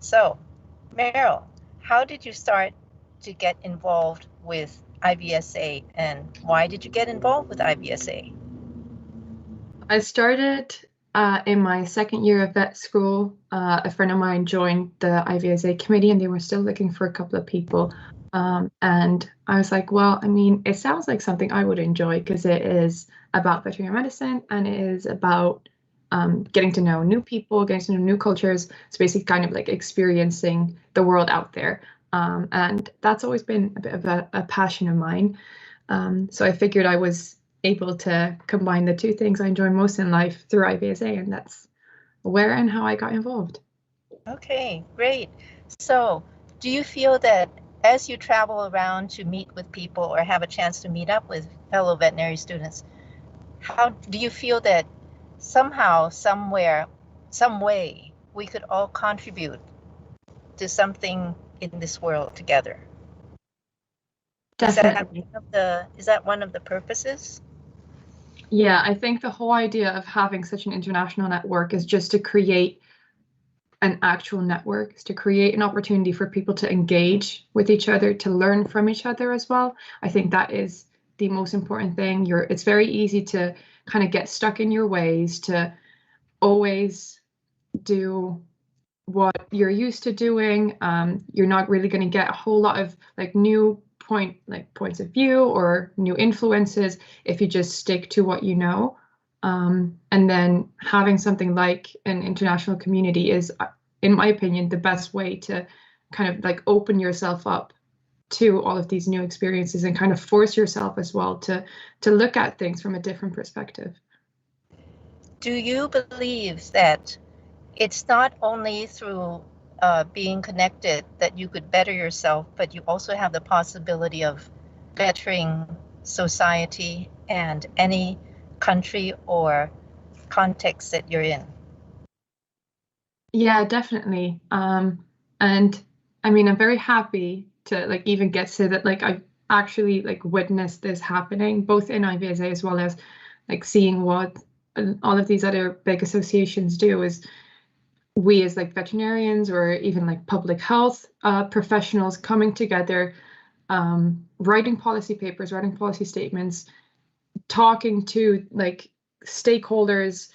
So, Meryl, how did you start to get involved with IVSA, and why did you get involved with IVSA? I started in my second year of vet school. A friend of mine joined the IVSA committee and they were still looking for a couple of people. And I was like, well, I mean, it sounds like something I would enjoy because it is about veterinary medicine and it is about getting to know new people, getting to know new cultures. It's basically kind of like experiencing the world out there. And that's always been a bit of a passion of mine. So I figured I was able to combine the two things I enjoy most in life through IVSA, and that's where and how I got involved. Okay, great. So, do you feel that as you travel around to meet with people or have a chance to meet up with fellow veterinary students, how do you feel that somehow, somewhere, some way, we could all contribute to something in this world together? Definitely. Is that one of the purposes? Yeah, I think the whole idea of having such an international network is just to create an actual network, is to create an opportunity for people to engage with each other, to learn from each other as well. I think that is the most important thing. It's very easy to kind of get stuck in your ways, to always do what you're used to doing. You're not really going to get a whole lot of like points of view or new influences if you just stick to what you know. And then having something like an international community is, in my opinion, the best way to kind of like open yourself up to all of these new experiences and kind of force yourself as well to look at things from a different perspective. Do you believe that it's not only through being connected that you could better yourself, but you also have the possibility of bettering society and any country or context that you're in? Yeah, definitely. And I mean, I'm very happy to like even get to that. Like I've actually like witnessed this happening both in IVSA as well as like seeing what all of these other big associations do is we as like veterinarians or even like public health professionals coming together, writing policy papers, writing policy statements, talking to like stakeholders,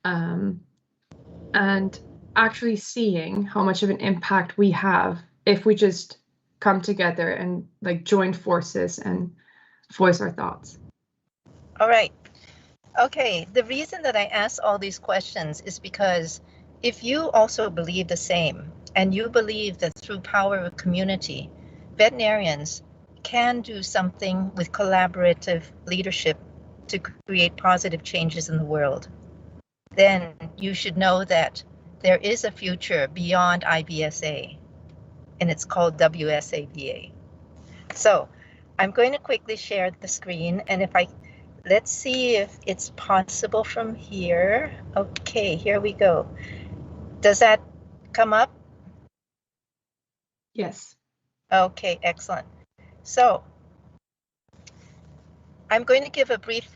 and actually seeing how much of an impact we have if we just come together and like join forces and voice our thoughts. All right. Okay. The reason that I ask all these questions is because if you also believe the same, and you believe that through power of community, veterinarians can do something with collaborative leadership to create positive changes in the world, then you should know that there is a future beyond IVSA, and it's called WSAVA. So I'm going to quickly share the screen, and let's see if it's possible from here. Okay, here we go. Does that come up? Yes. Okay, excellent. So I'm going to give a brief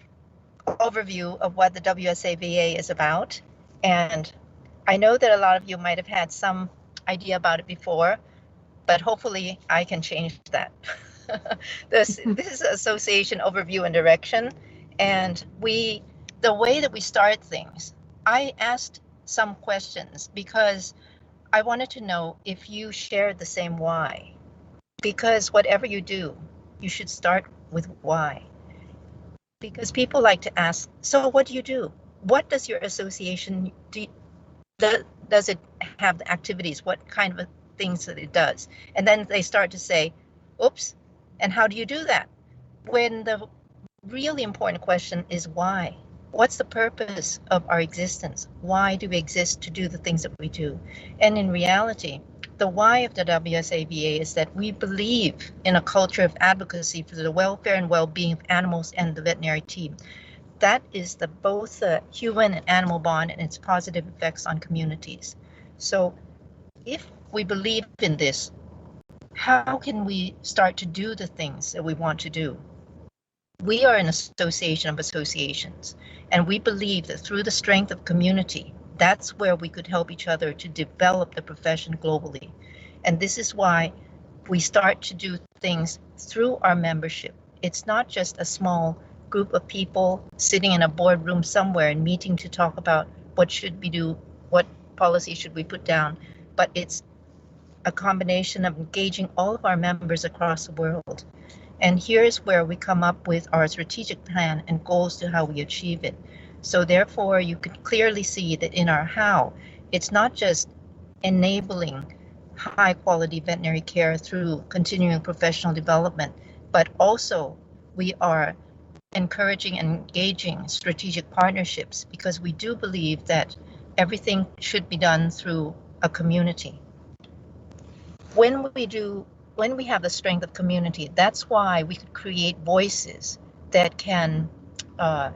overview of what the WSAVA is about. And I know that a lot of you might have had some idea about it before, but hopefully I can change that. This is association overview and direction. And the way that we start things, I asked some questions because I wanted to know if you shared the same why. Because whatever you do, you should start with why. Because people like to ask, so what do you do? What does your association do? Does it have the activities? What kind of things that it does? And then they start to say, oops, and how do you do that? When the really important question is why? What's the purpose of our existence? Why do we exist to do the things that we do? And in reality, the why of the WSAVA is that we believe in a culture of advocacy for the welfare and well-being of animals and the veterinary team. That is both the human and animal bond and its positive effects on communities. So if we believe in this, how can we start to do the things that we want to do? We are an association of associations, and we believe that through the strength of community, That's where we could help each other to develop the profession globally. And this is why we start to do things through our membership. It's not just a small group of people sitting in a boardroom somewhere and meeting to talk about what should we do, what policy should we put down, but it's a combination of engaging all of our members across the world. And here's where we come up with our strategic plan and goals to how we achieve it. So therefore, you can clearly see that in our how, it's not just enabling high quality veterinary care through continuing professional development, but also we are encouraging and engaging strategic partnerships, because we do believe that everything should be done through a community. When we have the strength of community, that's why we could create voices that can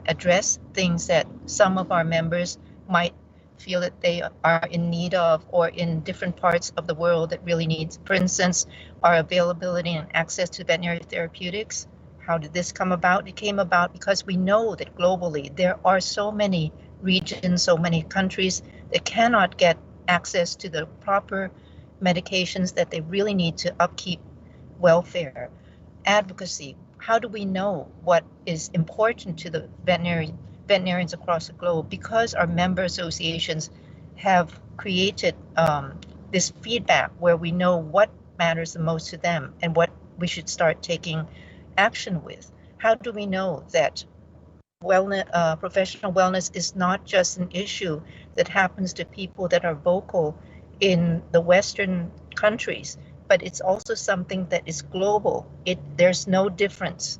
address things that some of our members might feel that they are in need of, or in different parts of the world that really needs. For instance, our availability and access to veterinary therapeutics. How did this come about? It came about because we know that globally there are so many regions, so many countries that cannot get access to the proper medications that they really need to upkeep welfare. Advocacy. How do we know what is important to the veterinarians across the globe? Because our member associations have created this feedback where we know what matters the most to them and what we should start taking action with. How do we know that wellness, professional wellness is not just an issue that happens to people that are vocal in the Western countries, but it's also something that is global. There's no difference.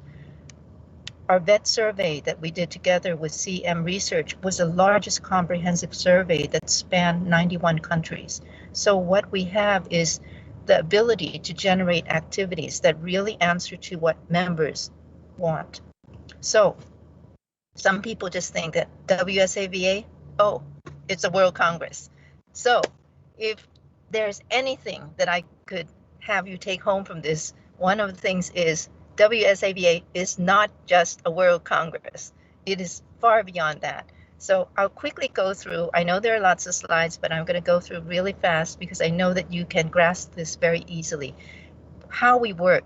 Our vet survey that we did together with CM Research was the largest comprehensive survey that spanned 91 countries. So what we have is the ability to generate activities that really answer to what members want. So some people just think that WSAVA, oh, it's a World Congress. So if there's anything that I could have you take home from this, one of the things is WSAVA is not just a World Congress. It is far beyond that. So I'll quickly go through. I know there are lots of slides, but I'm going to go through really fast because I know that you can grasp this very easily. How we work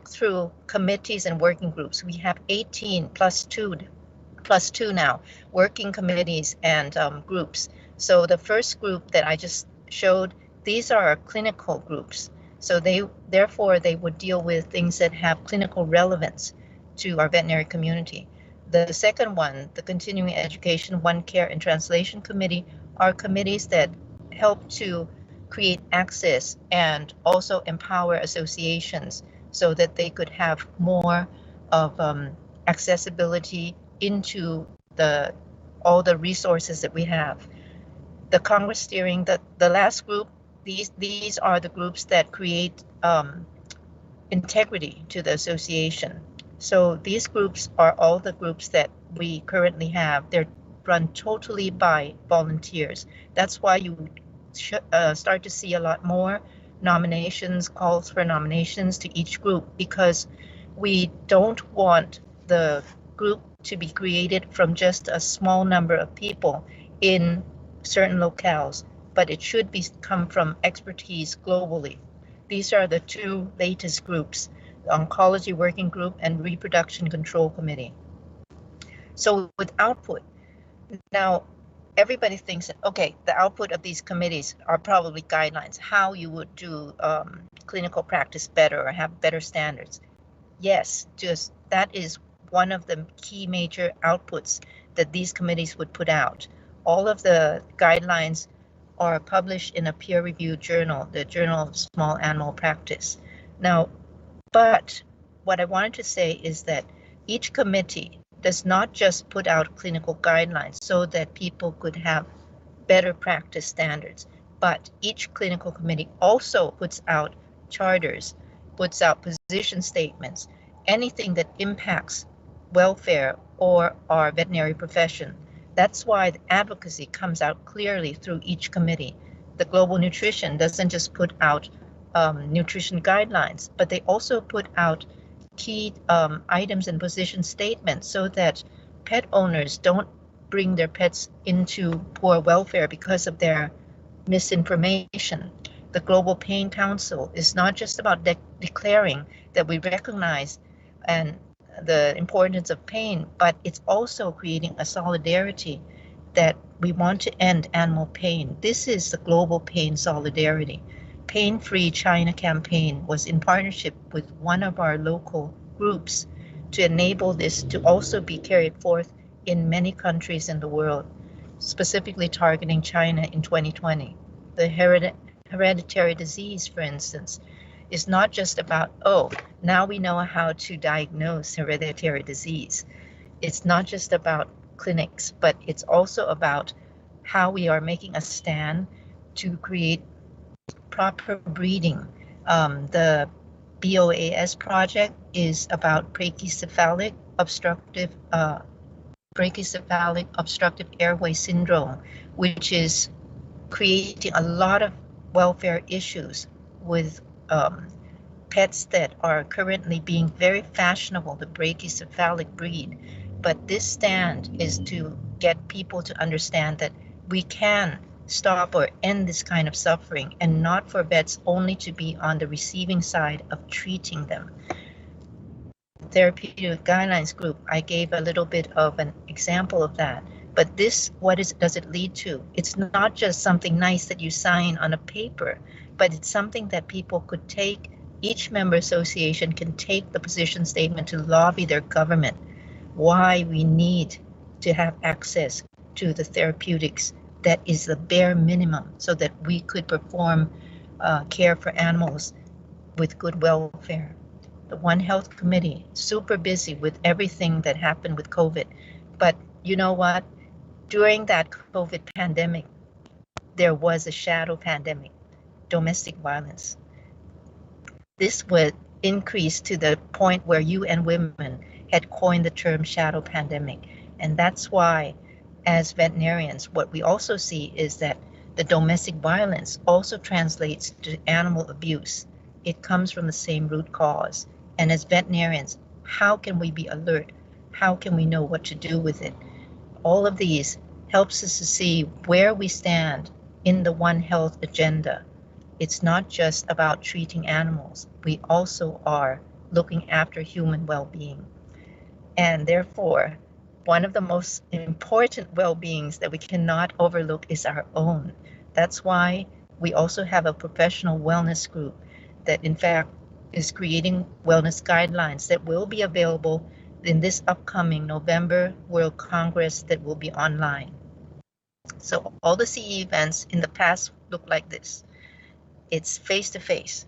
through committees and working groups. We have 18 plus two now, working committees and groups. So the first group that I just showed, these are our clinical groups. So therefore they would deal with things that have clinical relevance to our veterinary community. The second one, the Continuing Education, One Care and Translation Committee, are committees that help to create access and also empower associations so that they could have more of accessibility into all the resources that we have. The Congress steering, the last group, these are the groups that create integrity to the association. So these groups are all the groups that we currently have. They're run totally by volunteers. That's why you start to see a lot more nominations, calls for nominations to each group, because we don't want the group to be created from just a small number of people in certain locales, but it should come from expertise globally. These are the two latest groups, the Oncology Working Group and Reproduction Control Committee. So with output, now everybody thinks that, okay, the output of these committees are probably guidelines, how you would do clinical practice better or have better standards. Yes, just that is one of the key major outputs that these committees would put out. All of the guidelines are published in a peer-reviewed journal, the Journal of Small Animal Practice. Now, but what I wanted to say is that each committee does not just put out clinical guidelines so that people could have better practice standards, but each clinical committee also puts out charters, puts out position statements, anything that impacts welfare or our veterinary profession. That's why the advocacy comes out clearly through each committee. The Global Nutrition doesn't just put out nutrition guidelines, but they also put out key items and position statements so that pet owners don't bring their pets into poor welfare because of their misinformation. The Global Pain Council is not just about declaring that we recognize and the importance of pain, but it's also creating a solidarity that we want to end animal pain. This is the Global Pain Solidarity. Pain-Free China campaign was in partnership with one of our local groups to enable this to also be carried forth in many countries in the world, specifically targeting China in 2020. The hereditary disease, for instance, is not just about, oh, now we know how to diagnose hereditary disease. It's not just about clinics, but it's also about how we are making a stand to create proper breeding. The BOAS project is about brachycephalic obstructive airway syndrome, which is creating a lot of welfare issues with pets that are currently being very fashionable, the brachycephalic breed. But this stand is to get people to understand that we can stop or end this kind of suffering, and not for vets only to be on the receiving side of treating them. Therapeutic guidelines group, I gave a little bit of an example of that. But this, does it lead to? It's not just something nice that you sign on a paper, but it's something that people could take. Each member association can take the position statement to lobby their government why we need to have access to the therapeutics that is the bare minimum so that we could perform care for animals with good welfare. The One Health Committee, super busy with everything that happened with COVID. But you know what? During that COVID pandemic, there was a shadow pandemic, domestic violence. This would increase to the point where UN Women had coined the term shadow pandemic. And that's why, as veterinarians, what we also see is that the domestic violence also translates to animal abuse. It comes from the same root cause. And as veterinarians, how can we be alert? How can we know what to do with it? All of these helps us to see where we stand in the One Health agenda. It's not just about treating animals. We also are looking after human well-being. And therefore, one of the most important well-beings that we cannot overlook is our own. That's why we also have a professional wellness group that in fact is creating wellness guidelines that will be available in this upcoming November World Congress that will be online. So all the CE events in the past look like this. It's face-to-face.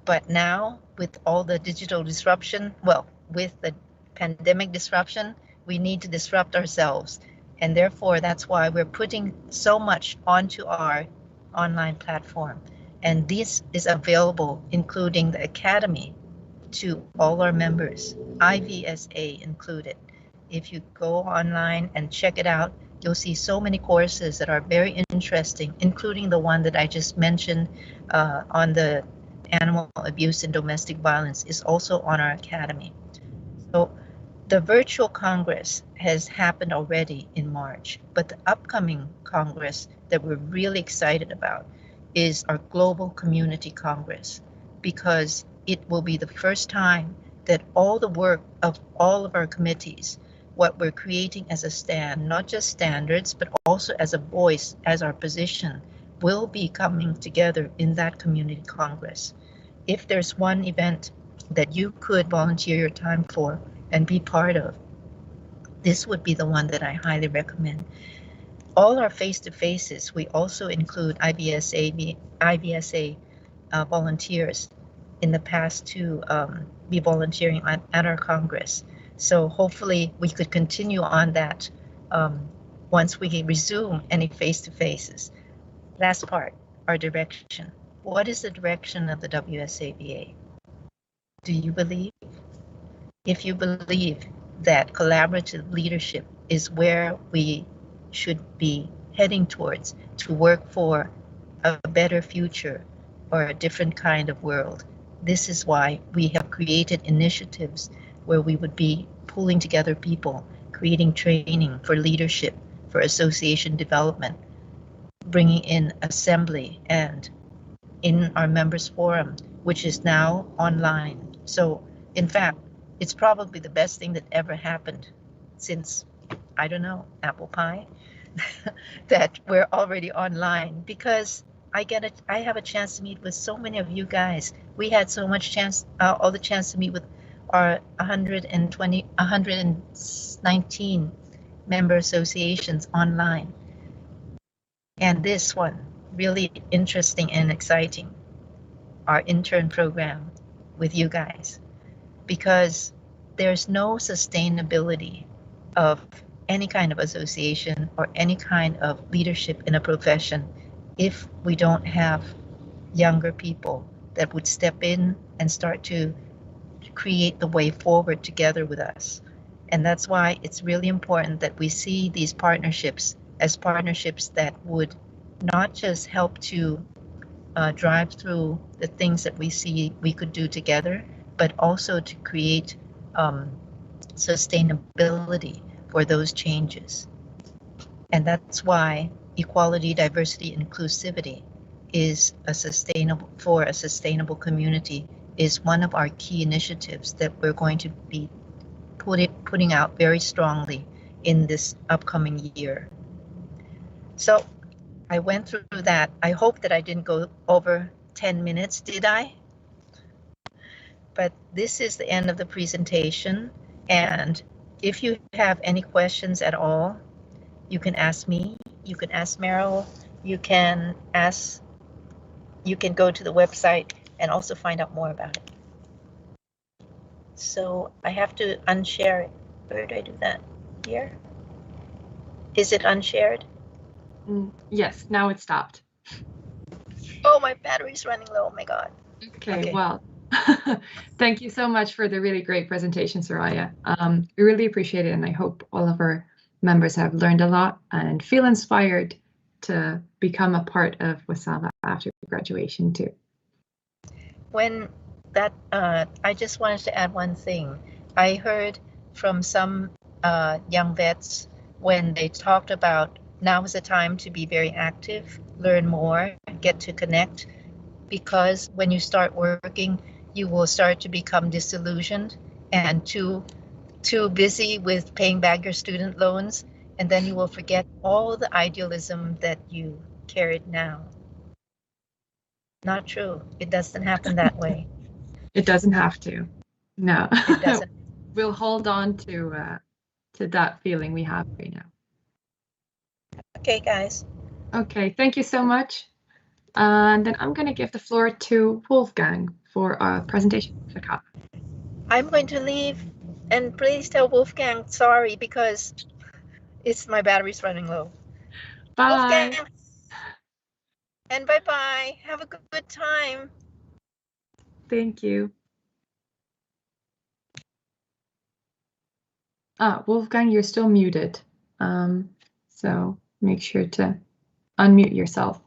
But now with all the digital disruption, well, with the pandemic disruption, we need to disrupt ourselves. And therefore, that's why we're putting so much onto our online platform. And this is available, including the Academy, to all our members, IVSA included. If you go online and check it out, you'll see so many courses that are very interesting, including the one that I just mentioned on the animal abuse and domestic violence is also on our Academy. So the virtual Congress has happened already in March, but the upcoming Congress that we're really excited about is our Global Community Congress, because it will be the first time that all the work of all of our committees, what we're creating as a stand, not just standards, but also as a voice, as our position, will be coming together in that community Congress. If there's one event that you could volunteer your time for and be part of, this would be the one that I highly recommend. All our face-to-faces, we also include IVSA volunteers in the past to be volunteering at our Congress. So hopefully we could continue on that once we resume any face-to-faces. Last part, our direction. What is the direction of the WSAVA? Do you believe? If you believe that collaborative leadership is where we should be heading towards to work for a better future or a different kind of world, this is why we have created initiatives where we would be pulling together people, creating training for leadership, for association development, bringing in assembly and in our members forum, which is now online. So in fact, it's probably the best thing that ever happened since, I don't know, apple pie, that we're already online, because I have a chance to meet with so many of you guys. We had so much chance, all the chance to meet with our 119 member associations online. And this one, really interesting and exciting, our intern program with you guys, because there's no sustainability of any kind of association or any kind of leadership in a profession if we don't have younger people that would step in and start to create the way forward together with us. And that's why it's really important that we see these partnerships as partnerships that would not just help to drive through the things that we see we could do together, but also to create sustainability for those changes. And that's why equality, diversity, inclusivity is a sustainable community is one of our key initiatives that we're going to be putting out very strongly in this upcoming year. So I went through that. I hope that I didn't go over 10 minutes, did I? But this is the end of the presentation. And if you have any questions at all, you can ask me, you can ask Meryl, you can go to the website and also find out more about it. So I have to unshare it. Where do I do that? Here? Is it unshared? Yes, now it's stopped. Oh, my battery's running low. Oh my God. Okay. Well, thank you so much for the really great presentation, Soraya. We really appreciate it, and I hope all of our members have learned a lot and feel inspired to become a part of WSAVA after graduation too. When that, I just wanted to add one thing. I heard from some young vets when they talked about now is the time to be very active, learn more, get to connect, because when you start working, you will start to become disillusioned and too busy with paying back your student loans, and then you will forget all the idealism that you carried now. Not true. It doesn't happen that way. It doesn't have to. No. It doesn't. We'll hold on to that feeling we have right now. Okay, guys. Okay, thank you so much. And then I'm going to give the floor to Wolfgang for a presentation. I'm going to leave, and please tell Wolfgang sorry because my battery's running low. Bye. Wolfgang, and bye-bye. Have a good time. Thank you. Wolfgang, you're still muted. So make sure to unmute yourself.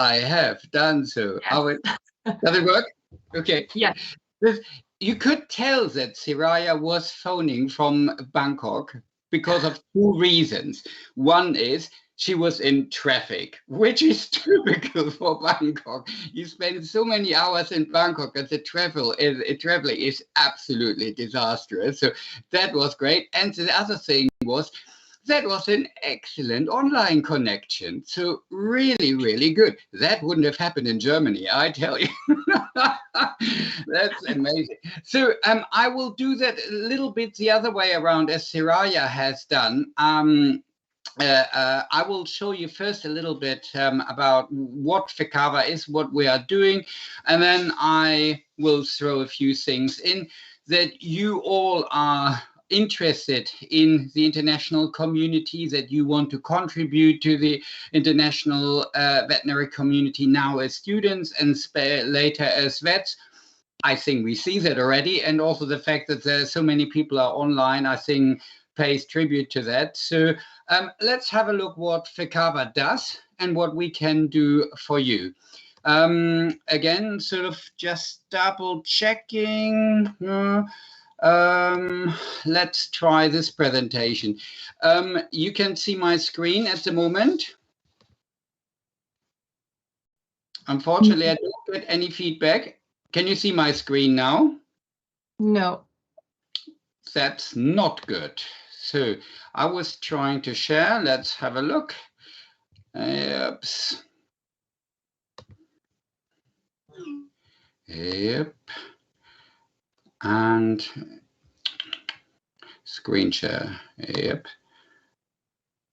I have done so. Yes. Does it work? Okay. Yeah. You could tell that Soraya was phoning from Bangkok because of two reasons. One is she was in traffic, which is typical for Bangkok. You spend so many hours in Bangkok that the traveling is absolutely disastrous. So that was great. And the other thing was that was an excellent online connection. So really, really good. That wouldn't have happened in Germany, I tell you. That's amazing. So I will do that a little bit the other way around as Soraya has done. I will show you first a little bit about what FECAVA is, what we are doing, and then I will throw a few things in that you all are interested in the international community, that you want to contribute to the international veterinary community now as students and later as vets. I think we see that already, and also the fact that there are so many people are online, I think pays tribute to that. So let's have a look what FECAVA does and what we can do for you. Again, sort of just double checking. Let's try this presentation. You can see my screen at the moment. Unfortunately, I don't get any feedback. Can you see my screen now? No. That's not good. So I was trying to share. Let's have a look. Oops. Yep. And screen share. Yep.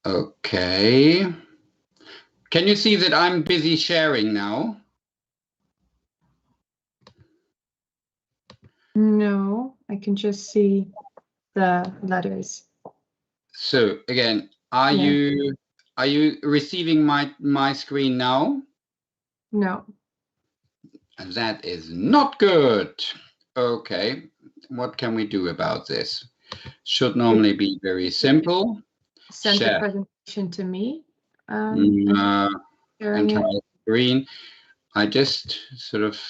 Okay. Can you see that I'm busy sharing now? No, I can just see the letters. So again, are you receiving my screen now? No. And that is not good. Okay, what can we do about this? Should normally be very simple. Send Share. the presentation to me. Entire screen. I just sort of,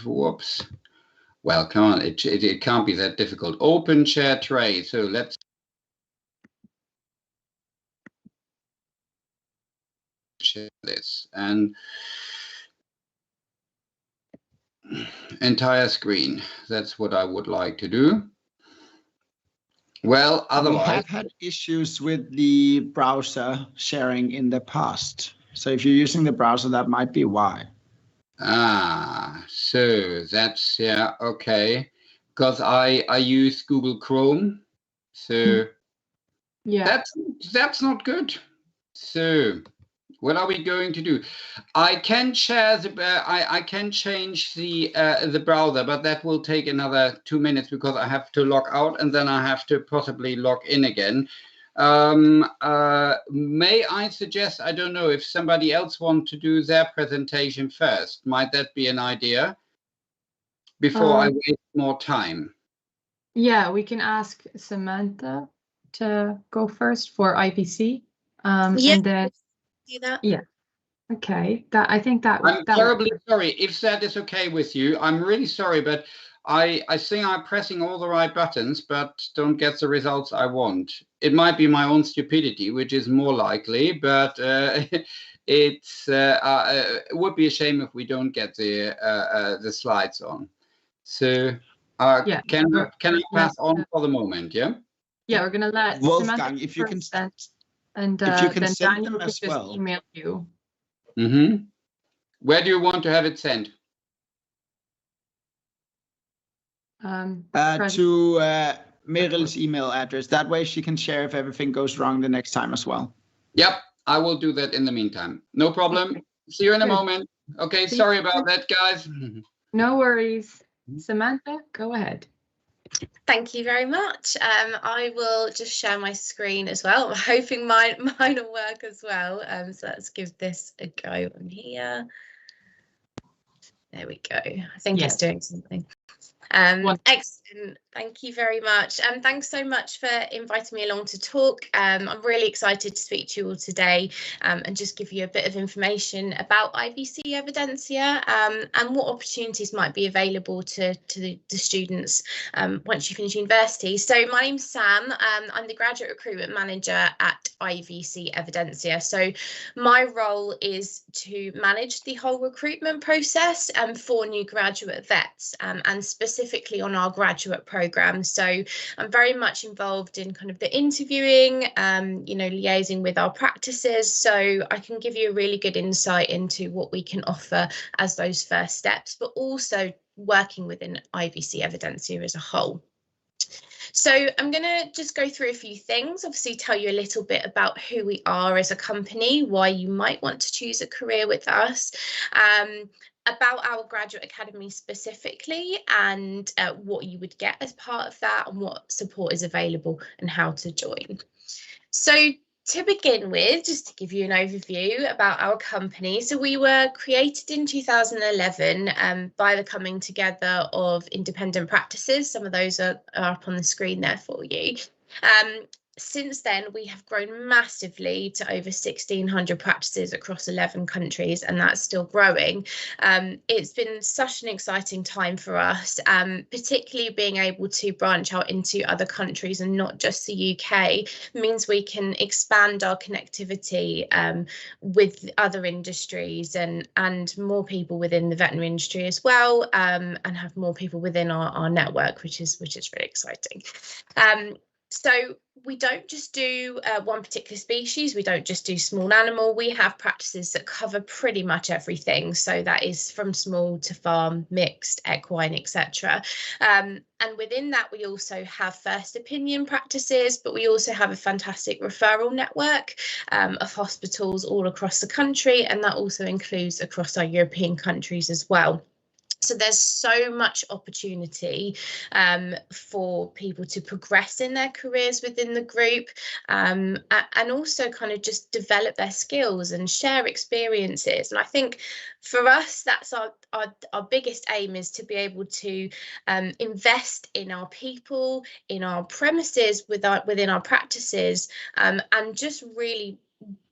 whoops. Well, come on, it can't be that difficult. Open share tray. So let's share this and entire screen. That's what I would like to do. Well, otherwise, we have had issues with the browser sharing in the past. So if you're using the browser, that might be why. So that's, yeah, okay. Because I use Google Chrome. So yeah, that's not good. So what are we going to do? I can share the I can change the browser, but that will take another 2 minutes because I have to log out and then I have to possibly log in again. May I suggest, I don't know, if somebody else wants to do their presentation first, might that be an idea before I waste more time? Yeah, we can ask Samantha to go first for IVC. Yeah, and then do that. yeah. Okay, I think that I'm terribly sorry if that is okay with you. I'm really sorry, but I think I'm pressing all the right buttons, but don't get the results I want. It might be my own stupidity, which is more likely, but it would be a shame if we don't get the slides on. So yeah, can I pass on for the moment? Yeah. Yeah, we're gonna let Wolfgang, Samantha if you can, and if you can then send Daniel them can as just well. email you. Mm-hmm. Where do you want to have it sent? To Meryl's email address. That way she can share if everything goes wrong the next time as well. Yep, I will do that in the meantime. No problem. Okay. See you in a Good. moment. Okay, See sorry you. about that, guys. No worries. Samantha, go ahead. Thank you very much. I will just share my screen as well. I'm hoping mine will work as well. So let's give this a go on here. There we go. I think it's doing something. Excellent. Thank you very much. And thanks so much for inviting me along to talk. I'm really excited to speak to you all today and just give you a bit of information about IVC Evidensia and what opportunities might be available to the students once you finish university. So my name's Sam. I'm the Graduate Recruitment Manager at IVC Evidensia. So my role is to manage the whole recruitment process for new graduate vets and specifically on our graduate program. So I'm very much involved in kind of the interviewing, liaising with our practices. So I can give you a really good insight into what we can offer as those first steps, but also working within IVC Evidensia as a whole. So I'm going to just go through a few things, obviously tell you a little bit about who we are as a company, why you might want to choose a career with us, about our graduate academy specifically and what you would get as part of that and what support is available and how to join. So to begin with, just to give you an overview about our company, so we were created in 2011 by the coming together of independent practices. Some of those are up on the screen there for you. Since then, we have grown massively to over 1,600 practices across 11 countries, and that's still growing. It's been such an exciting time for us, particularly being able to branch out into other countries and not just the UK means we can expand our connectivity with other industries and more people within the veterinary industry as well, and have more people within our network, which is really exciting. So we don't just do one particular species, we don't just do small animal, we have practices that cover pretty much everything. So that is from small to farm, mixed, equine, etc. And within that, we also have first opinion practices, but we also have a fantastic referral network of hospitals all across the country, and that also includes across our European countries as well. So there's so much opportunity for people to progress in their careers within the group, and also kind of just develop their skills and share experiences. And I think for us, that's our biggest aim, is to be able to invest in our people, in our premises, within our practices, and just really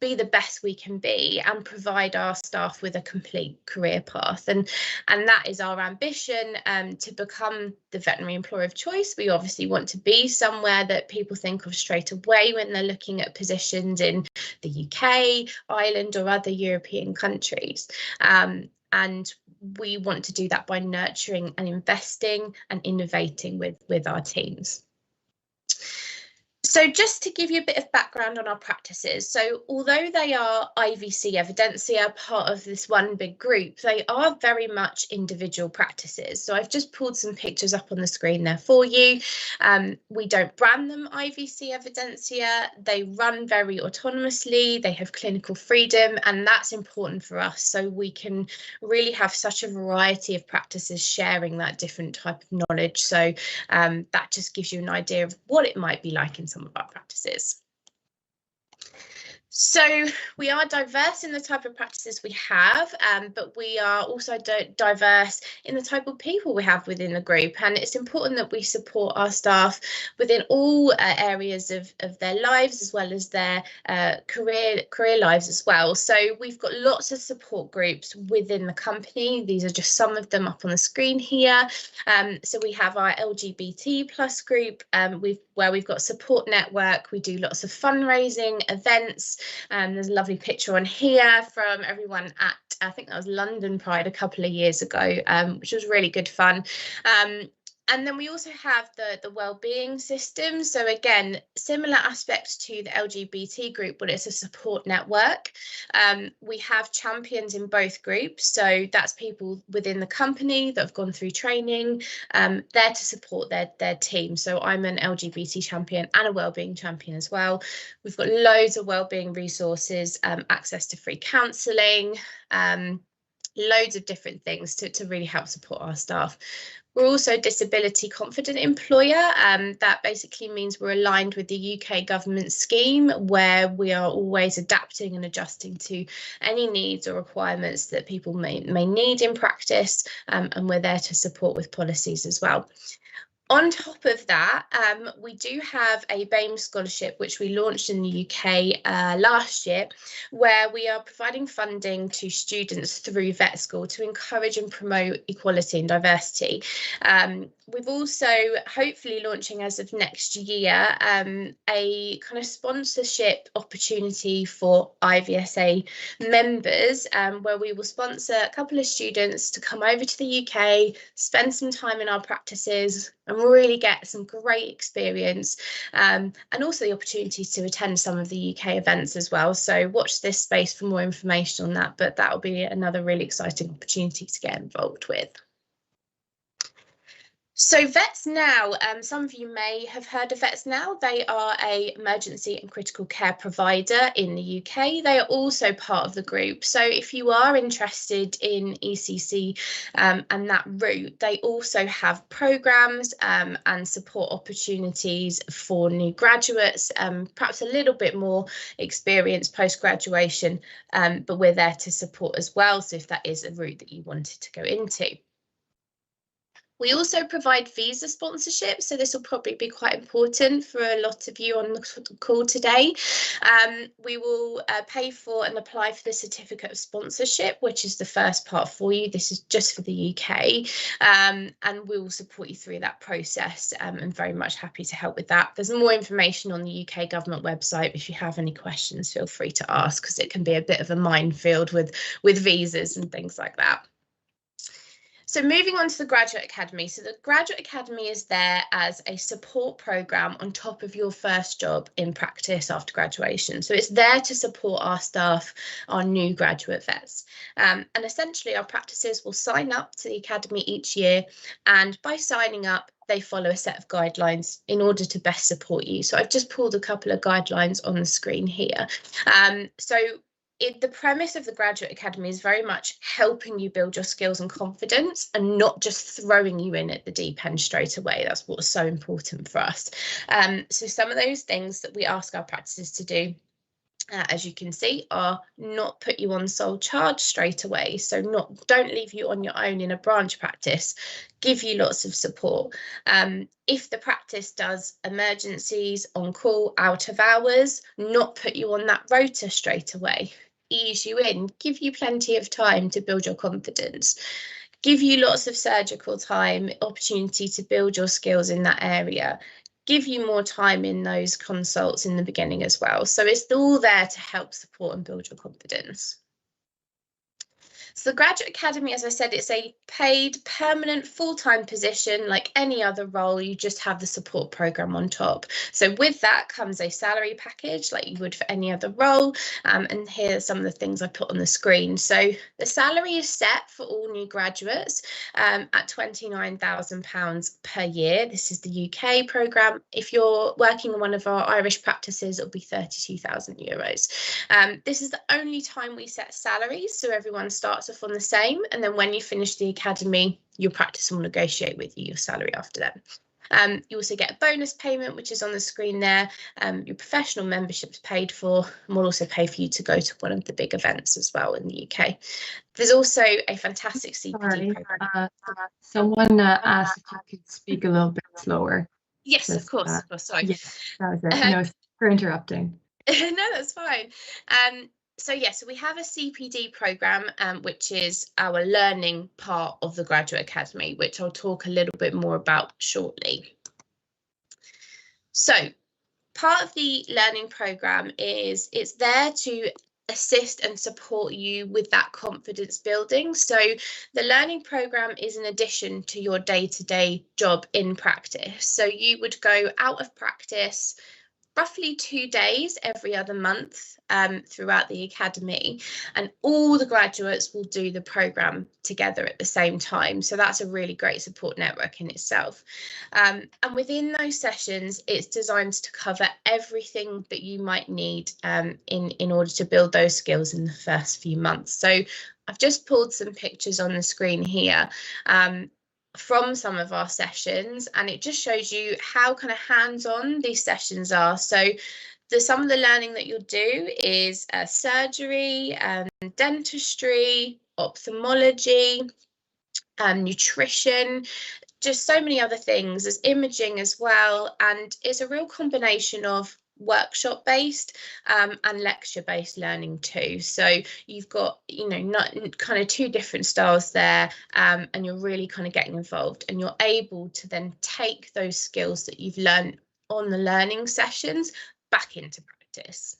be the best we can be and provide our staff with a complete career path. And that is our ambition, to become the veterinary employer of choice. We obviously want to be somewhere that people think of straight away when they're looking at positions in the UK, Ireland or other European countries. And we want to do that by nurturing and investing and innovating with our teams. So just to give you a bit of background on our practices, so although they are IVC Evidensia, part of this one big group, they are very much individual practices. So I've just pulled some pictures up on the screen there for you. We don't brand them IVC Evidensia. They run very autonomously, they have clinical freedom, and that's important for us. So we can really have such a variety of practices sharing that different type of knowledge. So that just gives you an idea of what it might be like in some of our practices. So we are diverse in the type of practices we have, but we are also diverse in the type of people we have within the group. And it's important that we support our staff within all areas of their lives, as well as their career lives as well. So we've got lots of support groups within the company. These are just some of them up on the screen here. So we have our LGBT plus group, where we've got support network. We do lots of fundraising events. There's a lovely picture on here from everyone at, I think that was London Pride a couple of years ago, which was really good fun. And then we also have the wellbeing system. So again, similar aspects to the LGBT group, but it's a support network. We have champions in both groups. So that's people within the company that have gone through training, there to support their team. So I'm an LGBT champion and a wellbeing champion as well. We've got loads of wellbeing resources, access to free counselling, loads of different things to really help support our staff. We're also a disability confident employer. That basically means we're aligned with the UK government scheme, where we are always adapting and adjusting to any needs or requirements that people may need in practice, and we're there to support with policies as well. On top of that, we do have a BAME scholarship, which we launched in the UK last year, where we are providing funding to students through vet school to encourage and promote equality and diversity. We've also hopefully launching as of next year a kind of sponsorship opportunity for IVSA members, where we will sponsor a couple of students to come over to the UK, spend some time in our practices and really get some great experience, and also the opportunities to attend some of the UK events as well. So watch this space for more information on that, but that will be another really exciting opportunity to get involved with. So Vets Now, some of you may have heard of Vets Now. They are an emergency and critical care provider in the UK. They are also part of the group. So if you are interested in ECC and that route, they also have programmes and support opportunities for new graduates, perhaps a little bit more experience post-graduation, but we're there to support as well. So if that is a route that you wanted to go into. We also provide visa sponsorship, so this will probably be quite important for a lot of you on the call today. We will pay for and apply for the certificate of sponsorship, which is the first part for you. This is just for the UK, and we will support you through that process, and very much happy to help with that. There's more information on the UK government website. If you have any questions, feel free to ask, because it can be a bit of a minefield with visas and things like that. So moving on to the Graduate Academy. So the Graduate Academy is there as a support programme on top of your first job in practice after graduation. So it's there to support our staff, our new graduate vets. And essentially our practices will sign up to the Academy each year, and by signing up, they follow a set of guidelines in order to best support you. So I've just pulled a couple of guidelines on the screen here. The premise of the Graduate Academy is very much helping you build your skills and confidence, and not just throwing you in at the deep end straight away. That's what's so important for us. So some of those things that we ask our practices to do, as you can see, are not put you on sole charge straight away. So don't leave you on your own in a branch practice, give you lots of support. If the practice does emergencies, on call, out of hours, not put you on that rota straight away. Ease you in, give you plenty of time to build your confidence, give you lots of surgical time, opportunity to build your skills in that area, give you more time in those consults in the beginning as well. So it's all there to help support and build your confidence. So the Graduate Academy, as I said, it's a paid, permanent, full-time position like any other role. You just have the support programme on top. So with that comes a salary package like you would for any other role. And here are some of the things I put on the screen. So the salary is set for all new graduates at £29,000 per year. This is the UK programme. If you're working in one of our Irish practices, it'll be €32,000. This is the only time we set salaries, so everyone starts off on the same, and then when you finish the academy, your practice will negotiate with you your salary after that. You also get a bonus payment, which is on the screen there. Your professional membership's paid for, and we'll also pay for you to go to one of the big events as well in the UK. There's also a fantastic CPD program. Someone asked if you could speak a little bit slower. Yes, of course. Sorry. Yeah, that was it. No, for interrupting. No, that's fine. So we have a CPD program, which is our learning part of the Graduate Academy, which I'll talk a little bit more about shortly. So part of the learning program is it's there to assist and support you with that confidence building. So the learning program is an addition to your day-to-day job in practice. So you would go out of practice roughly 2 days every other month throughout the academy, and all the graduates will do the programme together at the same time. So that's a really great support network in itself. And within those sessions, it's designed to cover everything that you might need in order to build those skills in the first few months. So I've just pulled some pictures on the screen here from some of our sessions, and it just shows you how kind of hands-on these sessions are. So some of the learning that you'll do is surgery, dentistry, ophthalmology, nutrition, just so many other things. There's imaging as well, and it's a real combination of workshop based and lecture based learning too. So you've got kind of two different styles there, and you're really kind of getting involved, and you're able to then take those skills that you've learned on the learning sessions back into practice.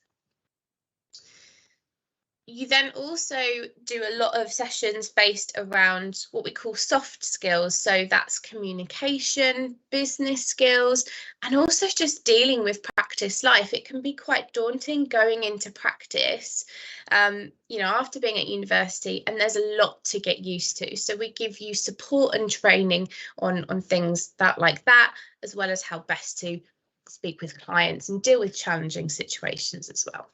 You then also do a lot of sessions based around what we call soft skills. So that's communication, business skills, and also just dealing with practice life. It can be quite daunting going into practice, after being at university, and there's a lot to get used to. So we give you support and training on things like that, as well as how best to speak with clients and deal with challenging situations as well.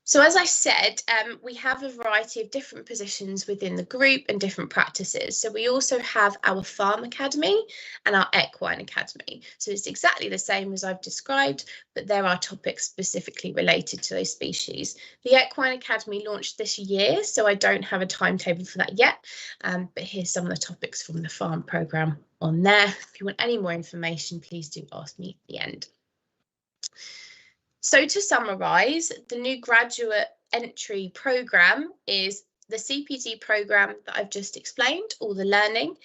So as I said, we have a variety of different positions within the group and different practices. So we also have our Farm Academy and our Equine Academy. So it's exactly the same as I've described, but there are topics specifically related to those species. The Equine Academy launched this year, so I don't have a timetable for that yet, but here's some of the topics from the farm programme on there. If you want any more information, please do ask me at the end. So to summarise, the new graduate entry programme is the CPD programme that I've just explained, all the learning.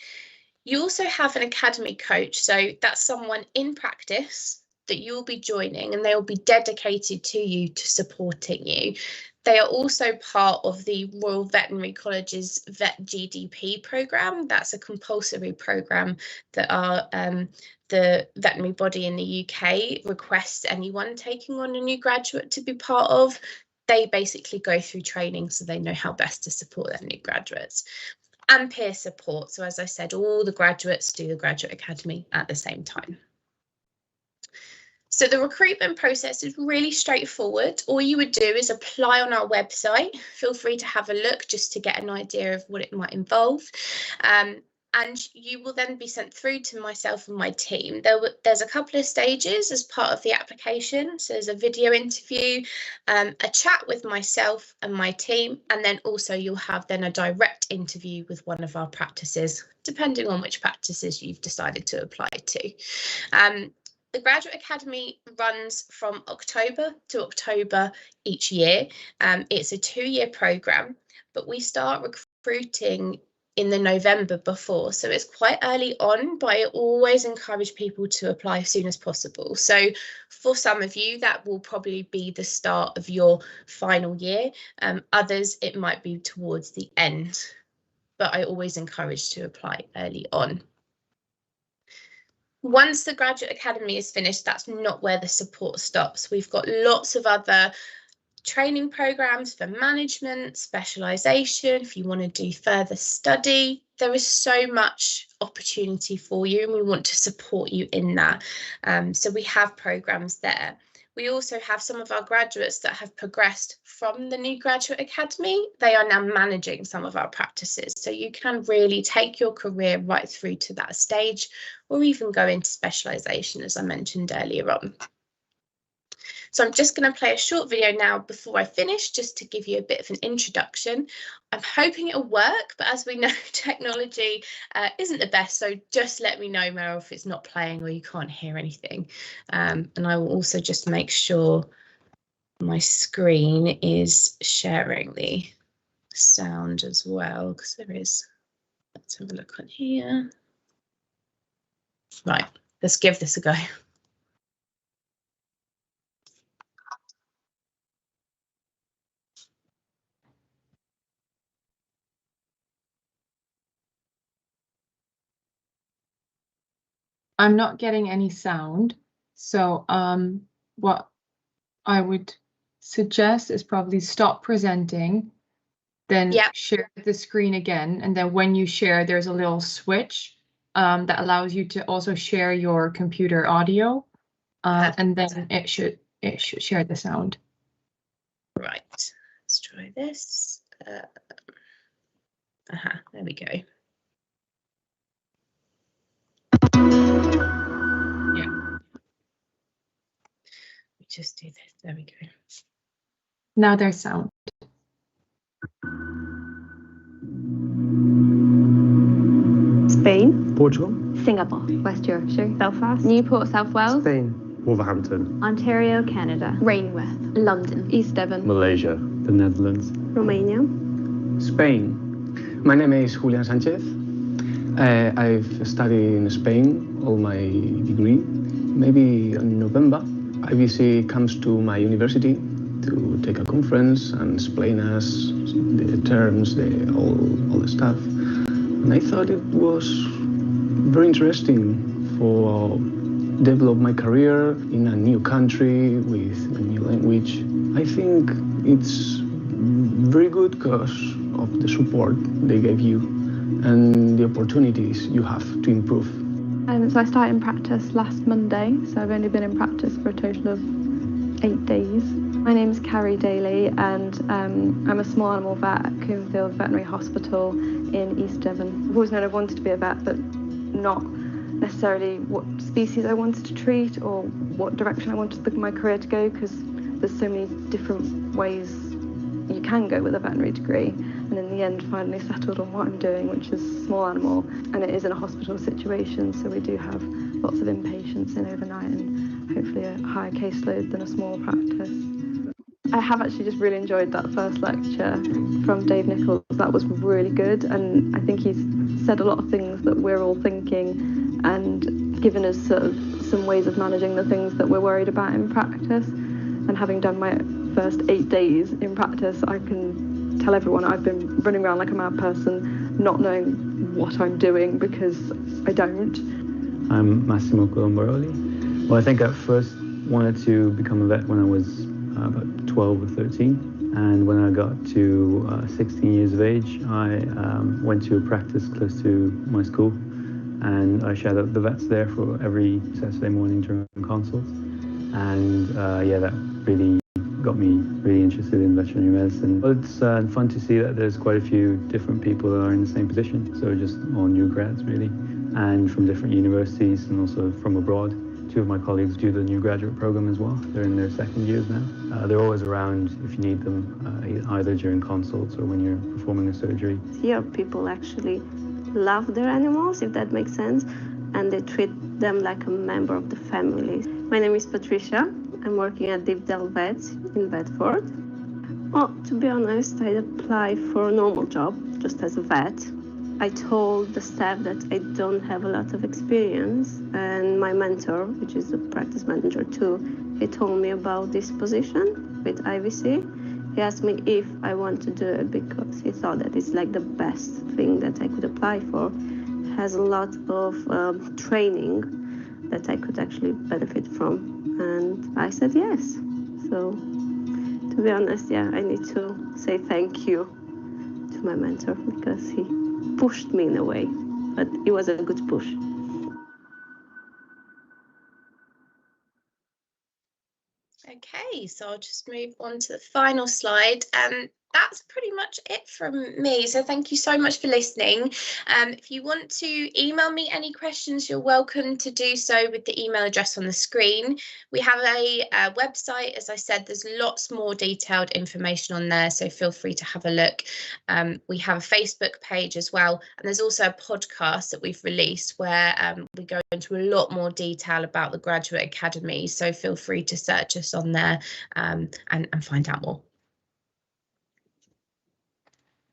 You also have an academy coach, so that's someone in practice that you'll be joining, and they will be dedicated to you, to supporting you. They are also part of the Royal Veterinary College's Vet GDP programme. That's a compulsory programme that the veterinary body in the UK requests anyone taking on a new graduate to be part of. They basically go through training so they know how best to support their new graduates. And peer support. So as I said, all the graduates do the Graduate Academy at the same time. So the recruitment process is really straightforward. All you would do is apply on our website. Feel free to have a look just to get an idea of what it might involve. And you will then be sent through to myself and my team. There's a couple of stages as part of the application. So there's a video interview, a chat with myself and my team, and then also you'll have then a direct interview with one of our practices, depending on which practices you've decided to apply to. The Graduate Academy runs from October to October each year. It's a 2-year programme, but we start recruiting in the November before, so it's quite early on, but I always encourage people to apply as soon as possible. So for some of you, that will probably be the start of your final year. Others, it might be towards the end, but I always encourage to apply early on. Once the Graduate Academy is finished, that's not where the support stops. We've got lots of other training programs for management, specialisation, if you want to do further study. There is so much opportunity for you and we want to support you in that. So we have programs there. We also have some of our graduates that have progressed from the new Graduate Academy. They are now managing some of our practices. So you can really take your career right through to that stage or even go into specialisation, as I mentioned earlier on. So I'm just going to play a short video now before I finish, just to give you a bit of an introduction. I'm hoping it'll work, but as we know, technology isn't the best. So just let me know, Meryl, if it's not playing or you can't hear anything. And I will also just make sure my screen is sharing the sound as well, because there is. Let's have a look on here. Right, let's give this a go. I'm not getting any sound, so what I would suggest is probably stop presenting, then share the screen again, and then when you share, there's a little switch that allows you to also share your computer audio, and then it should share the sound. Right, let's try this. There we go. Just do this. There we go. Now there's sound. Spain, Portugal, Singapore, West Yorkshire, Belfast, Newport, South Wales, Spain, Wolverhampton, Ontario, Canada, Rainworth, London, East Devon, Malaysia, the Netherlands, Romania, Spain. My name is Julian Sanchez. I've studied in Spain all my degree. Maybe in November, IVSA comes to my university to take a conference and explain us the terms, all the stuff. And I thought it was very interesting for develop my career in a new country with a new language. I think it's very good because of the support they gave you and the opportunities you have to improve. So I started in practice last Monday, so I've only been in practice for a total of 8 days. My name is Carrie Daly, and I'm a small animal vet at Coombefield Veterinary Hospital in East Devon. I've always known I wanted to be a vet, but not necessarily what species I wanted to treat or what direction I wanted my career to go, because there's so many different ways you can go with a veterinary degree. And in the end, finally settled on what I'm doing, which is small animal, and it is in a hospital situation, so we do have lots of inpatients in overnight and hopefully a higher caseload than a small practice. I have actually just really enjoyed that first lecture from Dave Nichols. That was really good, and I think he's said a lot of things that we're all thinking and given us sort of some ways of managing the things that we're worried about in practice. And having done my first 8 days in practice, I can tell everyone I've been running around like a mad person, not knowing what I'm doing because I don't. I'm Massimo Colombaroli. Well, I think I first wanted to become a vet when I was about 12 or 13. And when I got to 16 years of age, I went to a practice close to my school, and I shadowed the vets there for every Saturday morning during consults. And yeah, that really got me really interested in veterinary medicine. But it's fun to see that there's quite a few different people that are in the same position. So just all new grads really, and from different universities and also from abroad. 2 of my colleagues do the new graduate program as well. They're in their second years now. They're always around if you need them, either during consults or when you're performing a surgery. Here people actually love their animals, if that makes sense, and they treat them like a member of the family. My name is Patricia. I'm working at Deepdale Vets in Bedford. Well, to be honest, I applied for a normal job, just as a vet. I told the staff that I don't have a lot of experience, and my mentor, which is the practice manager too, he told me about this position with IVC. He asked me if I want to do it because he thought that it's like the best thing that I could apply for. It has a lot of training that I could actually benefit from, and I said yes. So, to be honest, yeah, I need to say thank you to my mentor because he pushed me in a way, but it was a good push. Okay, so I'll just move on to the final slide, and that's pretty much it from me. So thank you so much for listening. If you want to email me any questions, you're welcome to do so with the email address on the screen. We have a website, as I said, there's lots more detailed information on there, so feel free to have a look. We have a Facebook page as well, and there's also a podcast that we've released where we go into a lot more detail about the Graduate Academy, so feel free to search us on there and find out more.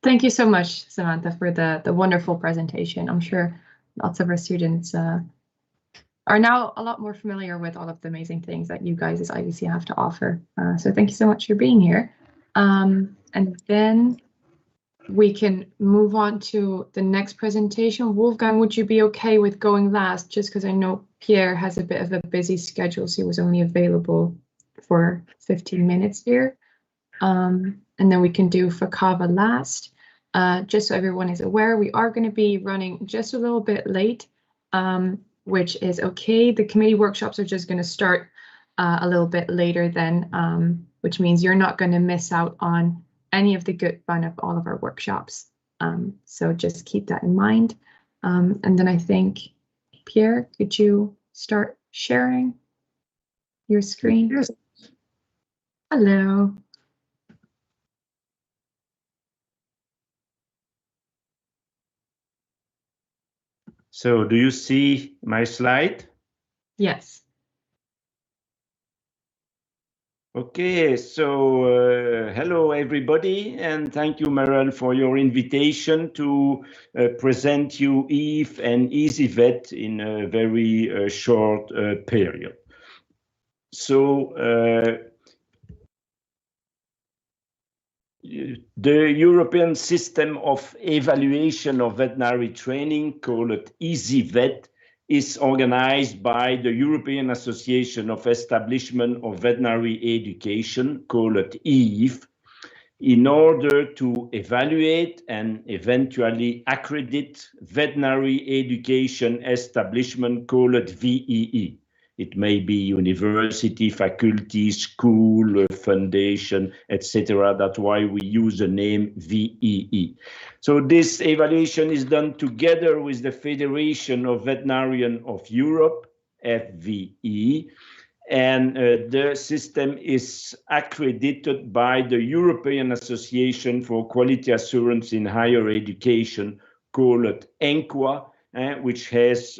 Thank you so much, Samantha, for the wonderful presentation. I'm sure lots of our students are now a lot more familiar with all of the amazing things that you guys as IVC have to offer. So thank you so much for being here. And then we can move on to the next presentation. Wolfgang, would you be okay with going last? Just because I know Pierre has a bit of a busy schedule, so he was only available for 15 minutes here. And then we can do Fakava last. Just so everyone is aware, we are going to be running just a little bit late, which is okay. The committee workshops are just going to start a little bit later then, which means you're not going to miss out on any of the good fun of all of our workshops. So just keep that in mind. And then I think, Pierre, could you start sharing your screen? Yes. Hello. So do you see my slide? Yes. Okay, so hello everybody, and thank you, Meryl, for your invitation to present you EVE and EasyVet in a very short period. So the European System of Evaluation of Veterinary Training, called EasyVet, is organized by the European Association of Establishment of Veterinary Education, called EVE, in order to evaluate and eventually accredit veterinary education establishment, called VEE. It may be university, faculty, school, foundation, etc. That's why we use the name VEE. So this evaluation is done together with the Federation of Veterinarians of Europe, FVE, and the system is accredited by the European Association for Quality Assurance in Higher Education, called ENQA, which has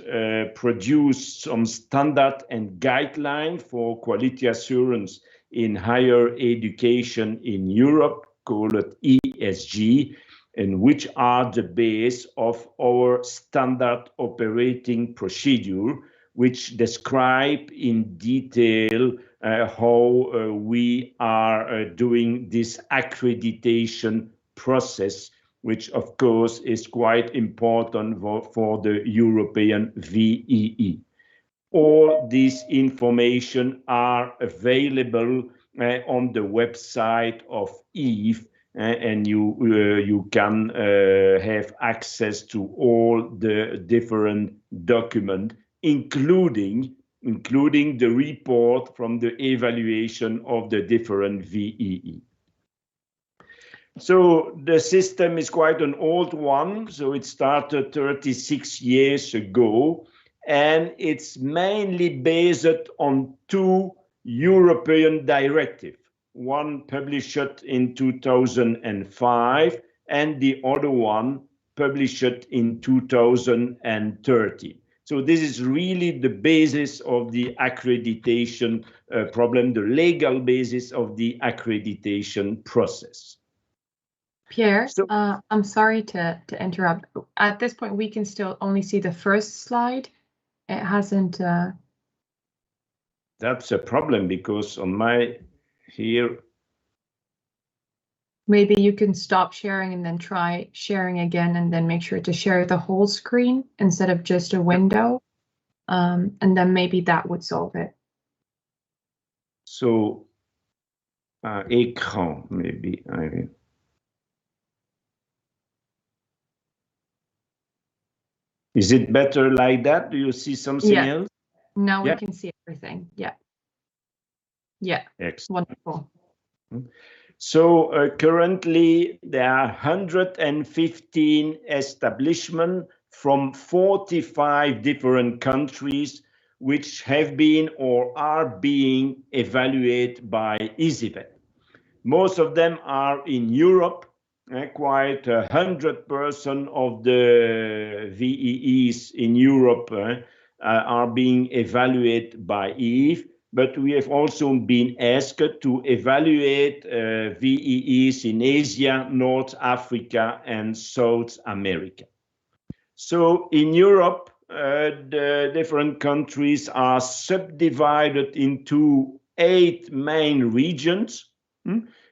produced some standard and guideline for quality assurance in higher education in Europe, called ESG, and which are the base of our standard operating procedure, which describe in detail how we are doing this accreditation process, which of course is quite important for the European VEE. All this information are available on the website of EVE, and you can have access to all the different documents, including the report from the evaluation of the different VEE. So the system is quite an old one, so it started 36 years ago, and it's mainly based on two European directives, one published in 2005 and the other one published in 2013. So this is really the basis of the accreditation problem, the legal basis of the accreditation process. Pierre, So, I'm sorry to interrupt. At this point, we can still only see the first slide. It hasn't. That's a problem because on my here. Maybe you can stop sharing and then try sharing again, and then make sure to share the whole screen instead of just a window. And then maybe that would solve it. So, écran, maybe I. Is it better like that? Do you see something else? Now Yeah. we can see everything. Yeah. Yeah. Excellent. Wonderful. So currently there are 115 establishments from 45 different countries which have been or are being evaluated by EasyVet. Most of them are in Europe. Quite 100% of the VEEs in Europe are being evaluated by EVE, but we have also been asked to evaluate VEEs in Asia, North Africa, and South America. So in Europe, the different countries are subdivided into 8 main regions.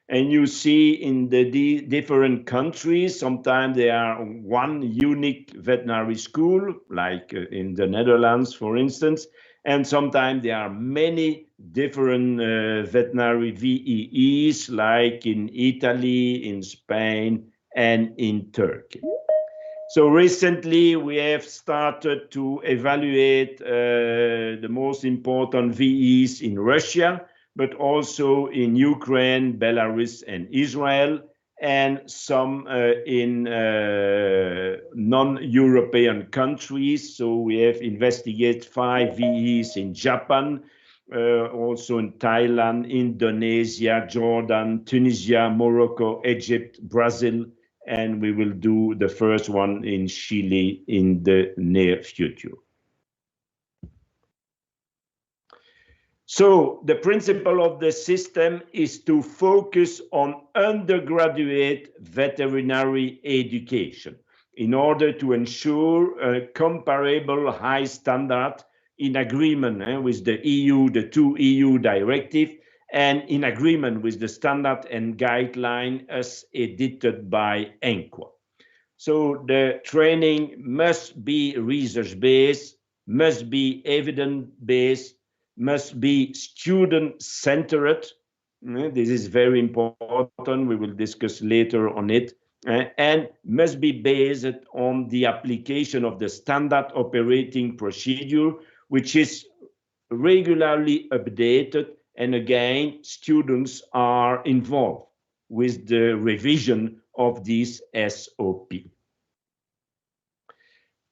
And you see in the different countries, sometimes there are one unique veterinary school, like in the Netherlands, for instance, and sometimes there are many different veterinary VEEs, like in Italy, in Spain, and in Turkey. So recently we have started to evaluate the most important VEEs in Russia, but also in Ukraine, Belarus, and Israel, and some in non-European countries. So we have investigated 5 VEEs in Japan, also in Thailand, Indonesia, Jordan, Tunisia, Morocco, Egypt, Brazil, and we will do the first one in Chile in the near future. So the principle of the system is to focus on undergraduate veterinary education in order to ensure a comparable high standard in agreement with the EU, the 2 EU directive, and in agreement with the standard and guideline as edited by ENQA. So the training must be research-based, must be evidence-based, must be student-centered. This is very important. We will discuss later on it. And must be based on the application of the standard operating procedure, which is regularly updated, and again, students are involved with the revision of this SOP.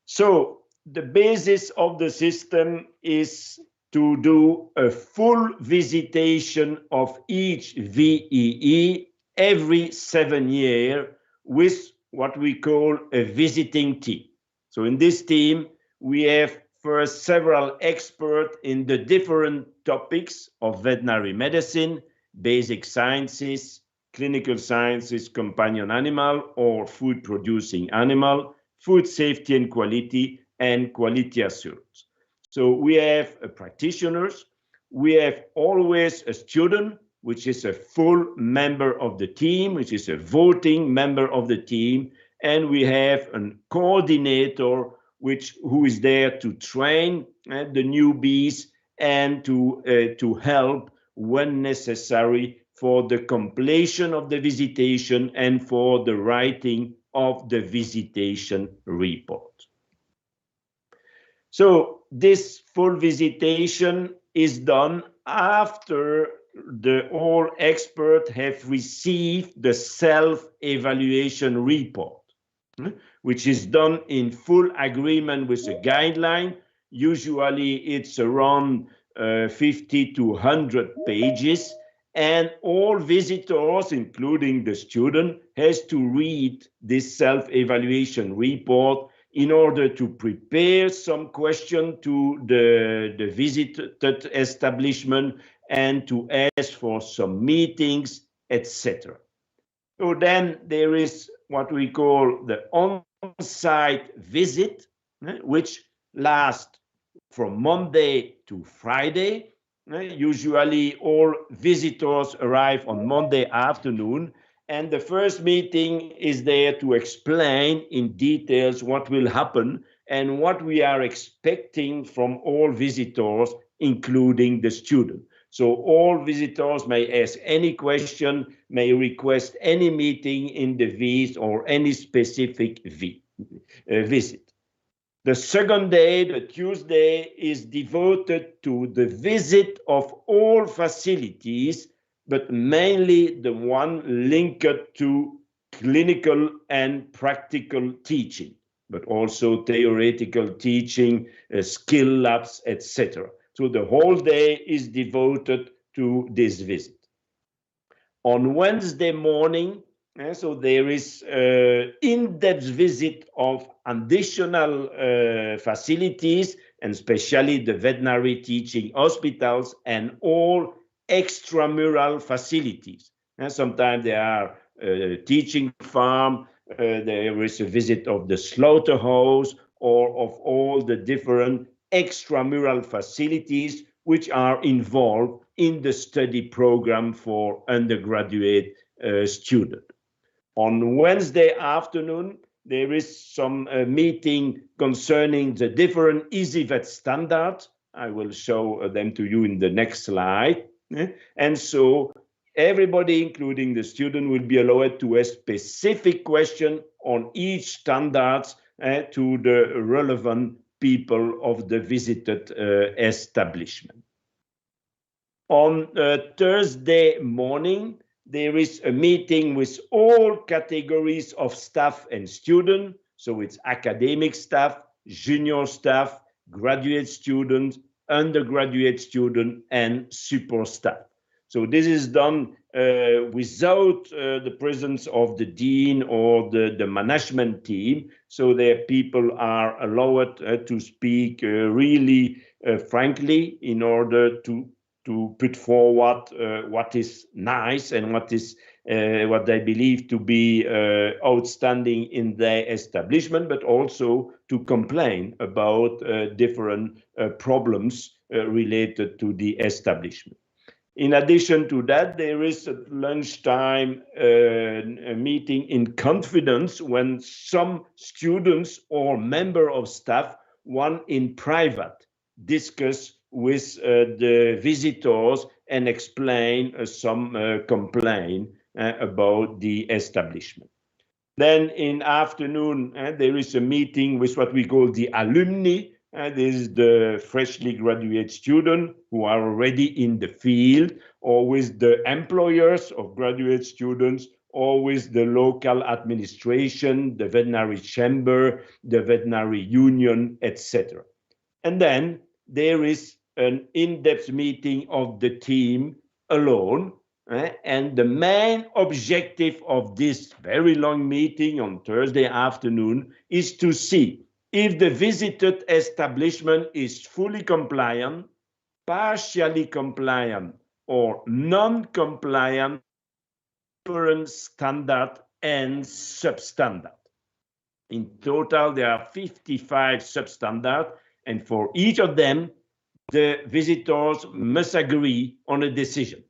So the basis of the system is to do a full visitation of each VEE every 7 years with what we call a visiting team. So in this team, we have first several experts in the different topics of veterinary medicine, basic sciences, clinical sciences, companion animal or food producing animal, food safety and quality assurance. So we have practitioners, we have always a student, which is a full member of the team, which is a voting member of the team, and we have a coordinator who is there to train the newbies and to help when necessary for the completion of the visitation and for the writing of the visitation report. So this full visitation is done after all experts have received the self-evaluation report, which is done in full agreement with a guideline. Usually it's around 50 to 100 pages, and all visitors, including the student, has to read this self-evaluation report in order to prepare some question to the visited establishment and to ask for some meetings, etc. So then there is what we call the on-site visit, which lasts from Monday to Friday. Usually all visitors arrive on Monday afternoon, and the first meeting is there to explain in details what will happen and what we are expecting from all visitors, including the student. So all visitors may ask any question, may request any meeting in the VIS or any specific visit. The second day, the Tuesday, is devoted to the visit of all facilities, but mainly the one linked to clinical and practical teaching, but also theoretical teaching, skill labs, etc. So the whole day is devoted to this visit. On Wednesday morning, so there is an in-depth visit of additional facilities, and especially the veterinary teaching hospitals and all extramural facilities. And sometimes there are teaching farm, there is a visit of the slaughterhouse or of all the different extramural facilities which are involved in the study program for undergraduate students. On Wednesday afternoon, there is some meeting concerning the different EasyVet standards. I will show them to you in the next slide. And so everybody, including the student, will be allowed to ask specific question on each standards to the relevant people of the visited establishment. On Thursday morning, there is a meeting with all categories of staff and students. So it's academic staff, junior staff, graduate students, undergraduate students, and support staff. So this is done without the presence of the dean or the management team. So the people are allowed to speak really frankly in order to put forward what is nice and what they believe to be outstanding in their establishment, but also to complain about different problems related to the establishment. In addition to that, there is at lunchtime a meeting in confidence when some students or member of staff want in private discuss with the visitors and explain some complaint about the establishment. Then in afternoon, there is a meeting with what we call the alumni, This is the freshly graduate student who are already in the field, or with the employers of graduate students, or with the local administration, the veterinary chamber, the veterinary union, etc. And then there is an in-depth meeting of the team alone. And the main objective of this very long meeting on Thursday afternoon is to see if the visited establishment is fully compliant, partially compliant, or non-compliant, different standard and substandard. In total, there are 55 substandards, and for each of them, the visitors must agree on a decision: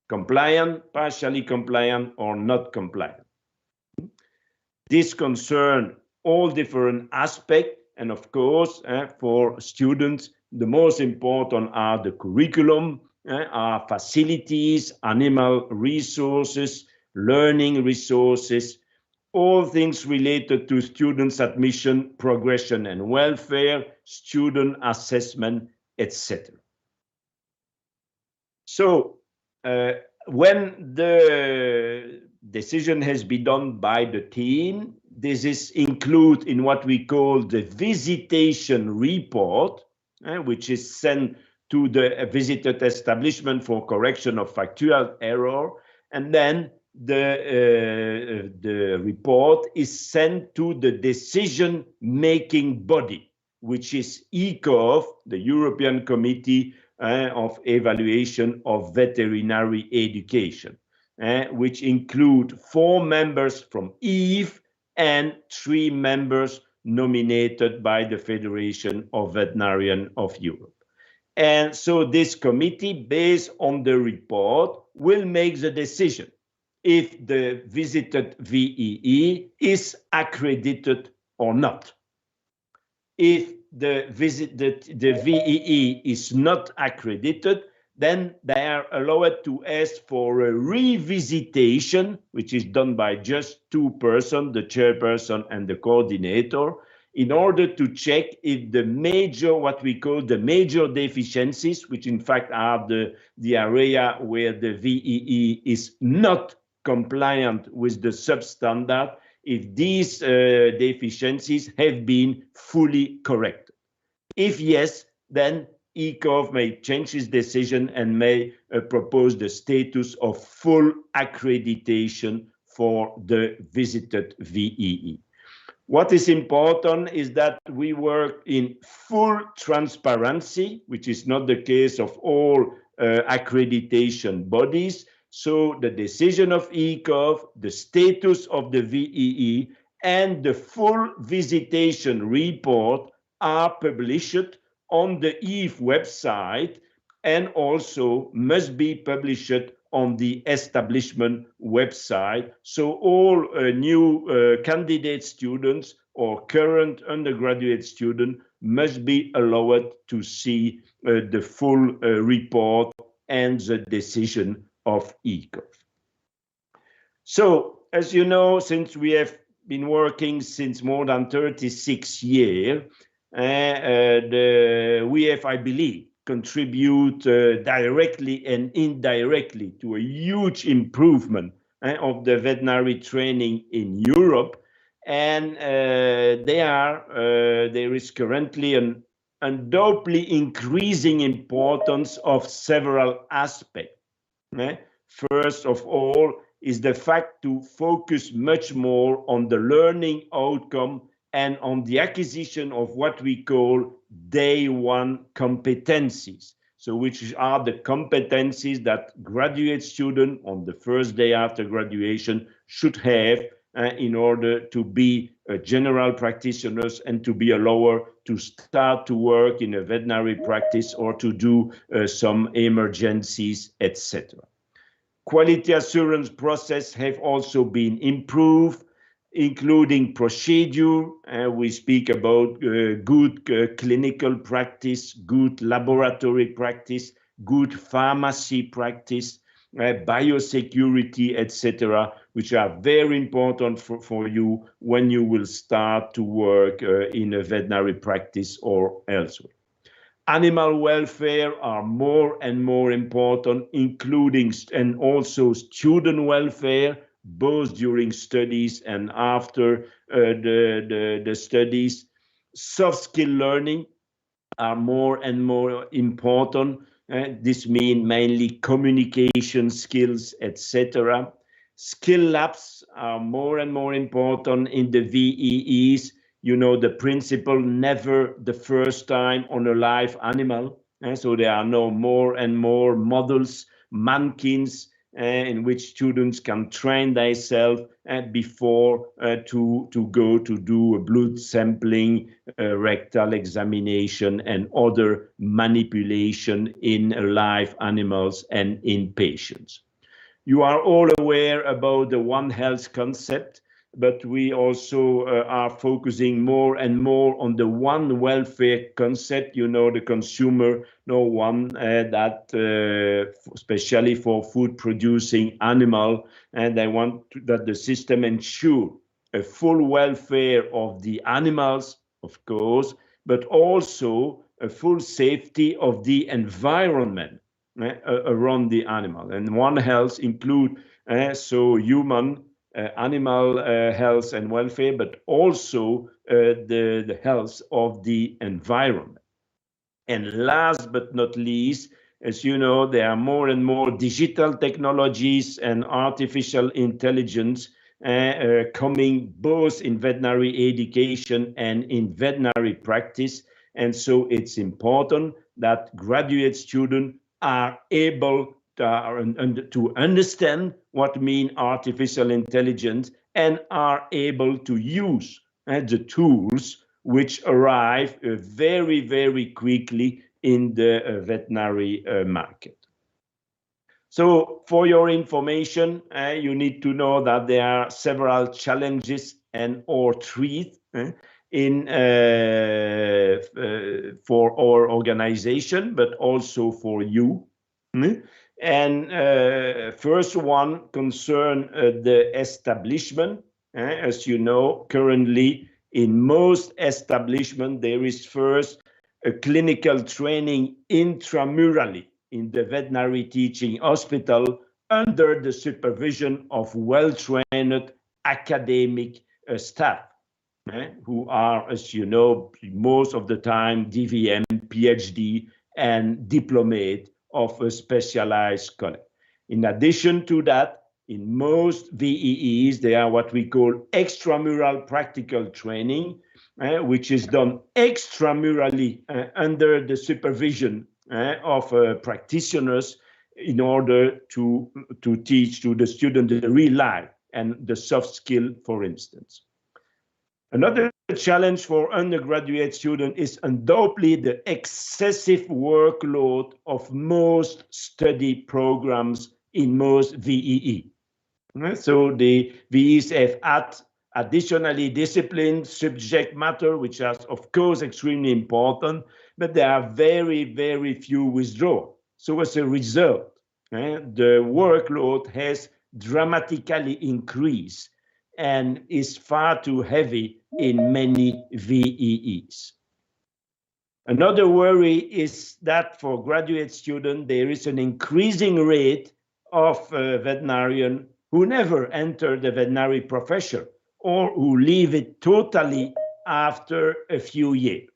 compliant, partially compliant, or not compliant. This concerns all different aspects, and of course, for students, the most important are the curriculum, are facilities, animal resources, learning resources, all things related to students' admission, progression and welfare, student assessment, etc. So when the decision has been done by the team, this is included in what we call the visitation report, which is sent to the visited establishment for correction of factual error, and then the report is sent to the decision-making body, which is ECOV, the European Committee of Evaluation of Veterinary Education, which include 4 members from EVE and 3 members nominated by the Federation of Veterinarians of Europe. And so this committee, based on the report, will make the decision if the visited VEE is accredited or not. If the VEE is not accredited, then they are allowed to ask for a revisitation, which is done by just 2 persons, the chairperson and the coordinator, in order to check if the major, what we call the major deficiencies, which in fact are the area where the VEE is not compliant with the substandard, if these deficiencies have been fully corrected. If yes, then ECOV may change its decision and may propose the status of full accreditation for the visited VEE. What is important is that we work in full transparency, which is not the case of all accreditation bodies. So the decision of ECOV, the status of the VEE, and the full visitation report are published on the EVE website, and also must be published on the establishment website. So all new candidate students or current undergraduate students must be allowed to see the full report and the decision of ECOV. So, as you know, since we have been working since more than 36 years, we have, I believe, contribute directly and indirectly to a huge improvement of the veterinary training in Europe. And there is currently an undoubtedly increasing importance of several aspects. First of all is the fact to focus much more on the learning outcome and on the acquisition of what we call day one competencies. So which are the competencies that graduate students on the first day after graduation should have in order to be general practitioners and to be allowed to start to work in a veterinary practice or to do some emergencies, etc. Quality assurance process have also been improved, including procedure. We speak about good clinical practice, good laboratory practice, good pharmacy practice, biosecurity, etc., which are very important for you when you will start to work in a veterinary practice or elsewhere. Animal welfare are more and more important, including and also student welfare, both during studies and after the studies. Soft skill learning are more and more important. This means mainly communication skills, etc. Skill labs are more and more important in the VEEs. You know the principle, never the first time on a live animal. So there are now more and more models, mannequins, in which students can train themselves before to go to do a blood sampling, rectal examination, and other manipulation in live animals and in patients. You are all aware about the One Health concept, but we also are focusing more and more on the One Welfare concept. You know, the consumer, one that especially for food producing animal, and they want that the system ensure a full welfare of the animals, of course, but also a full safety of the environment around the animal. And One Health include so human, animal health and welfare, but also the health of the environment. And last but not least, as you know, there are more and more digital technologies and artificial intelligence coming both in veterinary education and in veterinary practice. And so it's important that graduate students are able to understand what means artificial intelligence and are able to use the tools which arrive very, very quickly in the veterinary market. So for your information, you need to know that there are several challenges and or threats in for our organization, but also for you. And first one concern the establishment. As you know, currently in most establishments, there is first a clinical training intramurally in the veterinary teaching hospital under the supervision of well-trained academic staff, who are, as you know, most of the time DVM, PhD, and diplomate of a specialized college. In addition to that, in most VEEs, there are what we call extramural practical training, which is done extramurally under the supervision of practitioners in order to teach to the student the real life and the soft skill, for instance. Another challenge for undergraduate students is undoubtedly the excessive workload of most study programs in most VEE. So the VEs have had additionally disciplined subject matter, which is of course extremely important, but there are very, very few withdrawals. So as a result, the workload has dramatically increased and is far too heavy in many VEEs. Another worry is that for graduate students, there is an increasing rate of veterinarians who never enter the veterinary profession or who leave it totally after a few years.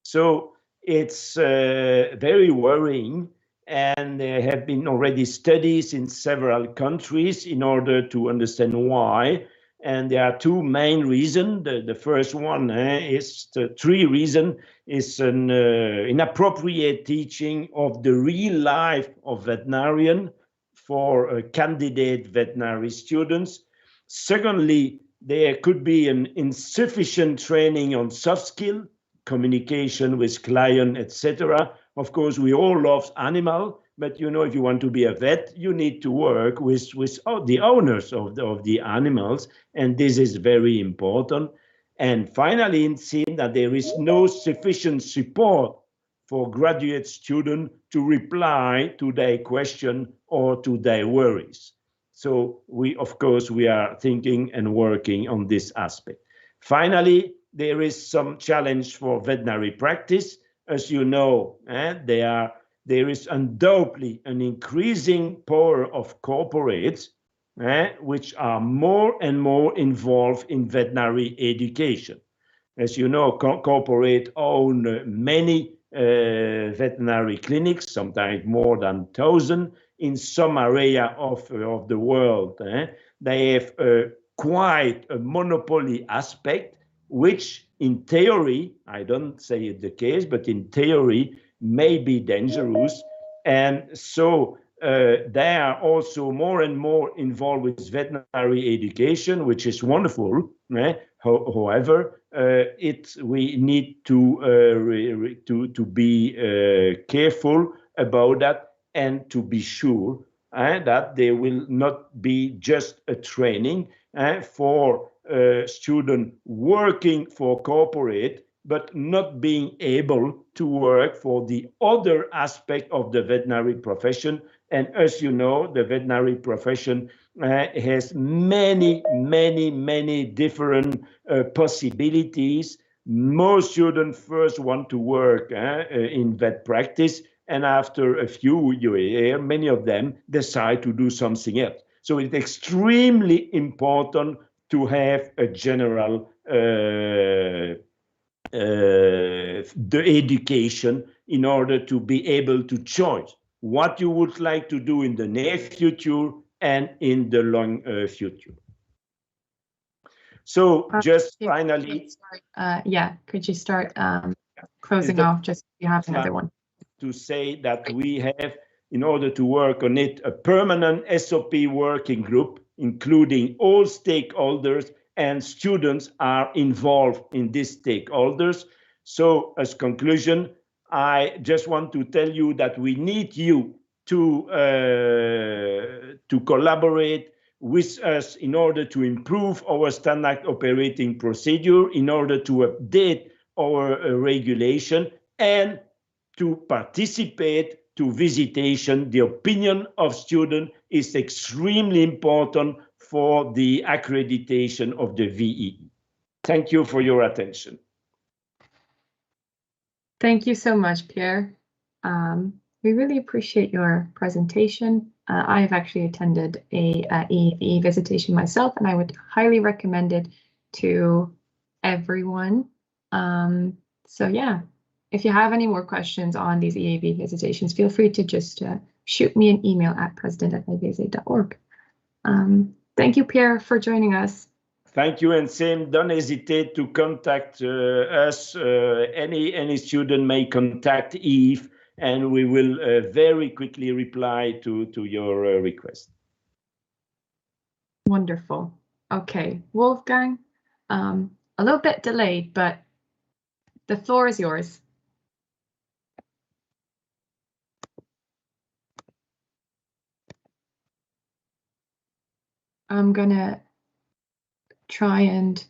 So it's very worrying, and there have been already studies in several countries in order to understand why. And there are two main reasons. The first one is the three reasons is an inappropriate teaching of the real life of veterinarian for candidate veterinary students. Secondly, there could be an insufficient training on soft skill, communication with client, etc. Of course, we all love animal, but you know, if you want to be a vet, you need to work with the owners of the animals, and this is very important. And finally, it seems that there is no sufficient support for graduate students to reply to their question or to their worries. So of course, we are thinking and working on this aspect. Finally, there is some challenge for veterinary practice. As you know, there is undoubtedly an increasing power of corporates, which are more and more involved in veterinary education. As you know, corporate own many veterinary clinics, sometimes more than 1,000 in some area of the world. They have quite a monopoly aspect, which in theory, I don't say it's the case, but in theory may be dangerous. And so they are also more and more involved with veterinary education, which is wonderful. However, we need to be careful about that and to be sure that there will not be just a training for students working for corporate, but not being able to work for the other aspect of the veterinary profession. And as you know, the veterinary profession has many different possibilities. Most students first want to work in vet practice, and after a few years, many of them decide to do something else. So it's extremely important to have a general the education in order to be able to choose what you would like to do in the near future and in the long future. So just finally, could you start closing off? Just you have another one to say that we have, in order to work on it, a permanent SOP working group, including all stakeholders, and students are involved in these stakeholders. So as conclusion, I just want to tell you that we need you to collaborate with us in order to improve our standard operating procedure, in order to update our regulation, and to participate to visitation. The opinion of students is extremely important for the accreditation of the VE. Thank you for your attention. Thank you so much, Pierre. We really appreciate your presentation. I have actually attended a EAV visitation myself, and I would highly recommend it to everyone. So yeah, if you have any more questions on these EAV visitations, feel free to just shoot me an email at president@ivsa.org. Thank you, Pierre, for joining us. Thank you, and same, don't hesitate to contact us. Any student may contact Eve, and we will very quickly reply to your request. Wonderful. Okay, Wolfgang, a little bit delayed, but the floor is yours. I'm gonna try and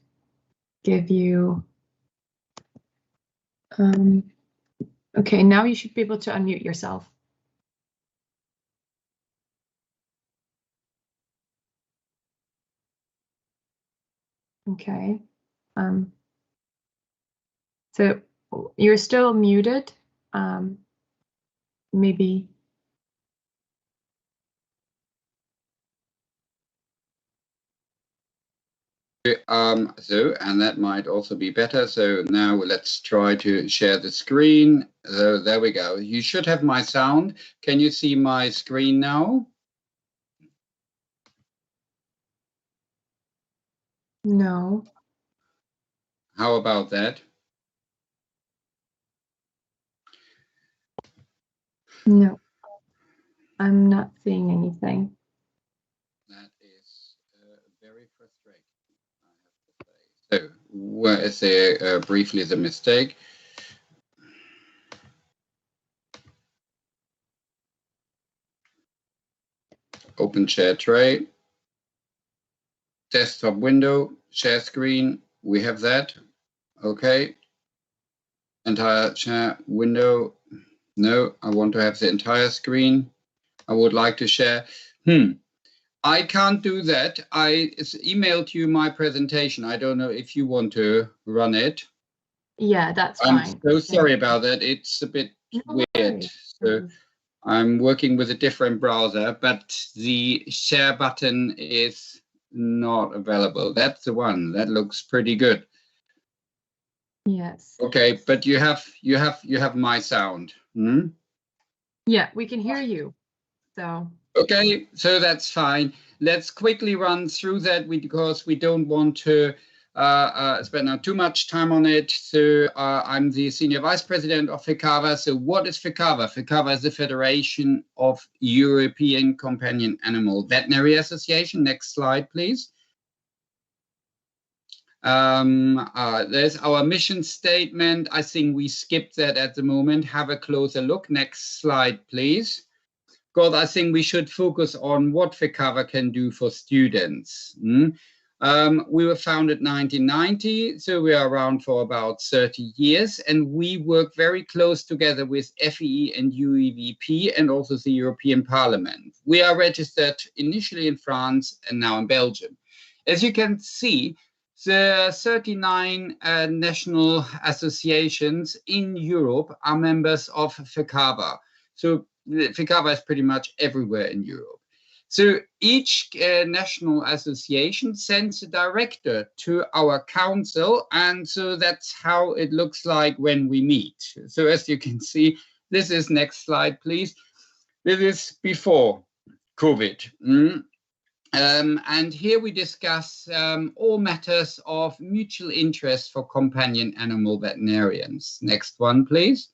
give you, okay, now you should be able to unmute yourself. Okay, so you're still muted, maybe. And that might also be better. So now let's try to share the screen. So there we go. You should have my sound. Can you see my screen now? No. How about that? No, I'm not seeing anything. That is very frustrating, I have to say. So, where is there briefly the mistake? Open share tray. Desktop window, share screen. We have that. Okay. Entire share window. No, I want to have the entire screen. I would like to share. I can't do that. I emailed you my presentation. I don't know if you want to run it. Yeah, that's I'm fine. so sorry about that. It's a bit weird. So I'm working with a different browser, but the share button is not available. That's the one. That looks pretty good. Yes. Okay, but you have my sound. Yeah, we can hear you. So. Okay, so that's fine. Let's quickly run through that because we don't want to spend too much time on it. So I'm the Senior Vice President of FECAVA. So what is FECAVA? FECAVA is the Federation of European Companion Animal Veterinary Association. Next slide, please. There's our mission statement. I think we skipped that at the moment. Have a closer look. Next slide, please. God, I think we should focus on what FECAVA can do for students. We were founded 1990, so we are around for about 30 years, and we work very close together with FEE and UEVP and also the European Parliament. We are registered initially in France and now in Belgium. As you can see, the 39 national associations in Europe are members of FECAVA. So FECAVA is pretty much everywhere in Europe. So each national association sends a director to our council, and so that's how it looks like when we meet. So as you can see, this is, next slide, please. This is before COVID. And here we discuss all matters of mutual interest for companion animal veterinarians. Next one, please.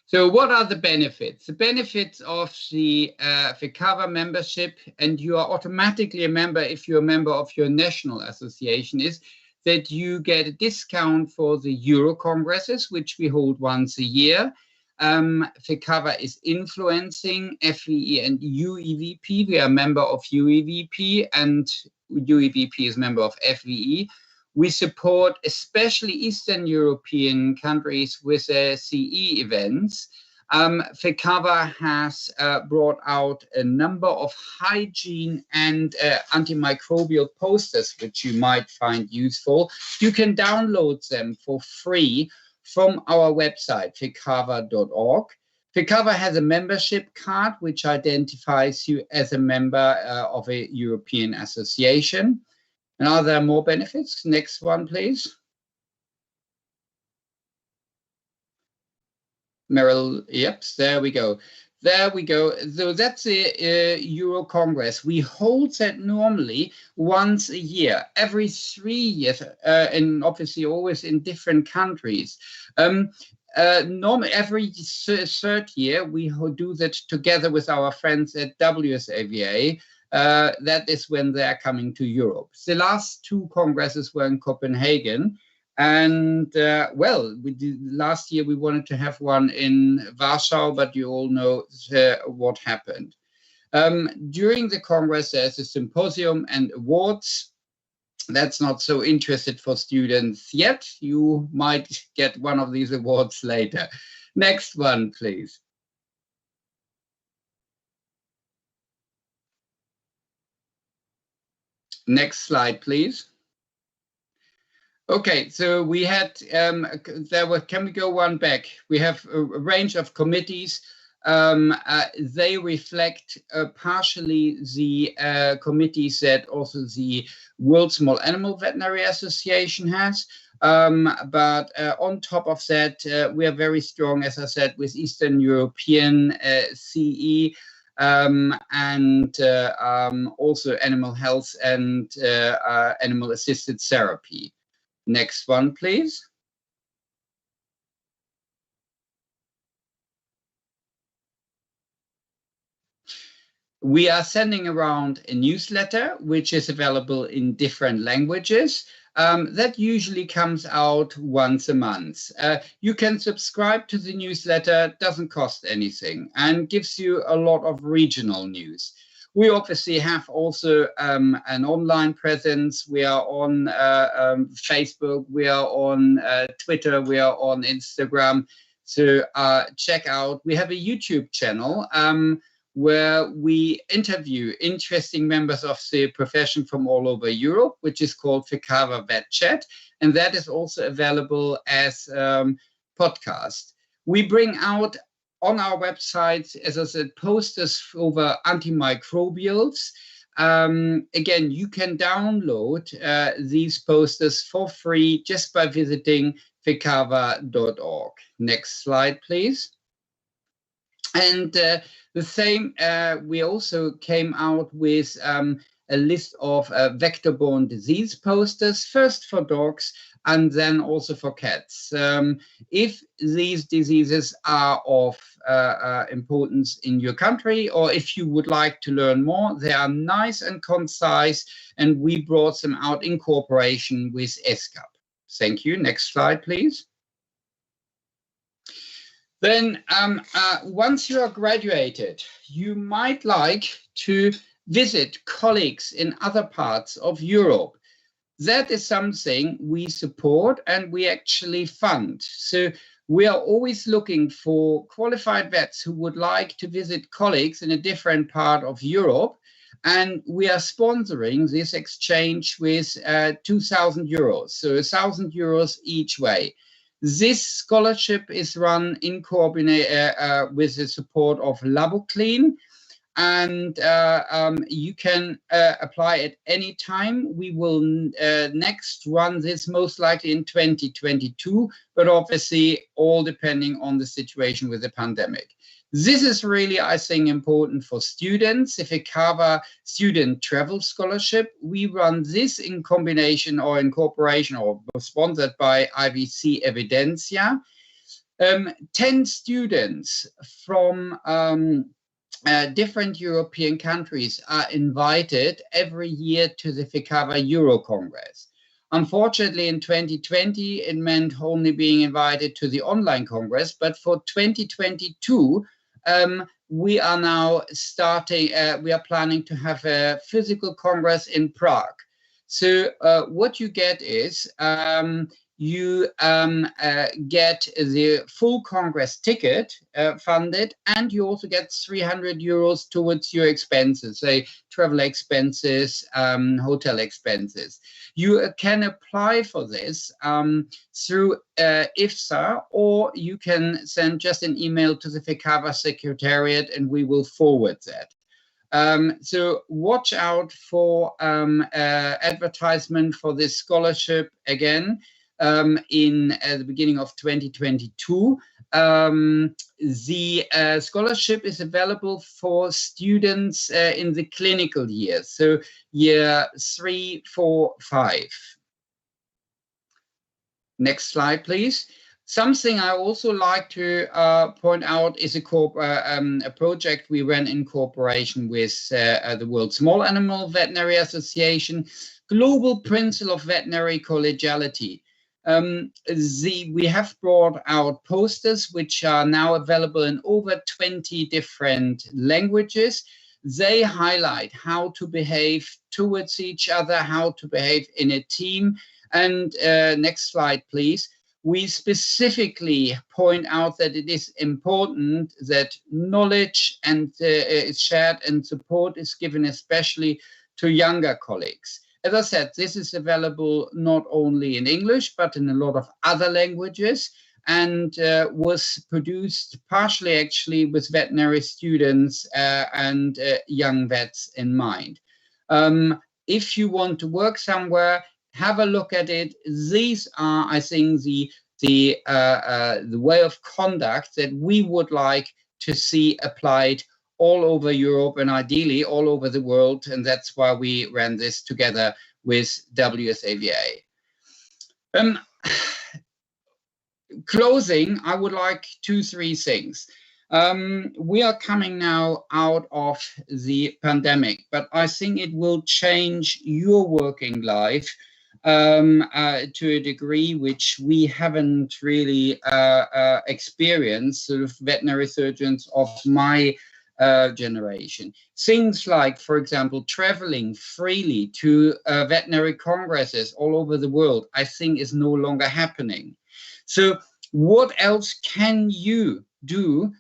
So what are the benefits? The benefits of the FECAVA membership, and you are automatically a member if you're a member of your national association, is that you get a discount for the Euro Congresses, which we hold once a year. FECAVA is influencing FEE and UEVP. We are a member of UEVP, and UEVP is a member of FEE. We support especially Eastern European countries with their CE events. FECAVA has brought out a number of hygiene and antimicrobial posters, which you might find useful. You can download them for free from our website, fecava.org. FECAVA has a membership card, which identifies you as a member of a European association. And are there more benefits? Next one, please. Meryl, yep, there we go. There we go. So that's the Euro Congress. We hold that normally once a year, every 3 years, and obviously always in different countries. Normally every third year, we do that together with our friends at WSAVA. That is when they're coming to Europe. The last 2 congresses were in Copenhagen. And well, last year we wanted to have one in Warsaw, but you all know what happened. During the Congress, there's a symposium and awards. That's not so interested for students yet. You might get one of these awards later. Next one, please. Next slide, please. Okay, so we had, can we go one back? We have a range of committees. They reflect partially the committees that also the World Small Animal Veterinary Association has. But on top of that, we are very strong, as I said, with Eastern European CE, and also animal health and animal-assisted therapy. Next one, please. We are sending around a newsletter, which is available in different languages. That usually comes out once a month. You can subscribe to the newsletter, doesn't cost anything, and gives you a lot of regional news. We obviously have also an online presence. We are on Facebook, we are on Twitter, we are on Instagram. So check out. We have a YouTube channel where we interview interesting members of the profession from all over Europe, which is called FECAVA Vet Chat. And that is also available as podcast. We bring out on our website, as I said, posters over antimicrobials. Again, you can download these posters for free just by visiting fecava.org. Next slide, please. And the same, we also came out with a list of vector-borne disease posters, first for dogs and then also for cats. If these diseases are of importance in your country, or if you would like to learn more, they are nice and concise, and we brought them out in cooperation with SGA. Thank you. Next slide, please. Then once you are graduated, you might like to visit colleagues in other parts of Europe. That is something we support and we actually fund. So we are always looking for qualified vets who would like to visit colleagues in a different part of Europe. And we are sponsoring this exchange with 2,000 euros, so 1,000 euros each way. This scholarship is run in coordination with the support of LaboClean, and you can apply at any time. We will next run this most likely in 2022, but obviously all depending on the situation with the pandemic. This is really, I think, important for students. If we cover student travel scholarship, we run this in combination or in cooperation or sponsored by IVC Evidencia. 10 students from different European countries are invited every year to the FECAVA Euro Congress. Unfortunately, in 2020, it meant only being invited to the online Congress, but for 2022, we are now starting, we are planning to have a physical Congress in Prague. So what you get is you get the full Congress ticket funded, and you also get 300 euros towards your expenses, say travel expenses, hotel expenses. You can apply for this through IVSA, or you can send just an email to the FECAVA Secretariat and we will forward that. So watch out for advertisement for this scholarship again. In the beginning of 2022. The scholarship is available for students in the clinical year, so year 3, 4, 5. Next slide, please. Something I also like to point out is a project we ran in cooperation with the World Small Animal Veterinary Association, Global Principle of Veterinary Collegiality. We have brought out posters which are now available in over 20 different languages. They highlight how to behave towards each other, how to behave in a team. And next slide, please. We specifically point out that it is important that knowledge and is shared and support is given especially to younger colleagues. As I said, this is available not only in English, but in a lot of other languages, and was produced partially actually with veterinary students and young vets in mind. If you want to work somewhere, have a look at it. These are, I think, the way of conduct that we would like to see applied all over Europe and ideally all over the world, and that's why we ran this together with WSAVA. Closing, I would like 2-3 things. We are coming now out of the pandemic, but I think it will change your working life to a degree which we haven't really experienced. Sort of veterinary surgeons of my generation. Things like, for example, traveling freely to veterinary congresses all over the world, I think is no longer happening. So what else can you do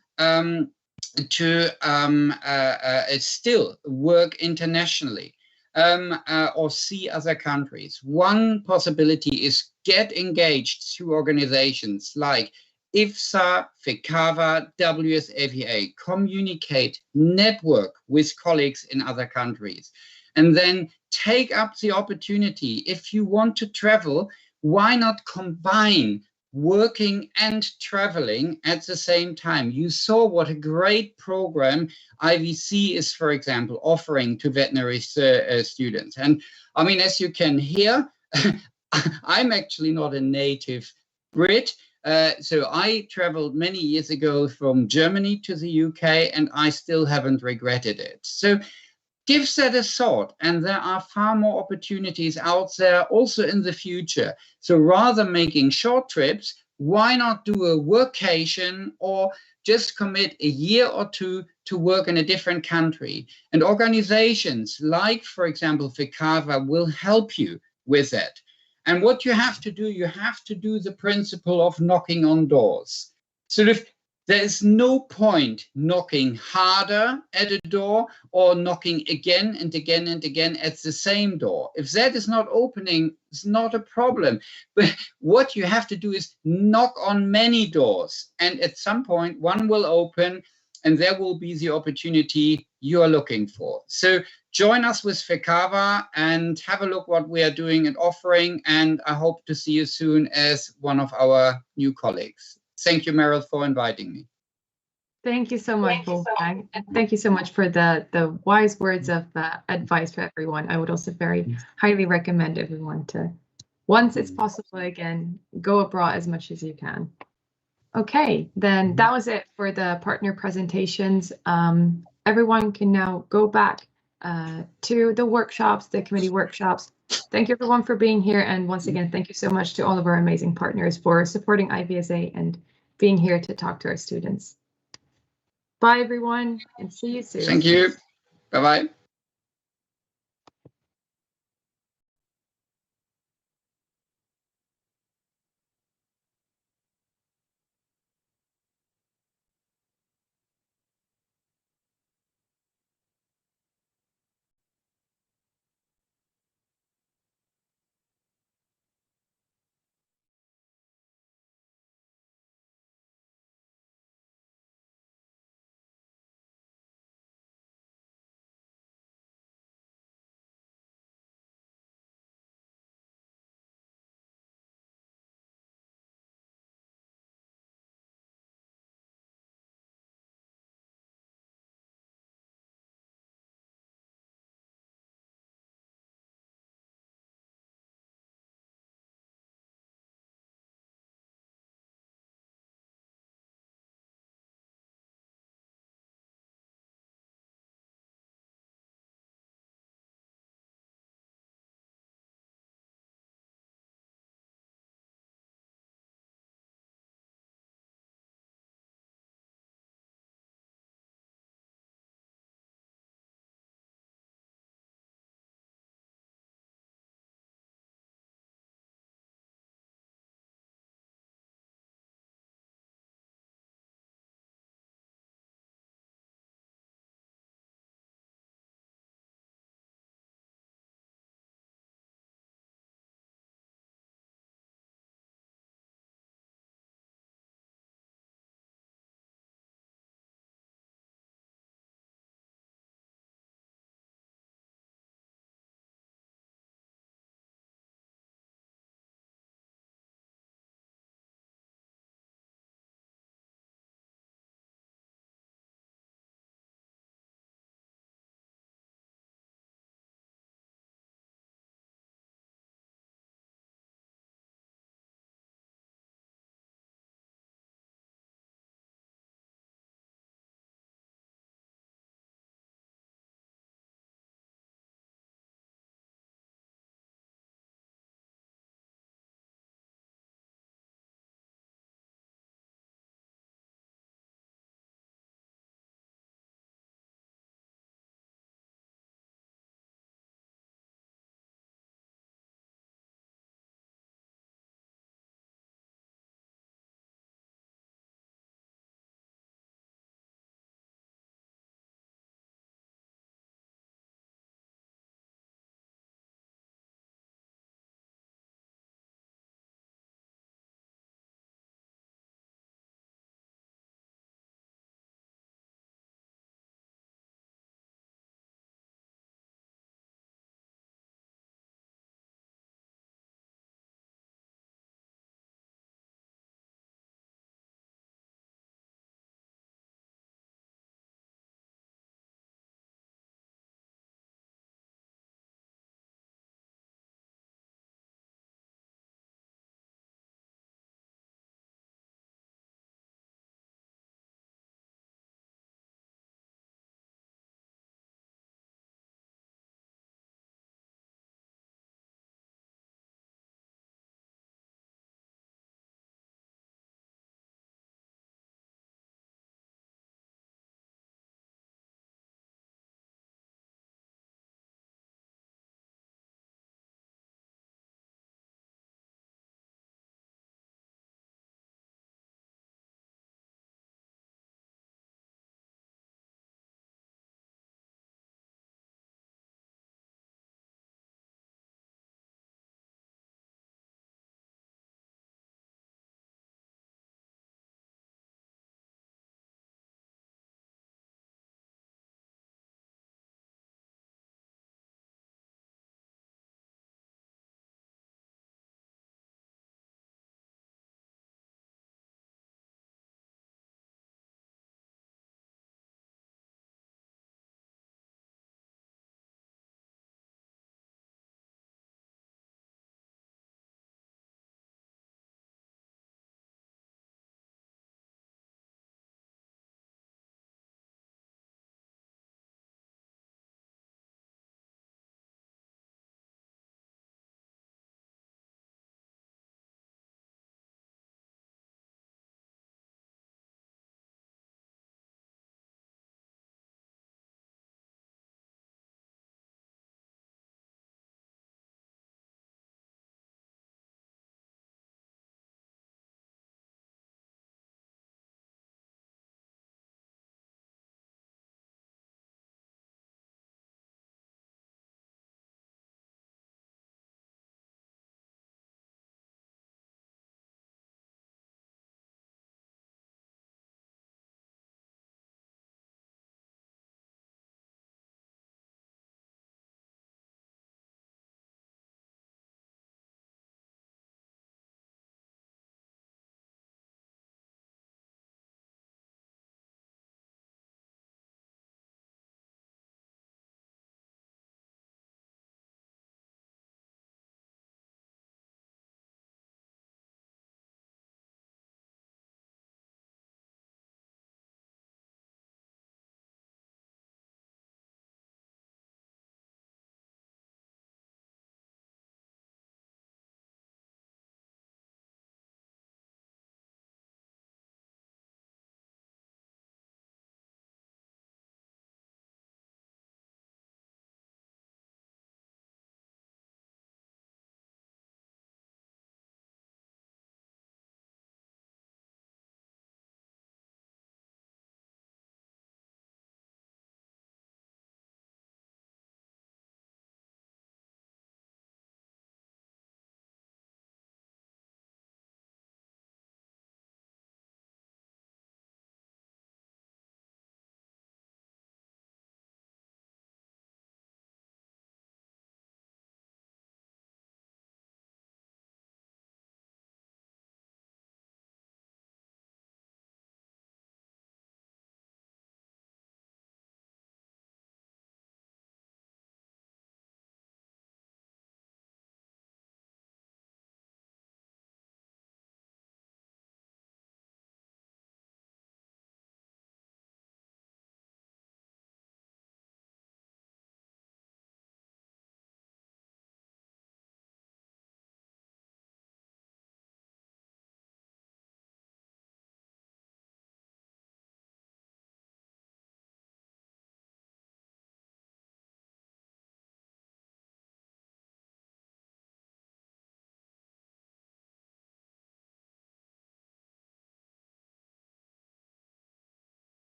to still work internationally or see other countries? One possibility is get engaged through organizations like IVSA, FECAVA, WSAVA, communicate, network with colleagues in other countries, and then take up the opportunity. If you want to travel, why not combine working and traveling at the same time? You saw what a great program IVC is, for example, offering to veterinary students. And I mean, as you can hear, I'm actually not a native Brit. So I traveled many years ago from Germany to the UK, and I still haven't regretted it. So give that a thought, and there are far more opportunities out there also in the future. So rather making short trips, why not do a workation or just commit a year or two to work in a different country? And organizations like, for example, FECAVA will help you with that. And what you have to do the principle of knocking on doors. Sort of, there is no point knocking harder at a door or knocking again and again and again at the same door. If that is not opening, it's not a problem. But what you have to do is knock on many doors. And at some point, one will open and there will be the opportunity you are looking for. So join us with FECAVA and have a look what we are doing and offering. And I hope to see you soon as one of our new colleagues. Thank you, Meryl, for inviting me. Thank you so much, Wolfgang. And thank you so much for the wise words of advice for everyone. I would also very highly recommend everyone to, once it's possible again, go abroad as much as you can. Okay, then that was it for the partner presentations. Everyone can now go back to the workshops, the committee workshops. Thank you everyone for being here. And once again, thank you so much to all of our amazing partners for supporting IVSA and being here to talk to our students. Bye everyone, and see you soon. Thank you. Bye-bye.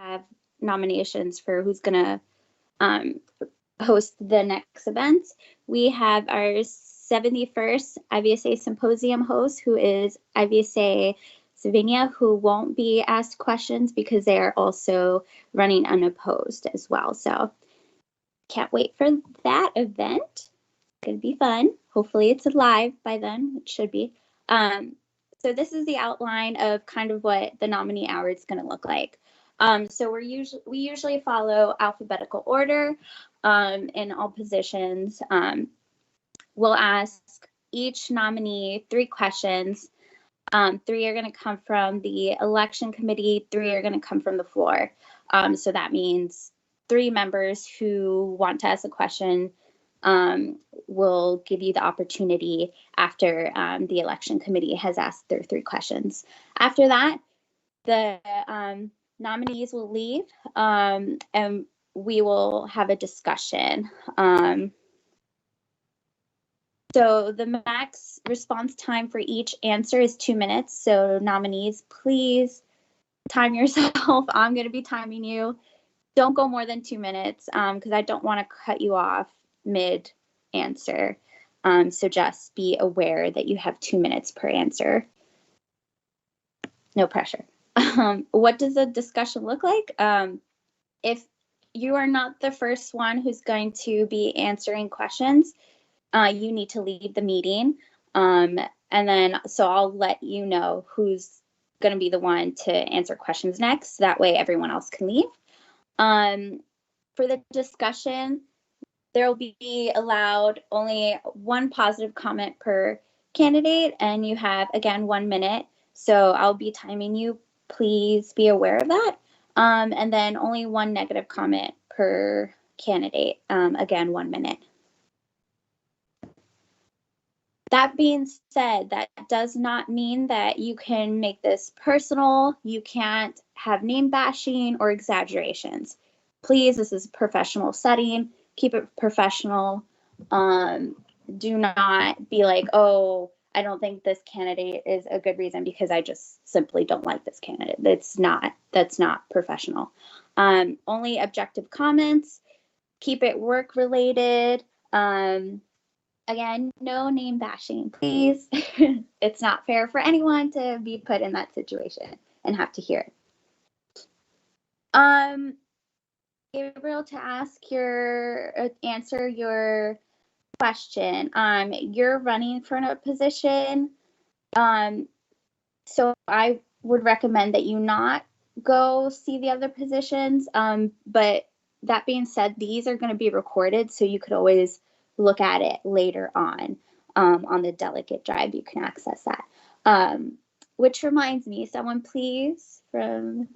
have nominations for who's going to host the next events. We have our 71st IVSA Symposium host, who is IVSA SGA, who won't be asked questions because they are also running unopposed as well. So can't wait for that event. It's going to be fun. Hopefully it's live by then. It should be. So this is the outline of kind of what the nominee hour is going to look like. So we usually follow alphabetical order in all positions. We'll ask each nominee 3 questions. 3 are going to come from the election committee, 3 are going to come from the floor. So that means 3 members who want to ask a question will give you the opportunity after the election committee has asked their 3 questions. After that, the nominees will leave and we will have a discussion. So the max response time for each answer is 2 minutes. So nominees, please time yourself. I'm going to be timing you. Don't go more than 2 minutes because I don't want to cut you off mid answer. So just be aware that you have 2 minutes per answer. No pressure. What does a discussion look like? If you are not the first one who's going to be answering questions, you need to leave the meeting. And then, so I'll let you know who's going to be the one to answer questions next. That way everyone else can leave. For the discussion, there will be allowed only 1 positive comment per candidate, and you have, again, 1 minute. So I'll be timing you. Please be aware of that. And then only 1 negative comment per candidate. Again, 1 minute. That being said, that does not mean that you can make this personal. You can't have name bashing or exaggerations. Please, this is a professional setting. Keep it professional. Do not be like, oh, I don't think this candidate is a good reason because I just simply don't like this candidate. That's not professional. Only objective comments. Keep it work related. Again, no name bashing, please. It's not fair for anyone to be put in that situation and have to hear it. Gabriel, to answer your question, you're running for a position. So I would recommend that you not go see the other positions. But that being said, these are going to be recorded, so you could always look at it later on the delegate drive. You can access that. Which reminds me, someone please from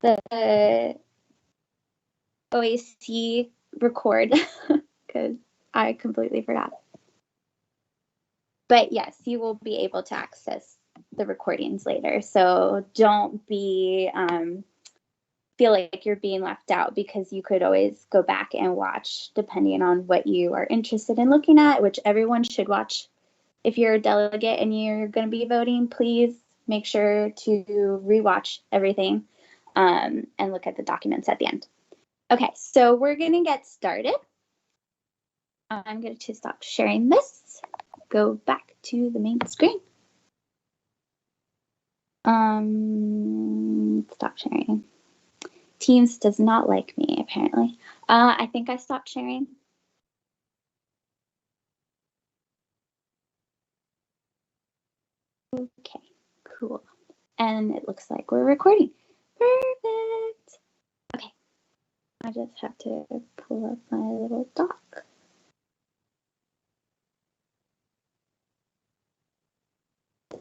the OAC record because I completely forgot. But yes, you will be able to access the recordings later. So don't be feel like you're being left out, because you could always go back and watch depending on what you are interested in looking at, which everyone should watch. If you're a delegate and you're going to be voting, please make sure to rewatch everything and look at the documents at the end. Okay, so we're going to get started. I'm going to stop sharing this, go back to the main screen. Stop sharing. Teams does not like me, apparently. I think I stopped sharing. Okay, cool. And it looks like we're recording. Perfect. Okay, I just have to pull up my little doc.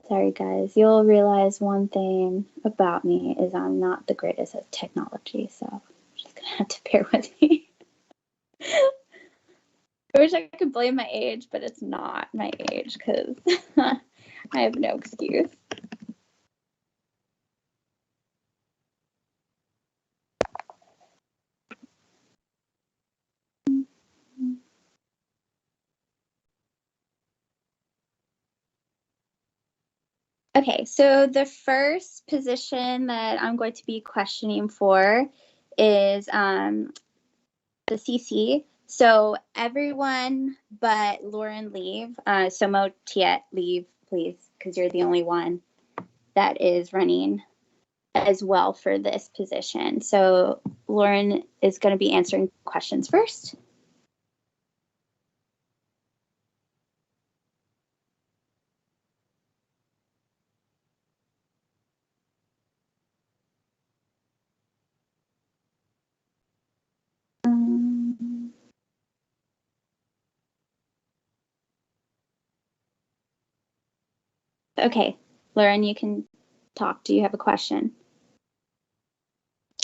Sorry guys, you'll realize one thing about me is I'm not the greatest at technology, so I'm just gonna have to bear with me. I wish I could blame my age, but it's not my age because I have no excuse. Okay, so the first position that I'm going to be questioning for is the CC. So everyone but Lauren leave. So Motiet, leave, please, because you're the only one that is running as well for this position. So Lauren is going to be answering questions first. Okay, Lauren, you can talk. Do you have a question?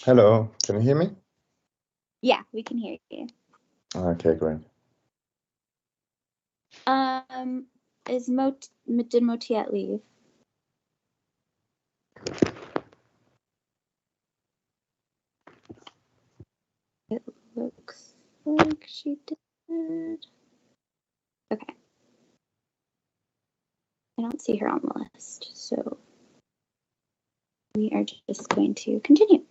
Hello, can you hear me? Yeah, we can hear you. Okay, great. Did Motiet leave? It looks like she did. Okay. I don't see her on the list, so we are just going to continue.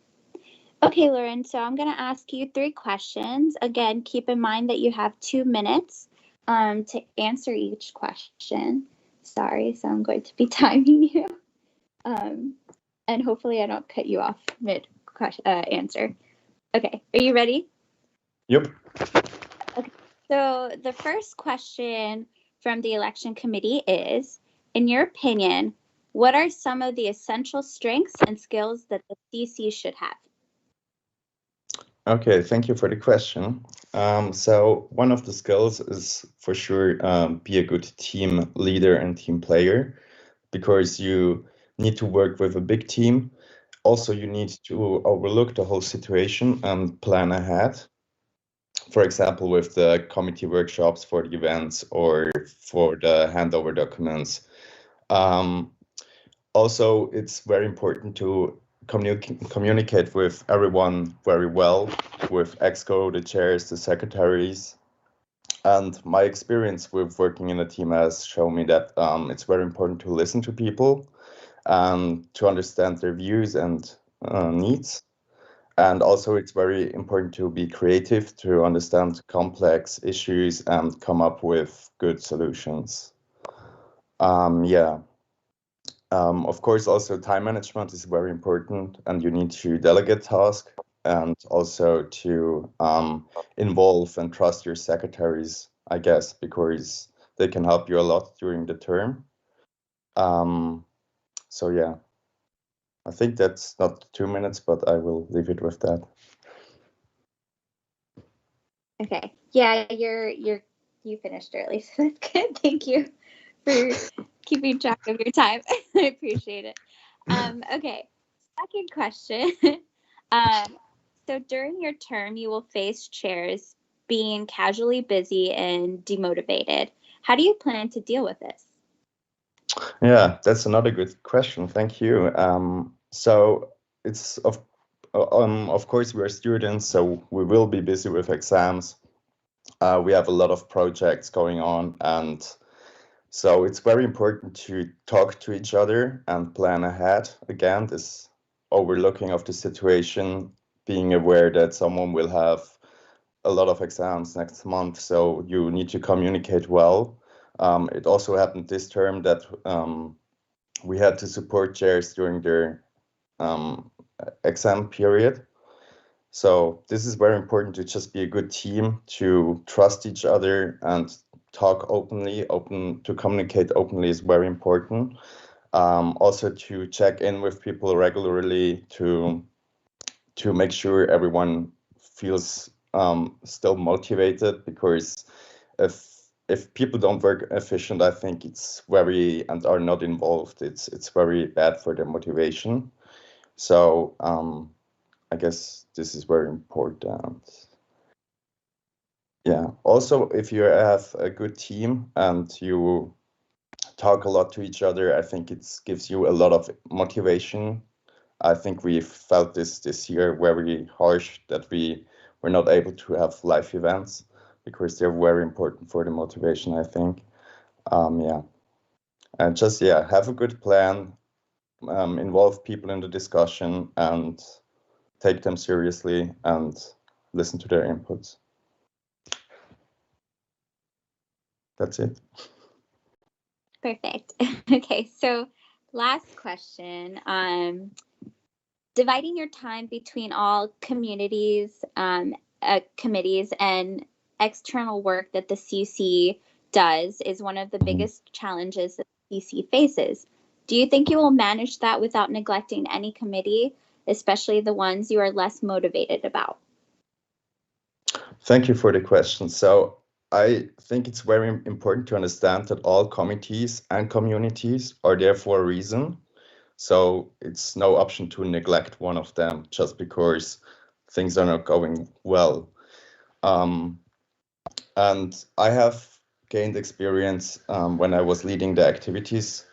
Okay, Lauren, so I'm going to ask you 3 questions. Again, keep in mind that you have 2 minutes to answer each question. Sorry, so I'm going to be timing you. And hopefully I don't cut you off mid-answer. Okay, are you ready? Yep. Okay, so the first question from the election committee is, in your opinion, what are some of the essential strengths and skills that the CC should have? Okay, thank you for the question. So one of the skills is for sure be a good team leader and team player, because you need to work with a big team. Also, you need to overlook the whole situation and plan ahead. For example, with the committee workshops for the events or for the handover documents. Also, it's very important to communicate with everyone very well, with EXCO, the chairs, the secretaries. And my experience with working in a team has shown me that it's very important to listen to people and to understand their views and needs. And also, it's very important to be creative, to understand complex issues and come up with good solutions. Yeah. Of course, also time management is very important, and you need to delegate tasks and also to involve and trust your secretaries, I guess, because they can help you a lot during the term. So yeah, I think that's not 2 minutes, but I will leave it with that. Okay. Yeah, you finished early, so that's good. Thank you for keeping track of your time. I appreciate it. Okay. Second question. So during your term, you will face chairs being casually busy and demotivated. How do you plan to deal with this? Yeah, that's another good question. Thank you. So it's of course we are students, so we will be busy with exams. We have a lot of projects going on, and so it's very important to talk to each other and plan ahead. Again, this overlooking of the situation, being aware that someone will have a lot of exams next month, so you need to communicate well. It also happened this term that we had to support chairs during their exam period. So this is very important, to just be a good team, to trust each other and talk openly. To communicate openly is very important. Also to check in with people regularly to make sure everyone feels still motivated, because if people don't work efficient, I think it's very, and are not involved, it's very bad for their motivation. So I guess this is very important. Yeah. Also, if you have a good team and you talk a lot to each other, I think it gives you a lot of motivation. I think we felt this year very harsh that we were not able to have live events, because they're very important for the motivation, I think. Yeah. And just, yeah, have a good plan, involve people in the discussion and take them seriously and listen to their inputs. That's it. Perfect. Okay, so last question. Dividing your time between all communities, committees, and external work that the CC does is one of the biggest challenges that the CC faces. Do you think you will manage that without neglecting any committee, especially the ones you are less motivated about? Thank you for the question. So I think it's very important to understand that all committees and communities are there for a reason. So it's no option to neglect one of them just because things are not going well. And I have gained experience when I was leading the activities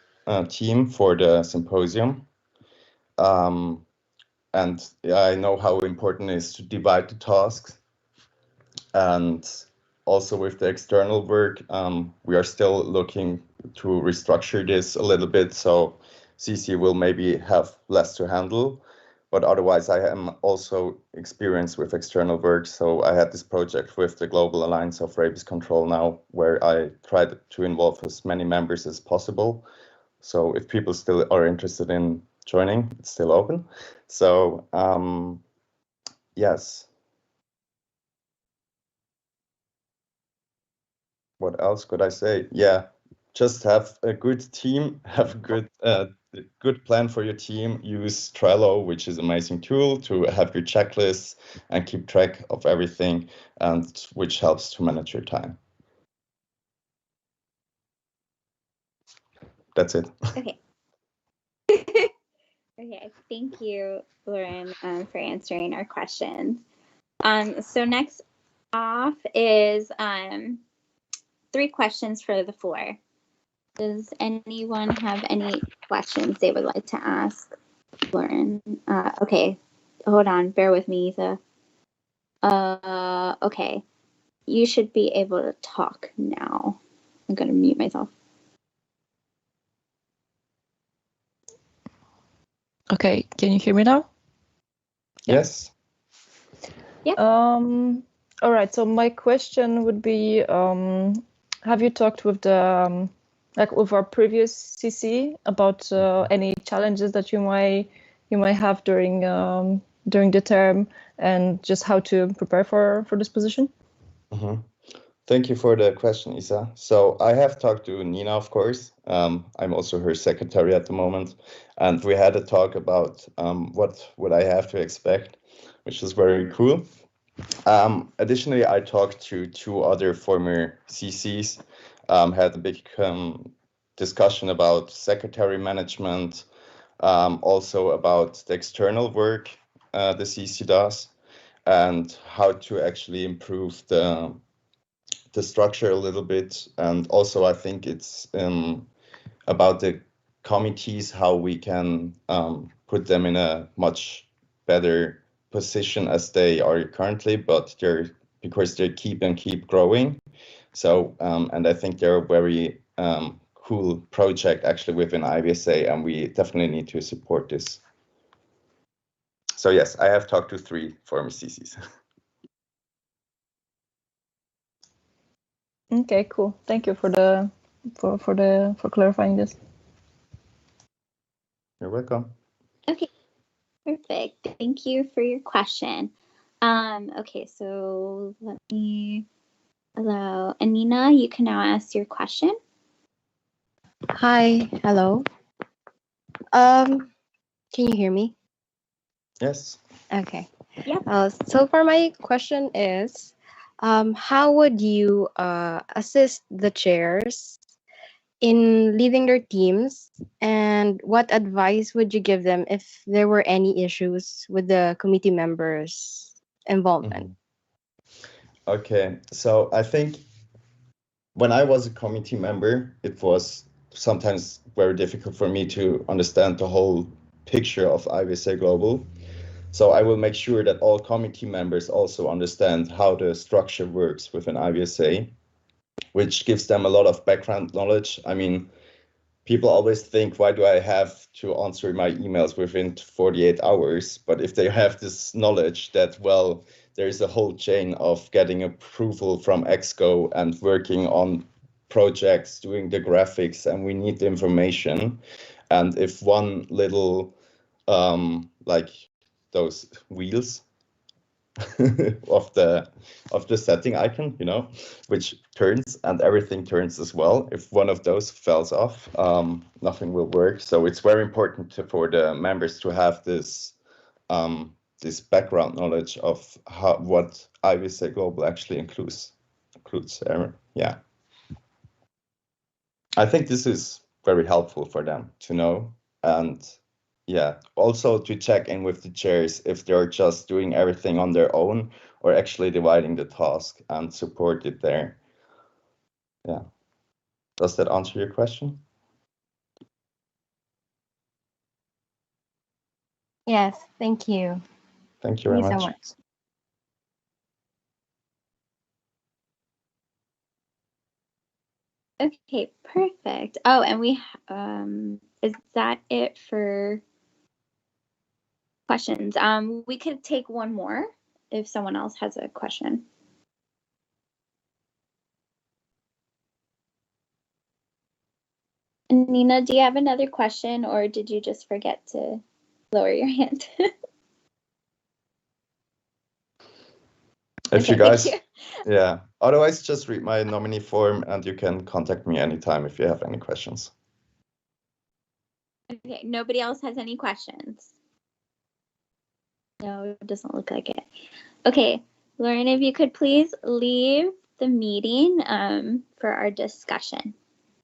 team for the symposium. And I know how important it is to divide the tasks. And also with the external work, we are still looking to restructure this a little bit. So CC will maybe have less to handle. But otherwise, I am also experienced with external work. So I had this project with the Global Alliance of Rabies Control now, where I tried to involve as many members as possible. So if people still are interested in joining, it's still open. So yes. What else could I say? Yeah, just have a good team, have a good plan for your team. Use Trello, which is an amazing tool to have your checklists and keep track of everything, and which helps to manage your time. That's it. Okay. Okay, thank you, Lauren, for answering our questions. So next off is 3 questions for the floor. Does anyone have any questions they would like to ask Lauren? Okay, hold on, bear with me, Isa. Okay, you should be able to talk now. I'm gonna mute myself. Okay, can you hear me now? Yes. Yeah. All right, so my question would be, have you talked with the with our previous CC about any challenges that you might have during the term, and just how to prepare for this position? Mm-hmm. Thank you for the question, Isa. So I have talked to Nina, of course. I'm also her secretary at the moment, and we had a talk about what would I have to expect, which is very cool. Additionally, I talked to 2 other former CCs, had a big discussion about secretary management, also about the external work the CC does, and how to actually improve the structure a little bit. And also I think it's about the committees, how we can put them in a much better position as they are currently, but because they keep growing. So and I think they're a very cool project actually within IVSA, and we definitely need to support this. So yes, I have talked to 3 former CCs. Okay, cool. Thank you for clarifying this. You're welcome. Okay, perfect. Thank you for your question. Okay, so let me allow Anina, you can now ask your question. Hi, hello. Can you hear me? Yes. Okay. Yeah. So for my question is, how would you assist the chairs in leading their teams, and what advice would you give them if there were any issues with the committee members' involvement? Okay, so I think when I was a committee member, it was sometimes very difficult for me to understand the whole picture of IVSA Global. So I will make sure that all committee members also understand how the structure works within IVSA, which gives them a lot of background knowledge. I mean, people always think, why do I have to answer my emails within 48 hours? But if they have this knowledge that, well, there is a whole chain of getting approval from EXCO and working on projects, doing the graphics, and we need the information. And if one little, like those wheels of the setting icon, you know, which turns and everything turns as well. If one of those falls off, nothing will work. So it's very important for the members to have this this background knowledge of what IVSA Global actually includes. Yeah, I think this is very helpful for them to know. And yeah, also to check in with the chairs if they're just doing everything on their own or actually dividing the task and support it there. Yeah. Does that answer your question? Yes, thank you. Thank you very Thank you much. so much. Okay, perfect. Oh, and we is that it for questions? We could take one more if someone else has a question. Nina, do you have another question, or did you just forget to lower your hand? If Okay, you guys, thank yeah, otherwise just read my nominee form and you can contact me anytime if you have any questions. Okay, nobody else has any questions? No, it doesn't look like it. Okay, Lauren, if you could please leave the meeting for our discussion.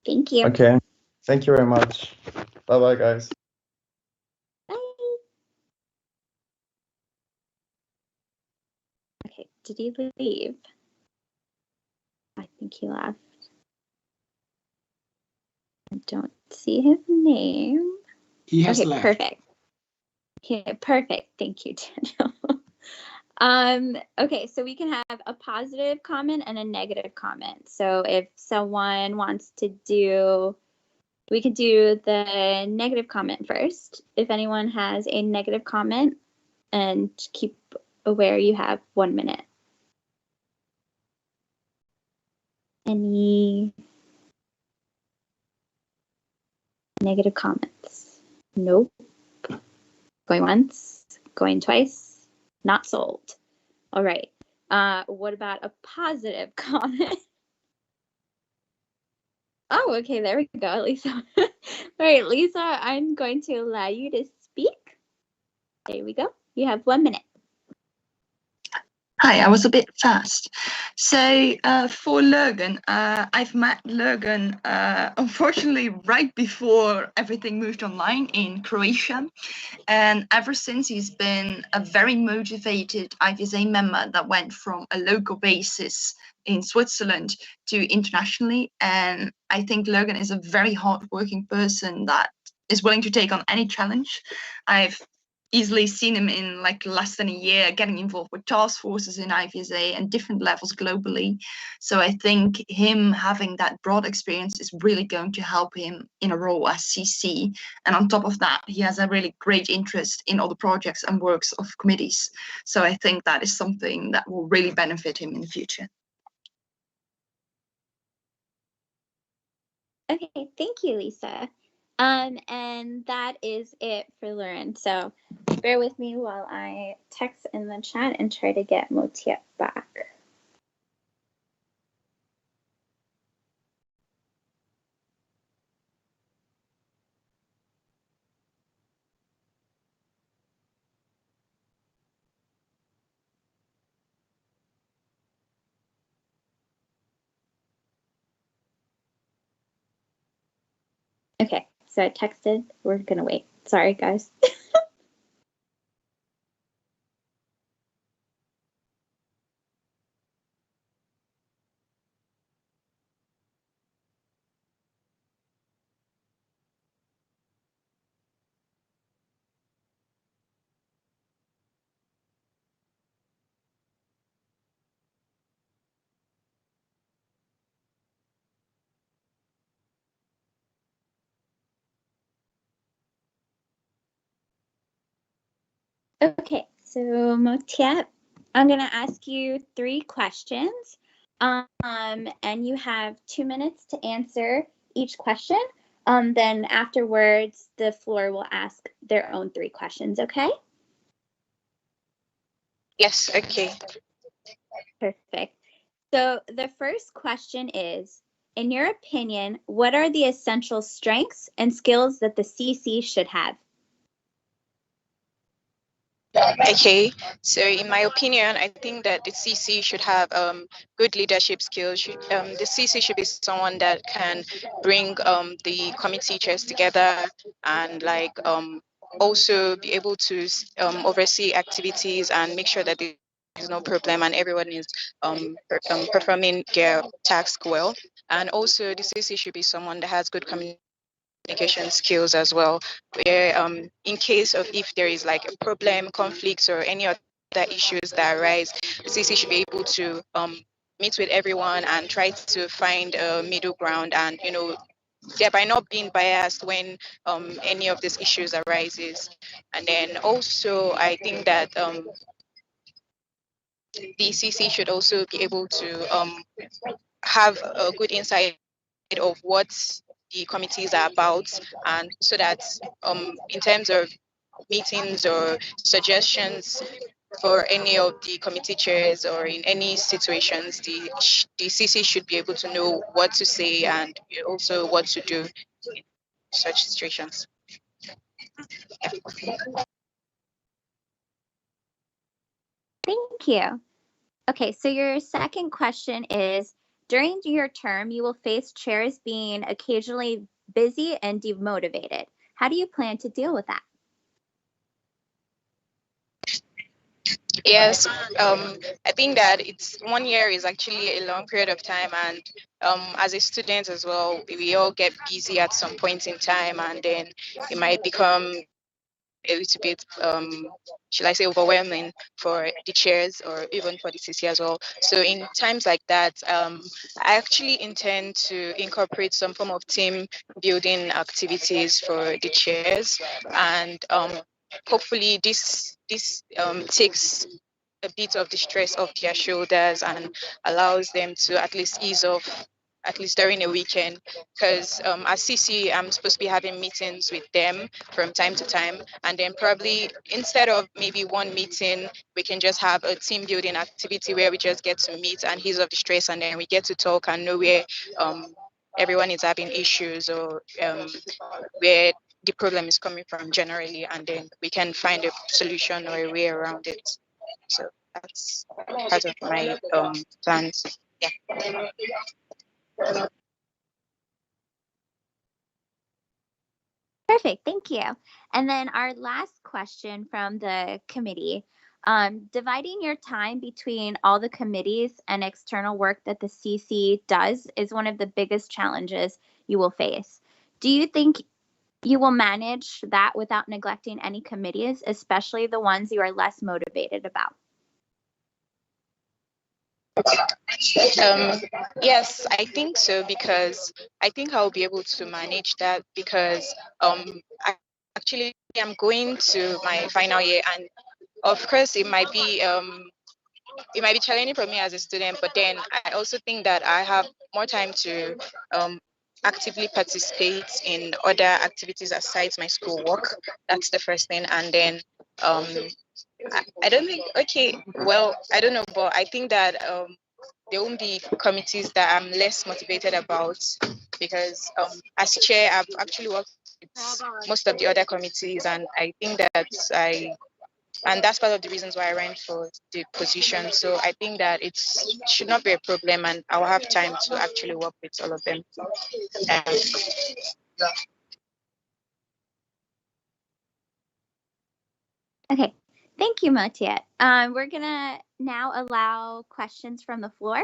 Thank you. Okay, thank you very much. Bye-bye, guys. Bye. Okay, did he leave? I think he left. I don't see his name. He has okay, left. Perfect. Okay, perfect. Thank you, Daniel. Okay, so we can have a positive comment and a negative comment. So if someone wants to do, we could do the negative comment first. If anyone has a negative comment, and keep aware you have 1 minute. Any negative comments? Nope. Going once, going twice, not sold. All right. What about a positive comment? Oh, okay, there we go, Lisa. All right, Lisa, I'm going to allow you to speak. There we go. You have 1 minute. Hi, I was a bit fast. So for Lurgan, I've met Lurgan unfortunately right before everything moved online in Croatia. And ever since, he's been a very motivated IVSA member that went from a local basis in Switzerland to internationally. And I think Lurgan is a very hardworking person that is willing to take on any challenge. I've easily seen him in like less than a year getting involved with task forces in IVSA and different levels globally. So I think him having that broad experience is really going to help him in a role as CC. And on top of that, he has a really great interest in all the projects and works of committees. So I think that is something that will really benefit him in the future. Okay, thank you, Lisa. And that is it for Lauren. So bear with me while I text in the chat and try to get Motiep back. Okay, so I texted. We're gonna wait. Sorry, guys. Okay, so Motiet, I'm going to ask you 3 questions, and you have 2 minutes to answer each question. Then afterwards, the floor will ask their own 3 questions, okay? Yes, okay. Perfect. So the first question is, in your opinion, what are the essential strengths and skills that the CC should have? Okay, so in my opinion, I think that the CC should have good leadership skills. The CC should be someone that can bring the committee chairs together and like also be able to oversee activities and make sure that there's no problem and everyone is performing their task well. And also the CC should be someone that has good communication skills as well, where in case of if there is like a problem, conflicts, or any other issues that arise, the CC should be able to meet with everyone and try to find a middle ground, and thereby not being biased when any of these issues arises. And then also I think that the CC should also be able to have a good insight of what the committees are about, and so that in terms of meetings or suggestions for any of the committee chairs or in any situations, the CC should be able to know what to say and also what to do in such situations. Thank you. Okay, so your second question is, during your term, you will face chairs being occasionally busy and demotivated. How do you plan to deal with that? Yes, I think that it's 1 year is actually a long period of time, and as a student as well, we all get busy at some point in time, and then it might become a little bit, should I say, overwhelming for the chairs or even for the CC as well. So in times like that, I actually intend to incorporate some form of team building activities for the chairs, and hopefully this takes a bit of the stress off their shoulders and allows them to at least ease off, at least during a weekend, because as CC, I'm supposed to be having meetings with them from time to time, and then probably instead of maybe one meeting, we can just have a team building activity where we just get to meet and ease off the stress, and then we get to talk and know where everyone is having issues or where the problem is coming from generally, and then we can find a solution or a way around it. So that's part of my plans. Yeah. Perfect, thank you. And then our last question from the committee, dividing your time between all the committees and external work that the CC does is one of the biggest challenges you will face. Do you think you will manage that without neglecting any committees, especially the ones you are less motivated about? Yes, I think so, because I think I'll be able to manage that, because actually I'm going to my final year, and of course it might be challenging for me as a student, but then I also think that I have more time to actively participate in other activities aside my schoolwork. That's the first thing. And then I don't think, okay, well, I don't know, but I think that there won't be committees that I'm less motivated about, because as chair, I've actually worked with most of the other committees, and I think that and that's part of the reasons why I ran for the position. So I think that it should not be a problem, and I'll have time to actually work with all of them. Okay, thank you, Motiet. We're gonna now allow questions from the floor.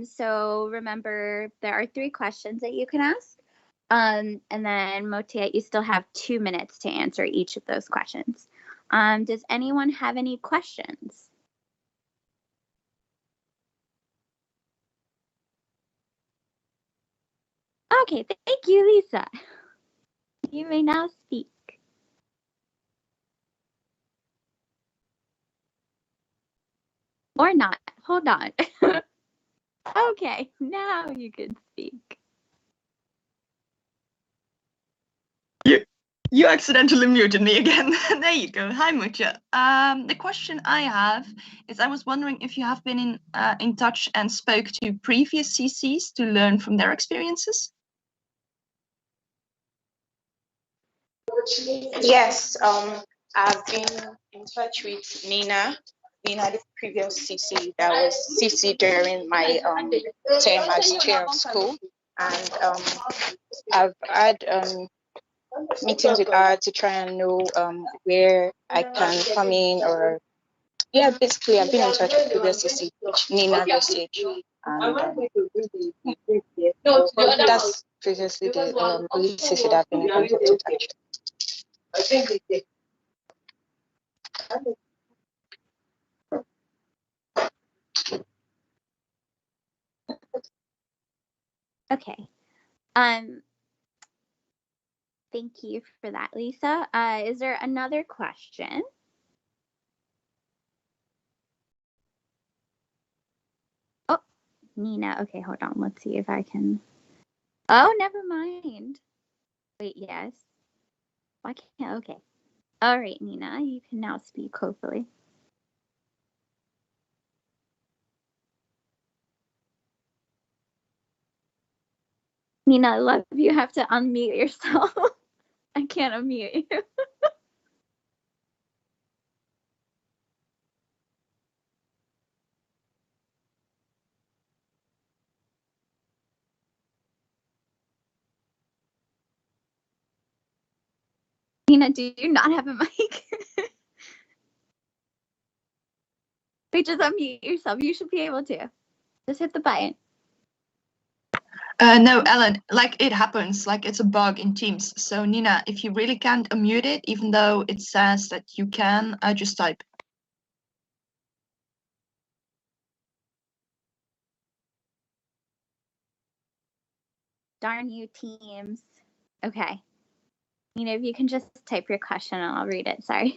So remember, there are 3 questions that you can ask. And then Motiet, you still have 2 minutes to answer each of those questions. Does anyone have any questions? Okay, thank you, Lisa. You may now speak. Or not. Hold on. Okay, now you can speak. You accidentally muted me again. There you go. Hi, Mucha. The question I have is, I was wondering if you have been in touch and spoke to previous CCs to learn from their experiences. Yes, I've been in touch with Nina, the previous CC that was CC during my term as chair of school, and I've had meetings with her to try and know where I can come in, or yeah, basically I've been in touch with previous CC, Nina Dosage, and that's previously the only CC that I've been in contact with, actually. Okay. Thank you for that, Lisa. Is there another question? Oh, Nina. Okay, hold on. Let's see if I can. Oh, never mind. Wait, yes. Why can't? Okay. All right, Nina, you can now speak, hopefully. Nina, I love you have to unmute yourself. I can't unmute you. Nina, do you not have a mic? Wait, just unmute yourself. You should be able to. Just hit the button. No, Ellen, like it happens, like it's a bug in Teams. So Nina, if you really can't unmute it, even though it says that you can, just type. Darn you, Teams. Okay. Nina, if you can just type your question and I'll read it. Sorry.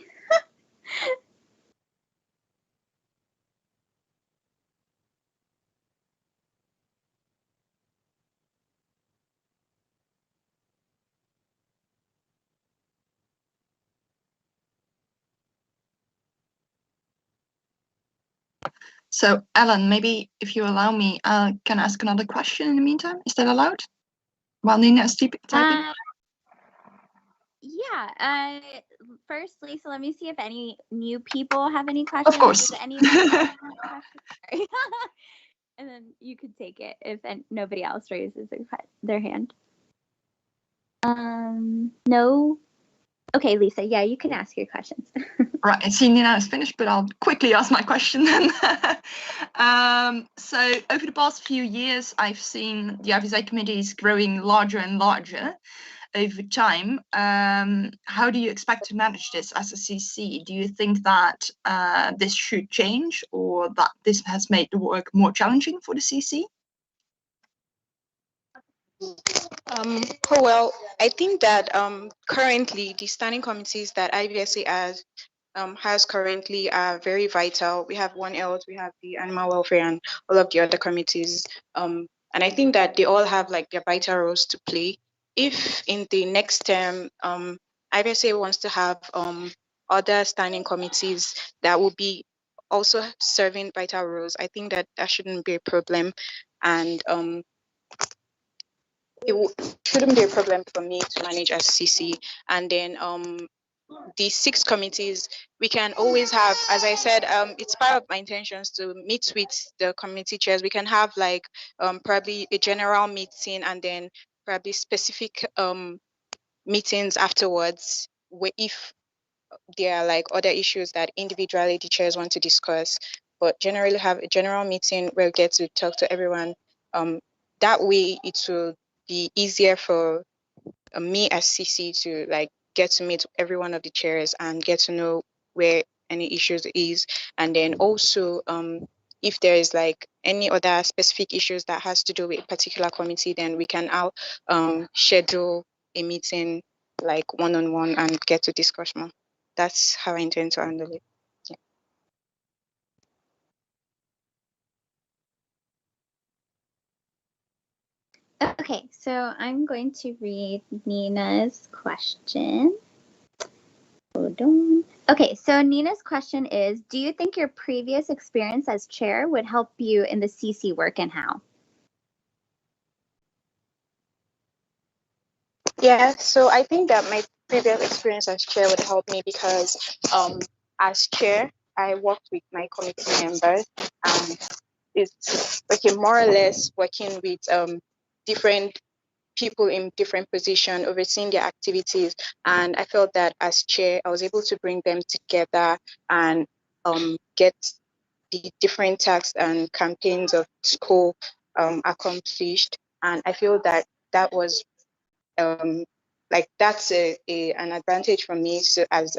So Ellen, maybe if you allow me, I can ask another question in the meantime. Is that allowed? While Nina is typing? Yeah. First, Lisa, let me see if any new people have any questions. Of course. Does anybody have any questions? And then you could take it if nobody else raises their hand. No. Okay, Lisa. Yeah, you can ask your questions. Right, I see Nina is finished, but I'll quickly ask my question then. So over the past few years, I've seen the IVSA committees growing larger and larger over time. How do you expect to manage this as a CC? Do you think that this should change, or that this has made the work more challenging for the CC? Well, I think that currently the standing committees that IVSA has currently are very vital. We have One Health, we have the Animal Welfare, and all of the other committees. And I think that they all have like their vital roles to play. If in the next term, IVSA wants to have other standing committees that will be also serving vital roles, I think that that shouldn't be a problem. And shouldn't be a problem for me to manage as CC. And then the 6 committees, we can always have, as I said, it's part of my intentions to meet with the committee chairs. We can have like probably a general meeting and then probably specific meetings afterwards, where if there are like other issues that individually the chairs want to discuss, but generally have a general meeting where we get to talk to everyone. That way it will be easier for me as CC to like get to meet every one of the chairs and get to know where any issues is. And then also if there is like any other specific issues that has to do with a particular committee, then we can schedule a meeting like one-on-one and get to discuss more. That's how I intend to handle it. Okay, so I'm going to read Nina's question. Hold on. Okay, so Nina's question is, do you think your previous experience as chair would help you in the CC work, and how? Yeah, so I think that my previous experience as chair would help me because as chair, I worked with my committee members, and it's okay, more or less working with different people in different positions, overseeing their activities. And I felt that as chair, I was able to bring them together and get the different tasks and campaigns of school accomplished. And I feel that that was like that's an advantage for me. So as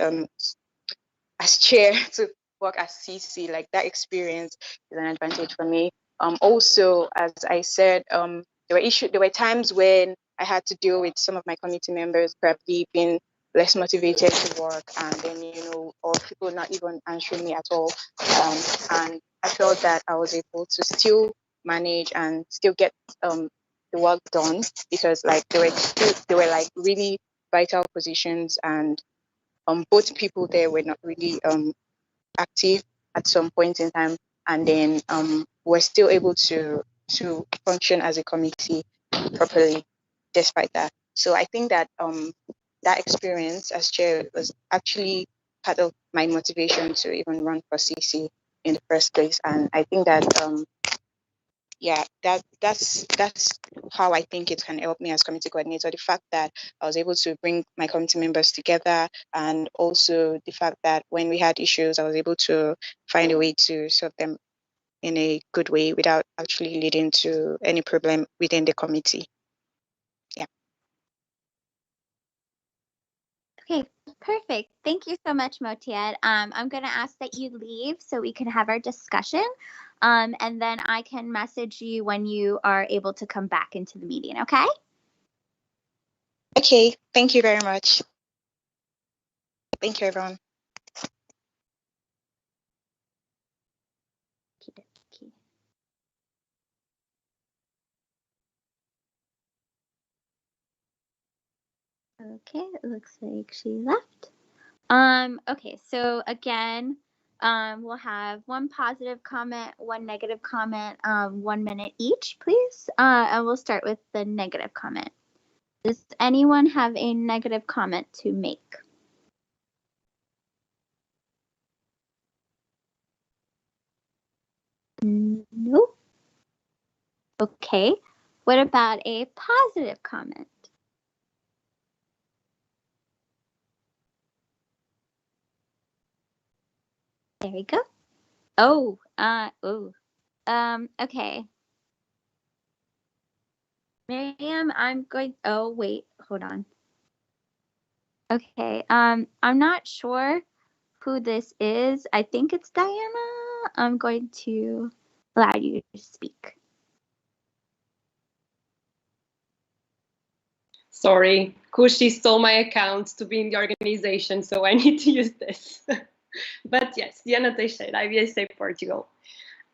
chair to work as CC, like that experience is an advantage for me. Also, as I said, there were times when I had to deal with some of my committee members probably being less motivated to work, and then or people not even answering me at all. And I felt that I was able to still manage and still get the work done, because like they were like really vital positions, and both people there were not really active at some point in time, and then we're still able to function as a committee properly despite that. So I think that that experience as chair was actually part of my motivation to even run for CC in the first place. And I think that yeah, that's how I think it can help me as committee coordinator. The fact that I was able to bring my committee members together, and also the fact that when we had issues, I was able to find a way to solve them in a good way without actually leading to any problem within the committee. Yeah. Okay, perfect. Thank you so much, Motiat. I'm going to ask that you leave so we can have our discussion. And then I can message you when you are able to come back into the meeting, okay? Okay, thank you very much. Thank you, everyone. Okay, it looks like she left. Okay, so again, we'll have one positive comment, one negative comment, 1 minute each, please. And we'll start with the negative comment. Does anyone have a negative comment to make? Nope. Okay, what about a positive comment? There we go. Oh, okay. Miriam, I'm going, oh, wait, hold on. Okay, I'm not sure who this is. I think it's Diana. I'm going to allow you to speak. Sorry, Kushi stole my account to be in the organization, so I need to use this. But yes, Diana Teixeira, IVSA Portugal.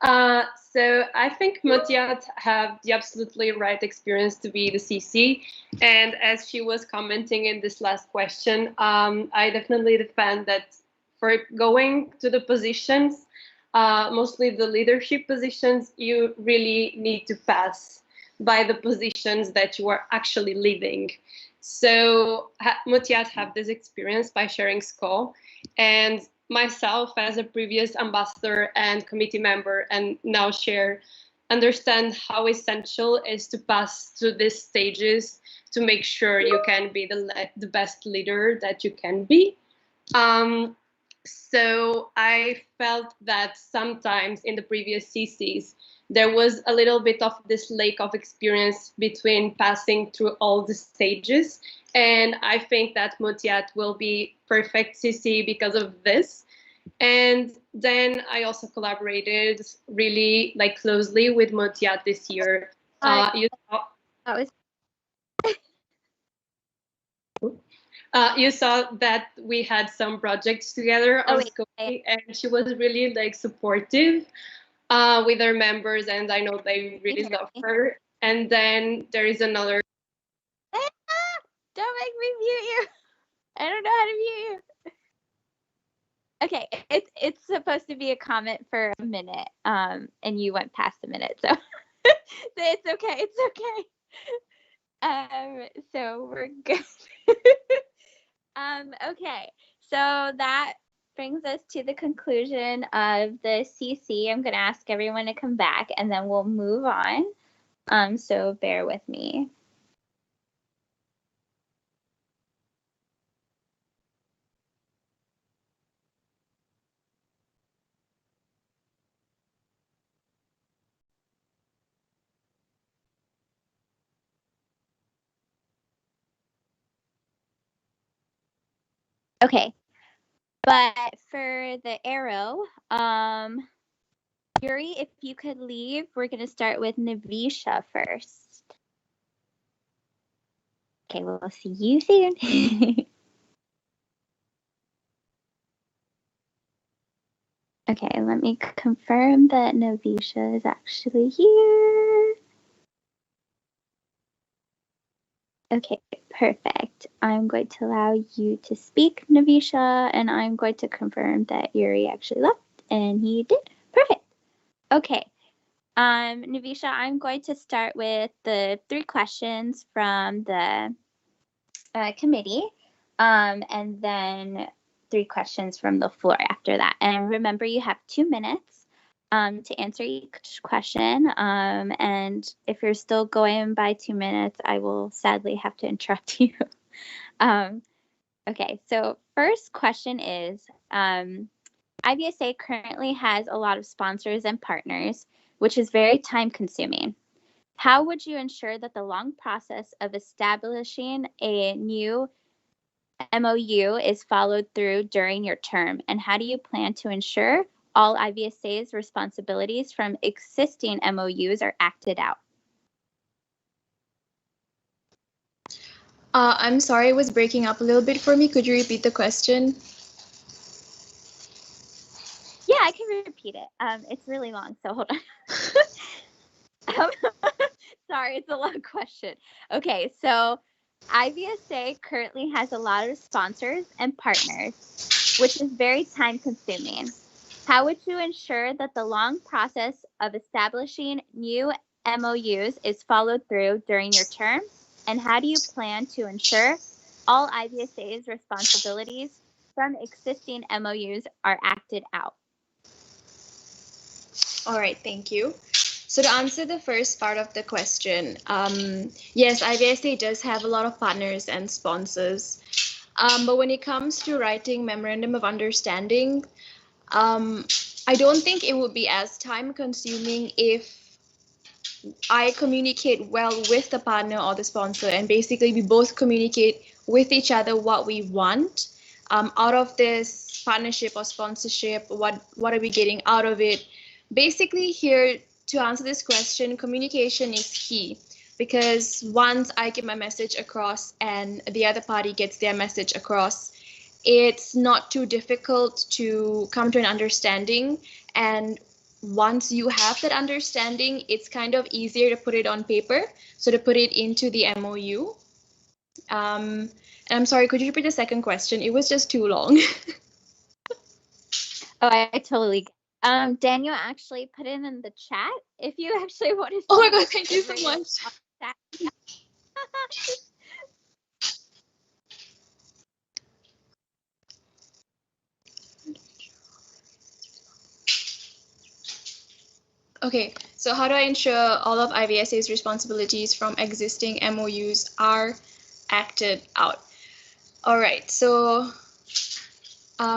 So I think Motiat have the absolutely right experience to be the CC. And as she was commenting in this last question, I definitely defend that for going to the positions, mostly the leadership positions, you really need to pass by the positions that you are actually leading. So Motiat have this experience by sharing SCO, and myself as a previous ambassador and committee member and now chair understand how essential it is to pass through these stages to make sure you can be the best leader that you can be. So I felt that sometimes in the previous CCs, there was a little bit of this lack of experience between passing through all the stages. And I think that Motiat will be perfect CC because of this. And then I also collaborated really closely with Motiat this year. You saw that we had some projects together on Scopy, and she was really supportive with her members, and I know they really love her. And then there is another. Don't make me mute you. I don't know how to mute you. Okay, it's supposed to be a comment for a minute, and you went past a minute, so it's okay. It's okay. So we're good. Okay, so that brings us to the conclusion of the CC. I'm going to ask everyone to come back, and then we'll move on. So bear with me. Okay, but for the arrow, Yuri, if you could leave, we're going to start with Navisha first. Okay, we'll see you soon. Okay, let me confirm that Navisha is actually here. Okay, perfect. I'm going to allow you to speak, Navisha, and I'm going to confirm that Yuri actually left, and he did. Perfect. Okay. Navisha, I'm going to start with the 3 questions from the committee, and then 3 questions from the floor after that. And remember, you have 2 minutes to answer each question. And if you're still going by 2 minutes, I will sadly have to interrupt you. Okay, so first question is, IVSA currently has a lot of sponsors and partners, which is very time consuming. How would you ensure that the long process of establishing a new MOU is followed through during your term? And how do you plan to ensure all IVSA's responsibilities from existing MOUs are acted out? I'm sorry, it was breaking up a little bit for me. Could you repeat the question? Yeah, I can repeat it. It's really long, so hold on. Sorry, it's a long question. Okay, so IVSA currently has a lot of sponsors and partners, which is very time consuming. How would you ensure that the long process of establishing new MOUs is followed through during your term? And how do you plan to ensure all IVSA's responsibilities from existing MOUs are acted out? All right, thank you. So to answer the first part of the question, yes, IVSA does have a lot of partners and sponsors. But when it comes to writing Memorandum of Understanding, I don't think it would be as time consuming if I communicate well with the partner or the sponsor, and basically we both communicate with each other what we want out of this partnership or sponsorship. What are we getting out of it? Basically, here to answer this question, communication is key, because once I get my message across and the other party gets their message across, it's not too difficult to come to an understanding. And once you have that understanding, it's kind of easier to put it on paper, so to put it into the MOU. And I'm sorry, could you repeat the second question? It was just too long. Oh, I totally. Daniel actually put it in the chat if you actually want to. Oh my God, thank you so much. Okay, so how do I ensure all of IVSA's responsibilities from existing MOUs are acted out? All right, so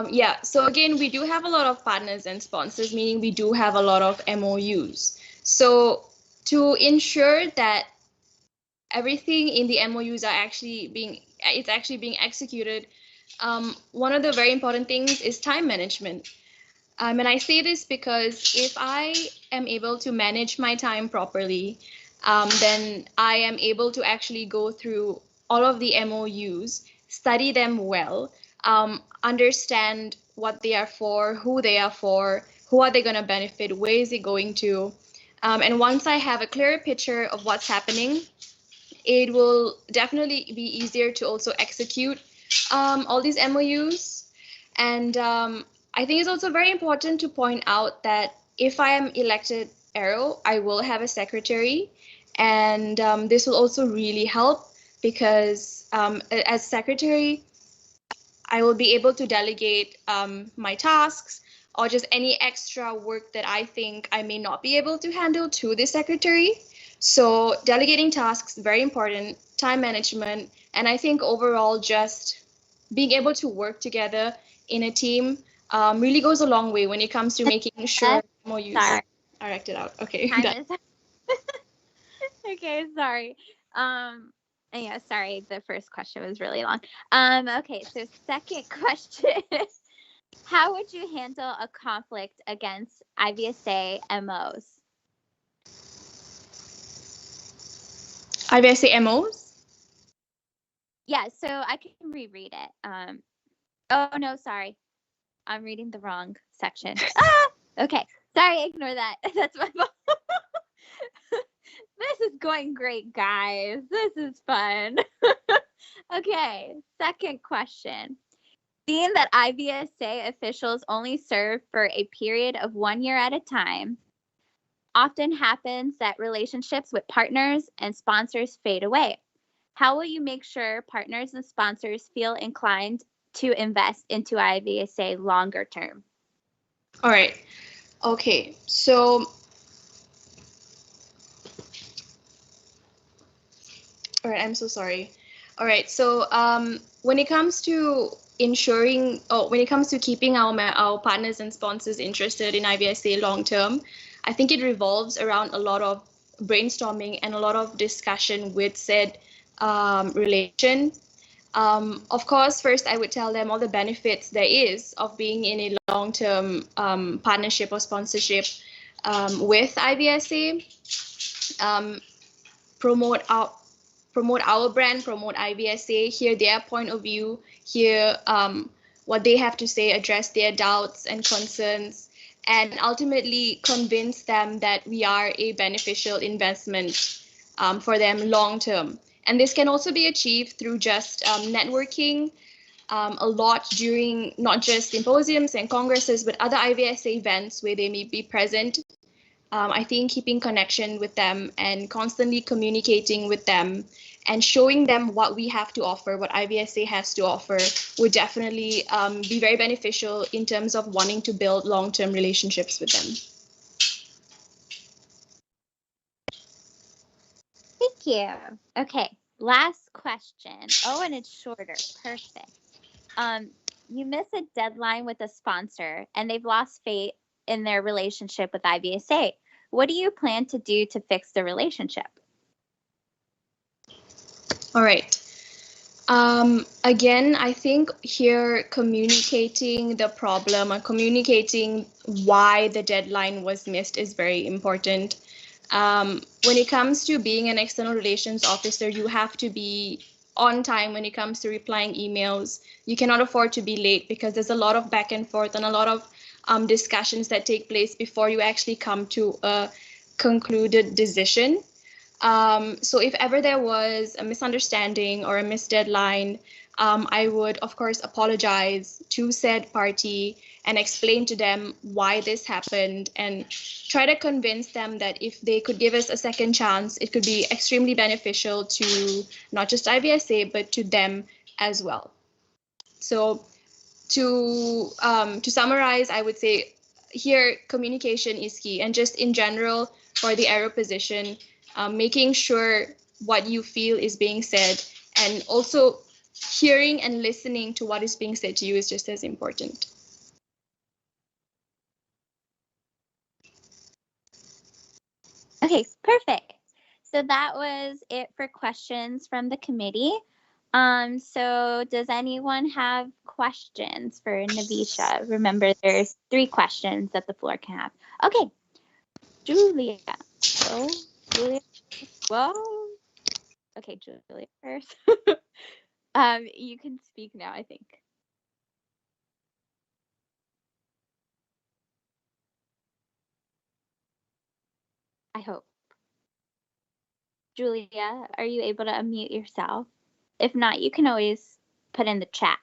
yeah, so again, we do have a lot of partners and sponsors, meaning we do have a lot of MOUs. So to ensure that everything in the MOUs are actually being executed, one of the very important things is time management. And I say this because if I am able to manage my time properly, then I am able to actually go through all of the MOUs, study them well, understand what they are for, who they are for, who are they going to benefit, where is it going to, And once I have a clearer picture of what's happening, it will definitely be easier to also execute all these MOUs. And I think it's also very important to point out that if I am elected ARO, I will have a secretary. And this will also really help because as secretary, I will be able to delegate my tasks or just any extra work that I think I may not be able to handle to the secretary. So delegating tasks, very important, time management, and I think overall just being able to work together in a team really goes a long way when it comes to making sure MOUs are acted out. Okay. Okay, sorry. Yeah, sorry, the first question was really long. Okay, so second question. How would you handle a conflict against IVSA MOs? IVSA MOs? Yeah, so I can reread it. Oh no, sorry. I'm reading the wrong section. Okay. Sorry, ignore that. That's my fault. This is going great, guys. This is fun. Okay, second question. Seeing that IVSA officials only serve for a period of 1 year at a time, often happens that relationships with partners and sponsors fade away. How will you make sure partners and sponsors feel inclined to invest into IVSA longer term? All right. Okay. So, all right. I'm so sorry. All right. So, when it comes to ensuring, when it comes to keeping our partners and sponsors interested in IVSA long term, I think it revolves around a lot of brainstorming and a lot of discussion with said relation. Of course, first I would tell them all the benefits there is of being in a long-term partnership or sponsorship with IVSA. Promote our brand, promote IVSA, hear their point of view, hear what they have to say, address their doubts and concerns, and ultimately convince them that we are a beneficial investment for them long term. And this can also be achieved through just networking a lot during not just symposiums and congresses, but other IVSA events where they may be present. I think keeping connection with them and constantly communicating with them and showing them what we have to offer, what IVSA has to offer, would definitely be very beneficial in terms of wanting to build long-term relationships with them. Thank you. Okay, last question. Oh, and it's shorter. Perfect. You miss a deadline with a sponsor and they've lost faith in their relationship with IVSA. What do you plan to do to fix the relationship? All right. Again, I think here communicating the problem and communicating why the deadline was missed is very important. When it comes to being an external relations officer, you have to be on time when it comes to replying emails. You cannot afford to be late because there's a lot of back and forth and a lot of discussions that take place before you actually come to a concluded decision. So if ever there was a misunderstanding or a missed deadline, I would, of course, apologize to said party and explain to them why this happened and try to convince them that if they could give us a second chance, it could be extremely beneficial to not just IVSA, but to them as well. So to summarize, I would say here communication is key, and just in general for the ARO position, making sure what you feel is being said and also hearing and listening to what is being said to you is just as important. Okay, perfect. So that was it for questions from the committee. So does anyone have questions for Navisha? Remember, there's 3 questions that the floor can have. Okay, Julia. So, Julia, whoa. Okay, Julia first. You can speak now, I think. I hope. Julia, are you able to unmute yourself? If not, you can always put in the chat.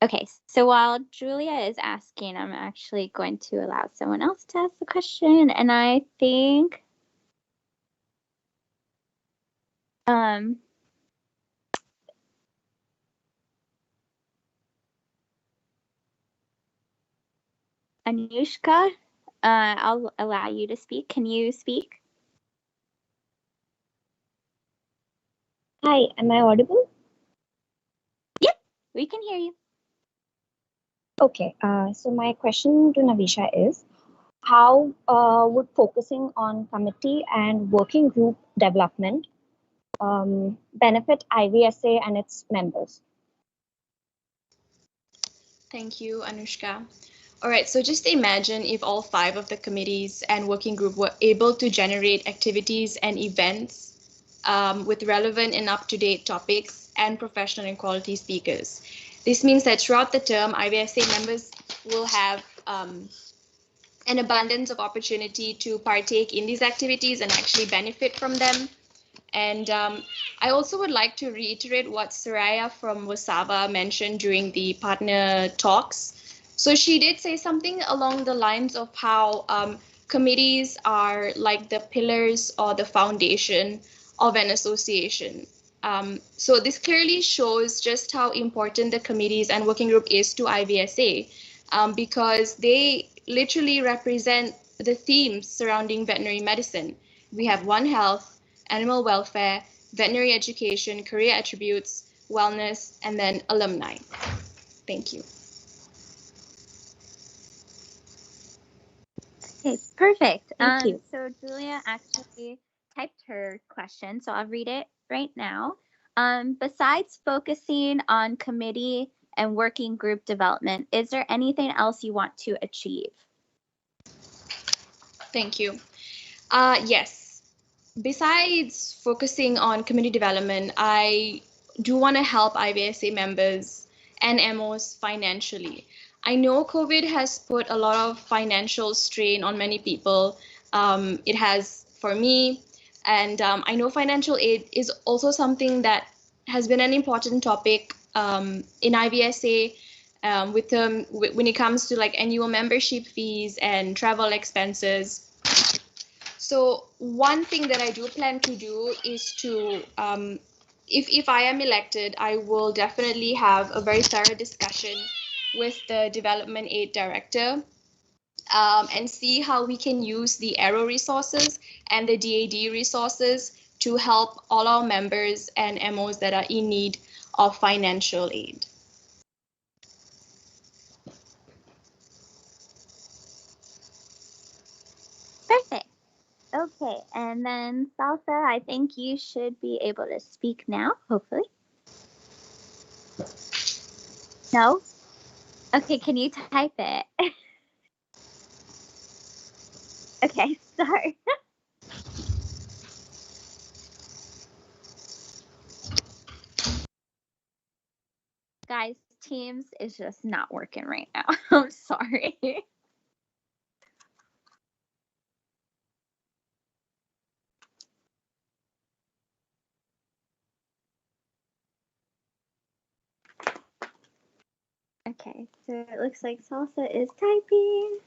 Okay, so while Julia is asking, I'm actually going to allow someone else to ask the question, and I think Anushka, I'll allow you to speak. Can you speak? Hi, am I audible? Yep, we can hear you. Okay, so my question to Navisha is, how would focusing on committee and working group development benefit IVSA and its members? Thank you, Anushka. All right, so just imagine if all 5 of the committees and working group were able to generate activities and events with relevant and up-to-date topics and professional and quality speakers. This means that throughout the term, IVSA members will have an abundance of opportunity to partake in these activities and actually benefit from them. And I also would like to reiterate what Soraya from WSAVA mentioned during the partner talks. So she did say something along the lines of how committees are like the pillars or the foundation of an association. So this clearly shows just how important the committees and working group is to IVSA because they literally represent the themes surrounding veterinary medicine. We have One Health, animal welfare, veterinary education, career attributes, wellness, and then alumni. Thank you. Okay, perfect. Thank you. So Julia actually typed her question, so I'll read it right now. Besides focusing on committee and working group development, is there anything else you want to achieve? Thank you. Yes. Besides focusing on community development, I do want to help IVSA members and MOs financially. I know COVID has put a lot of financial strain on many people. It has for me, and I know financial aid is also something that has been an important topic in IVSA when it comes to like annual membership fees and travel expenses. So one thing that I do plan to do is to, if I am elected, I will definitely have a very thorough discussion with the development aid director and see how we can use the AERO resources and the DAD resources to help all our members and MOs that are in need of financial aid. Perfect. Okay, and then Salsa, I think you should be able to speak now, hopefully. No? Okay, can you type it? Okay, sorry. Guys, Teams is just not working right now. I'm sorry. Okay, so it looks like Salsa is typing.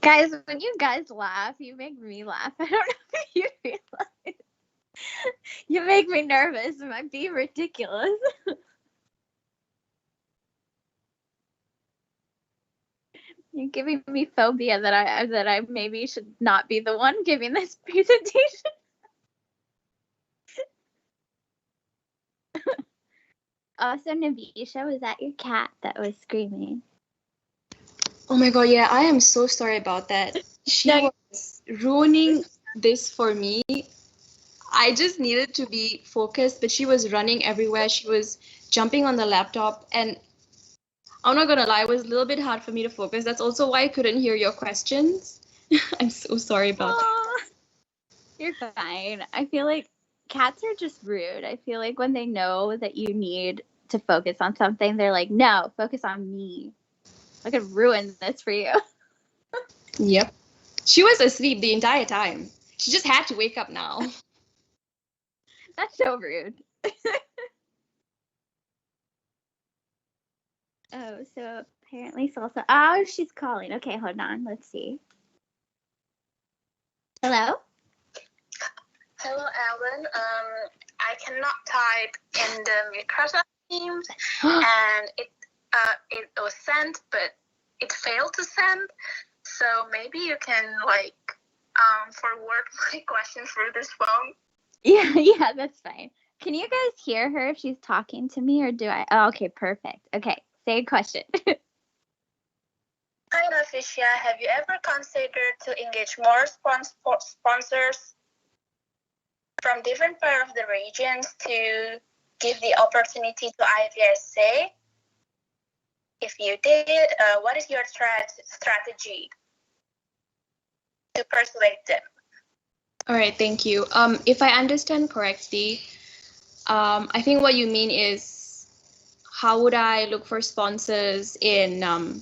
Guys, when you guys laugh, you make me laugh. I don't know if you realize. make me nervous. It might be ridiculous. You're giving me phobia that I maybe should not be the one giving this presentation. Also, Navisha, was that your cat that was screaming? Oh my god, yeah, I am so sorry about that. She was ruining this for me. I just needed to be focused, but she was running everywhere. She was jumping on the laptop, and I'm not gonna lie, it was a little bit hard for me to focus. That's also why I couldn't hear your questions. I'm so sorry about that. You're fine. I feel like cats are just rude. I feel like when they know that you need to focus on something, they're like, no, focus on me. I could ruin this for you. Yep. She was asleep the entire time. She just had to wake up now. That's so rude. Oh, so apparently Salsa. Oh, she's calling. Okay, hold on. Let's see. Hello? Hello, Ellen. I cannot type in the Microsoft Teams, and it was sent, but it failed to send. So maybe you can forward my question through this phone. Yeah, that's fine. Can you guys hear her if she's talking to me, or do I? Oh, okay, perfect. Okay, say a question. Hi, Navisha. Have you ever considered to engage more sponsors from different parts of the regions to give the opportunity to IVSA? If you did, what is your strategy to persuade them? All right, thank you. If I understand correctly, I think what you mean is how would I look for sponsors in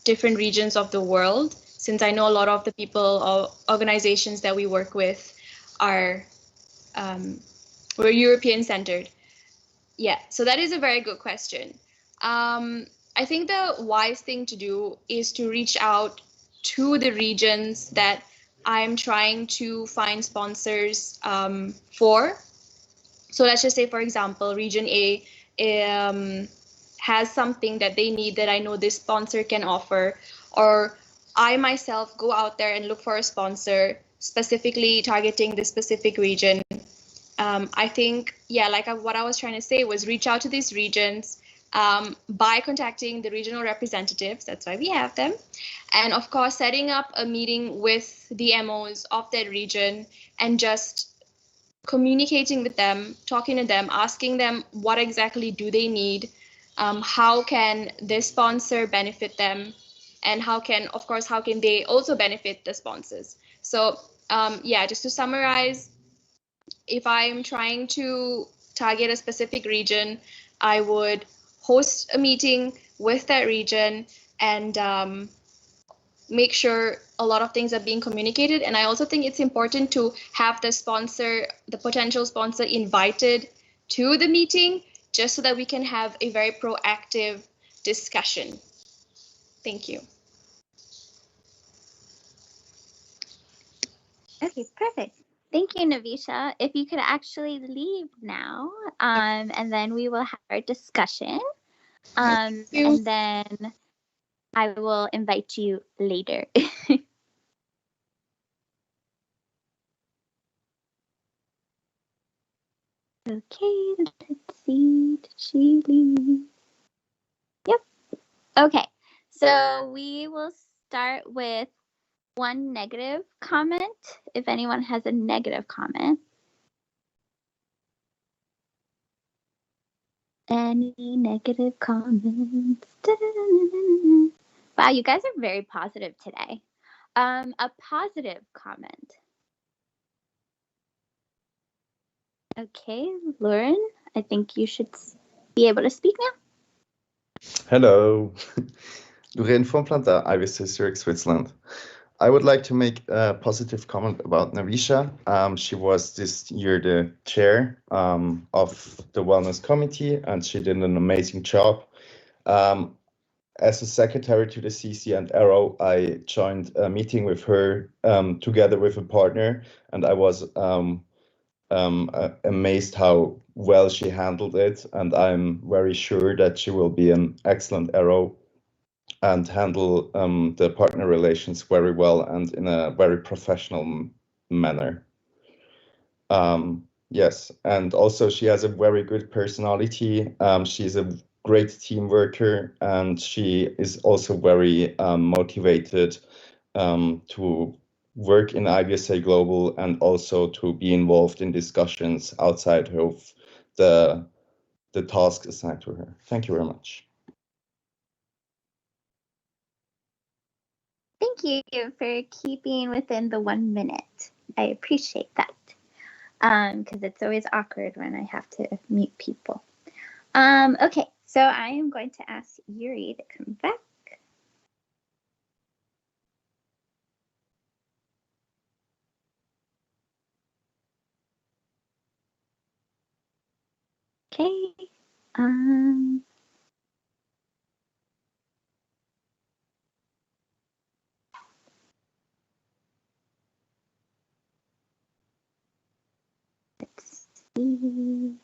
different regions of the world? Since I know a lot of the people or organizations that we work with are we're European centered. Yeah, so that is a very good question. I think the wise thing to do is to reach out to the regions that I'm trying to find sponsors for. So let's just say, for example, region A has something that they need that I know this sponsor can offer, or I myself go out there and look for a sponsor specifically targeting the specific region. I think, yeah, like what I was trying to say was reach out to these regions by contacting the regional representatives. That's why we have them. And of course, setting up a meeting with the MOs of that region and just communicating with them, talking to them, asking them what exactly do they need, how can this sponsor benefit them, and how can they also benefit the sponsors. So yeah, just to summarize, if I'm trying to target a specific region, I would host a meeting with that region and make sure a lot of things are being communicated. And I also think it's important to have the potential sponsor invited to the meeting, just so that we can have a very proactive discussion. Thank you. Okay, perfect. Thank you, Navisha. If you could actually leave now, and then we will have our discussion. And then I will invite you later. Okay, let's see. Did she leave? Yep. Okay, so we will start with one negative comment, if anyone has a negative comment. Any negative comments? Wow, you guys are very positive today. A positive comment. Okay, Lauren, I think you should be able to speak now. Hello, Lorraine from Planta, IVSA Zurich, Switzerland. I would like to make a positive comment about Navisha. She was this year the chair of the Wellness Committee, and she did an amazing job. As a secretary to the CC and Arrow, I joined a meeting with her together with a partner, and I was amazed how well she handled it, and I'm very sure that she will be an excellent arrow and handle the partner relations very well and in a very professional manner. Yes, and also she has a very good personality. She's a great team worker, and she is also very motivated to work in IVSA Global and also to be involved in discussions outside of the tasks assigned to her. Thank you very much. Thank you for keeping within the 1 minute. I appreciate that. Because it's always awkward when I have to mute people. Okay, so I am going to ask Yuri to come back. Okay. Let's see.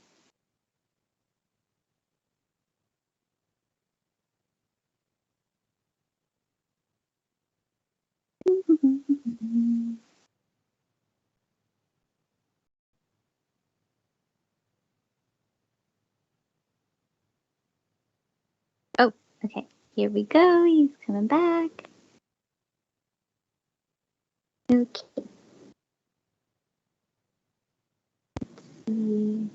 Oh, okay. Here we go. He's coming back. Okay. Let's see.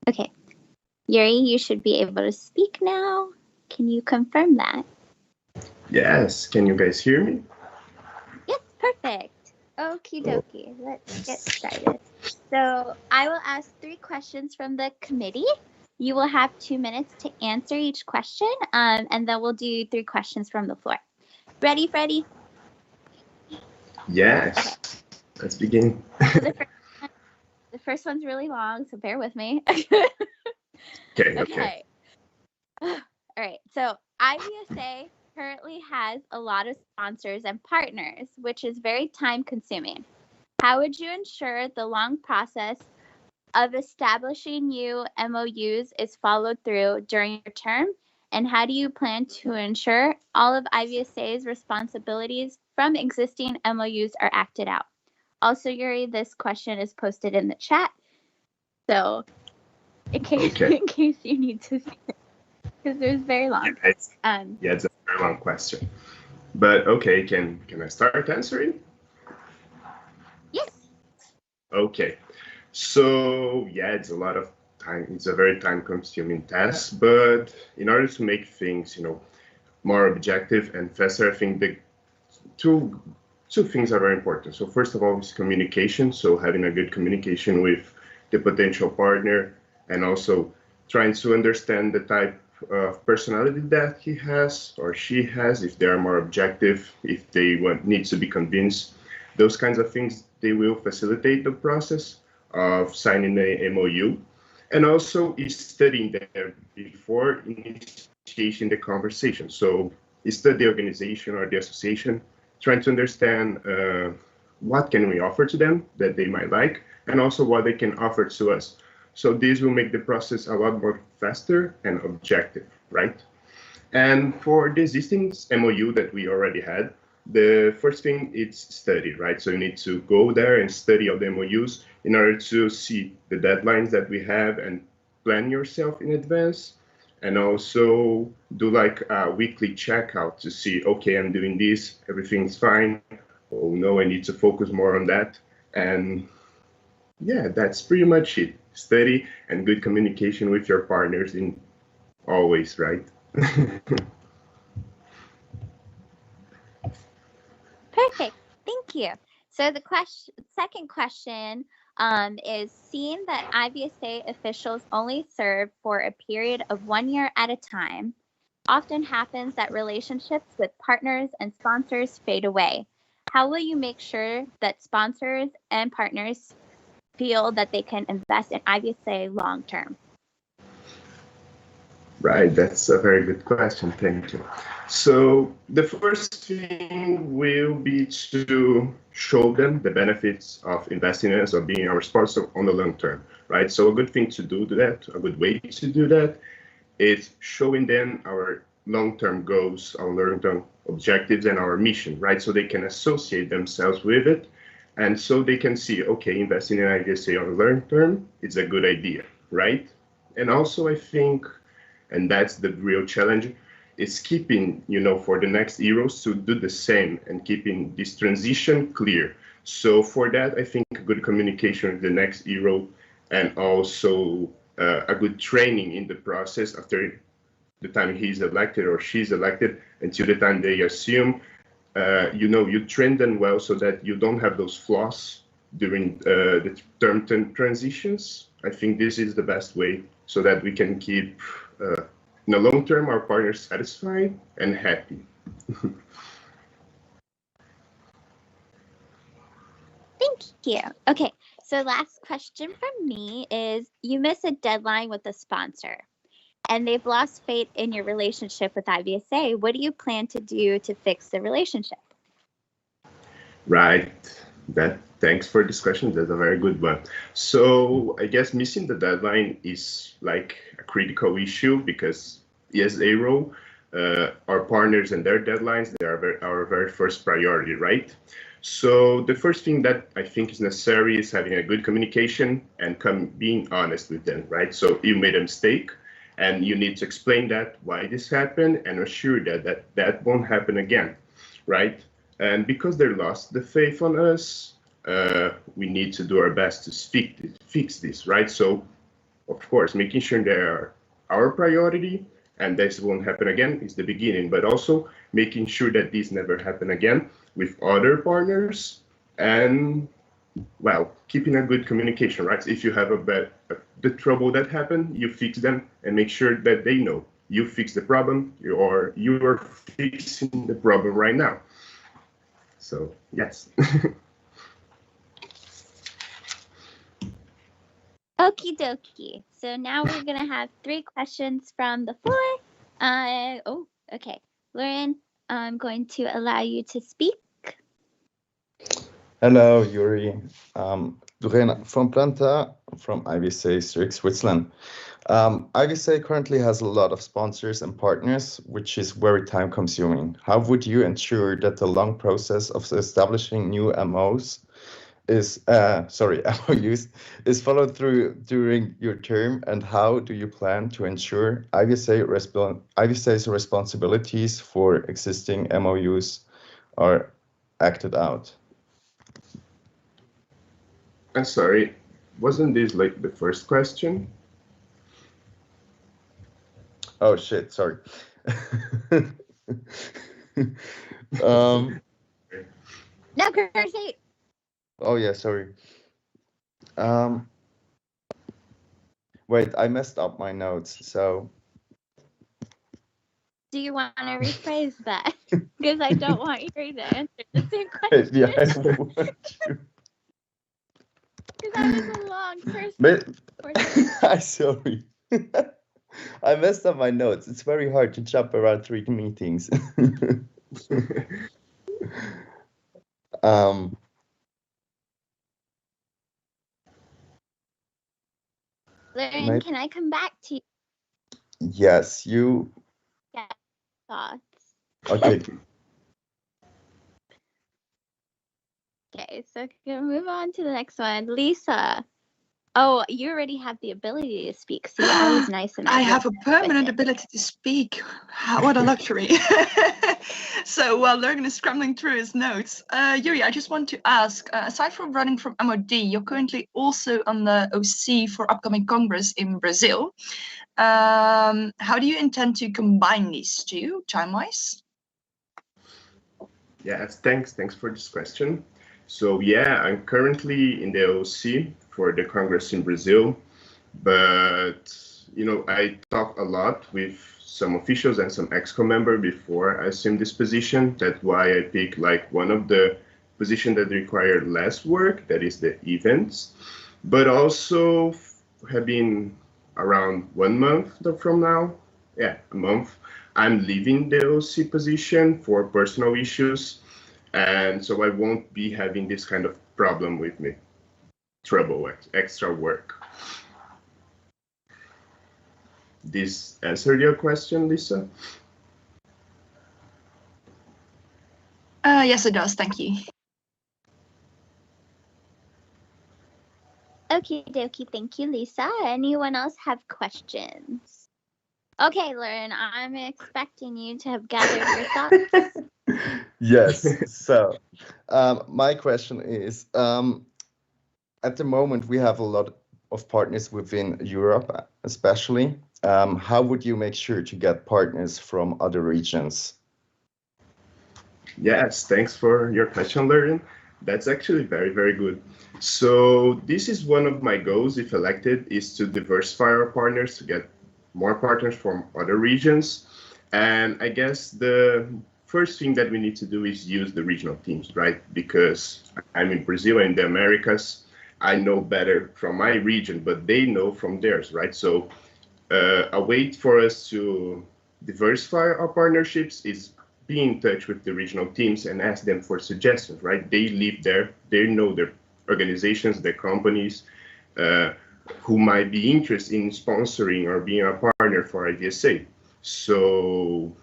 Okay. Yuri, you should be able to speak now. Can you confirm that? Yes, can you guys hear me? Yes, perfect. Okie dokie. Let's get started. So I will ask 3 questions from the committee. You will have 2 minutes to answer each question, and then we'll do 3 questions from the floor. Ready, Freddie? Yes. Okay. Let's begin. So the first one's really long, so bear with me. Okay. All right. So IVSA currently has a lot of sponsors and partners, which is very time consuming. How would you ensure the long process of establishing new MOUs is followed through during your term? And how do you plan to ensure all of IVSA's responsibilities from existing MOUs are acted out? Also, Yuri, this question is posted in the chat. So in case you need to see it, because it was very long. Yeah, it's a very long question. But okay, can I start answering? Yes. Okay. So yeah, it's a lot of time. It's a very time-consuming task, but in order to make things, more objective and faster, I think the two things are very important. So first of all is communication. So having a good communication with the potential partner, and also trying to understand the type of personality that he has or she has, if they are more objective, if they need to be convinced. Those kinds of things, they will facilitate the process of signing a MOU. And also is studying them before initiating the conversation. So study the organization or the association, trying to understand what can we offer to them that they might like, and also what they can offer to us. So this will make the process a lot more faster and objective, right? And for the existing MOU that we already had, the first thing is study, right? So you need to go there and study all the MOUs in order to see the deadlines that we have and plan yourself in advance. And also do like a weekly checkout to see, okay, I'm doing this, everything's fine. Oh no, I need to focus more on that. And yeah, that's pretty much it. Study and good communication with your partners in always, right? Perfect. Thank you. So the second question is, seeing that IVSA officials only serve for a period of 1 year at a time, often happens that relationships with partners and sponsors fade away. How will you make sure that sponsors and partners feel that they can invest in IVSA long term? Right, that's a very good question. Thank you. So the first thing will be to show them the benefits of investing in us, of being our sponsor on the long term, right? So a good thing to do that, a good way to do that is showing them our long-term goals, our long-term objectives, and our mission, right? So they can associate themselves with it, and so they can see, okay, investing in IVSA on the long term is a good idea, right? And also, I think, and that's the real challenge, is keeping, for the next Euros to do the same and keeping this transition clear. So for that, I think good communication with the next Euro and also a good training in the process after the time he's elected or she's elected until the time they assume, you train them well so that you don't have those flaws during the term transitions. I think this is the best way so that we can keep, in the long term, our partners satisfied and happy. Thank you. Okay, so last question from me is, you miss a deadline with a sponsor and they've lost faith in your relationship with IVSA. What do you plan to do to fix the relationship? Right. Thanks for this question. That's a very good one. So I guess missing the deadline is like a critical issue because yes, ARO, our partners and their deadlines, they are our very first priority, right? So the first thing that I think is necessary is having a good communication and being honest with them, right? So you made a mistake and you need to explain that, why this happened, and assure that won't happen again, right? And because they lost the faith on us, we need to do our best to fix this, right? So, of course, making sure they are our priority and this won't happen again is the beginning, but also making sure that this never happen again with other partners and, well, keeping a good communication, right? If you have the trouble that happened, you fix them and make sure that they know you fix the problem or you are fixing the problem right now. So, yes. Okie dokie. So now we're going to have 3 questions from the floor. Okay. Lauren, I'm going to allow you to speak. Hello, Yuri. Lorena from Planta, from IVSA Zurich, Switzerland. IVSA currently has a lot of sponsors and partners, which is very time consuming. How would you ensure that the long process of establishing new MOUs is followed through during your term, and how do you plan to ensure IVSA's responsibilities for existing MOUs are acted out? I'm sorry, wasn't this like the first question? Oh shit, sorry. No, Kirsty. Oh yeah, sorry. Wait, I messed up my notes, so. Do you want to rephrase that? Because I don't want you to answer the same question. Yeah, I don't want you. Because that was a long person. I'm sorry. I messed up my notes. It's very hard to jump around 3 meetings. Lauren, can I come back to you? Yes, you. Yeah, thoughts. Okay. Okay, so gonna move on to the next one. Lisa. Oh, you already have the ability to speak. See, I was nice enough. I have a permanent ability to speak. What a luxury. So while Lurgan is scrambling through his notes, Yuri, I just want to ask, aside from running from MOD, you're currently also on the OC for upcoming Congress in Brazil. How do you intend to combine these two, time-wise? Yes, thanks for this question. So yeah, I'm currently in the OC for the Congress in Brazil, but I talk a lot with some officials and some EXCO member before I assume this position. That's why I pick like one of the positions that require less work, that is the events, but also have been around 1 month from now, a month, I'm leaving the OC position for personal issues, and so I won't be having this kind of problem with me. Trouble, extra work. This answered your question, Lisa? Yes, it does. Thank you. Okie dokie, thank you, Lisa. Anyone else have questions? Okay, Lauren, I'm expecting you to have gathered your thoughts. Yes. So my question is, at the moment we have a lot of partners within Europe, especially. How would you make sure to get partners from other regions? Yes, thanks for your question, Lauren. That's actually very, very good. So this is one of my goals, if elected, is to diversify our partners, to get more partners from other regions. And I guess the first thing that we need to do is use the regional teams, right? Because I'm in Brazil and the Americas. I know better from my region, but they know from theirs, right? So a way for us to diversify our partnerships is be in touch with the regional teams and ask them for suggestions, right? They live there, they know their organizations, their companies, who might be interested in sponsoring or being a partner for IVSA. So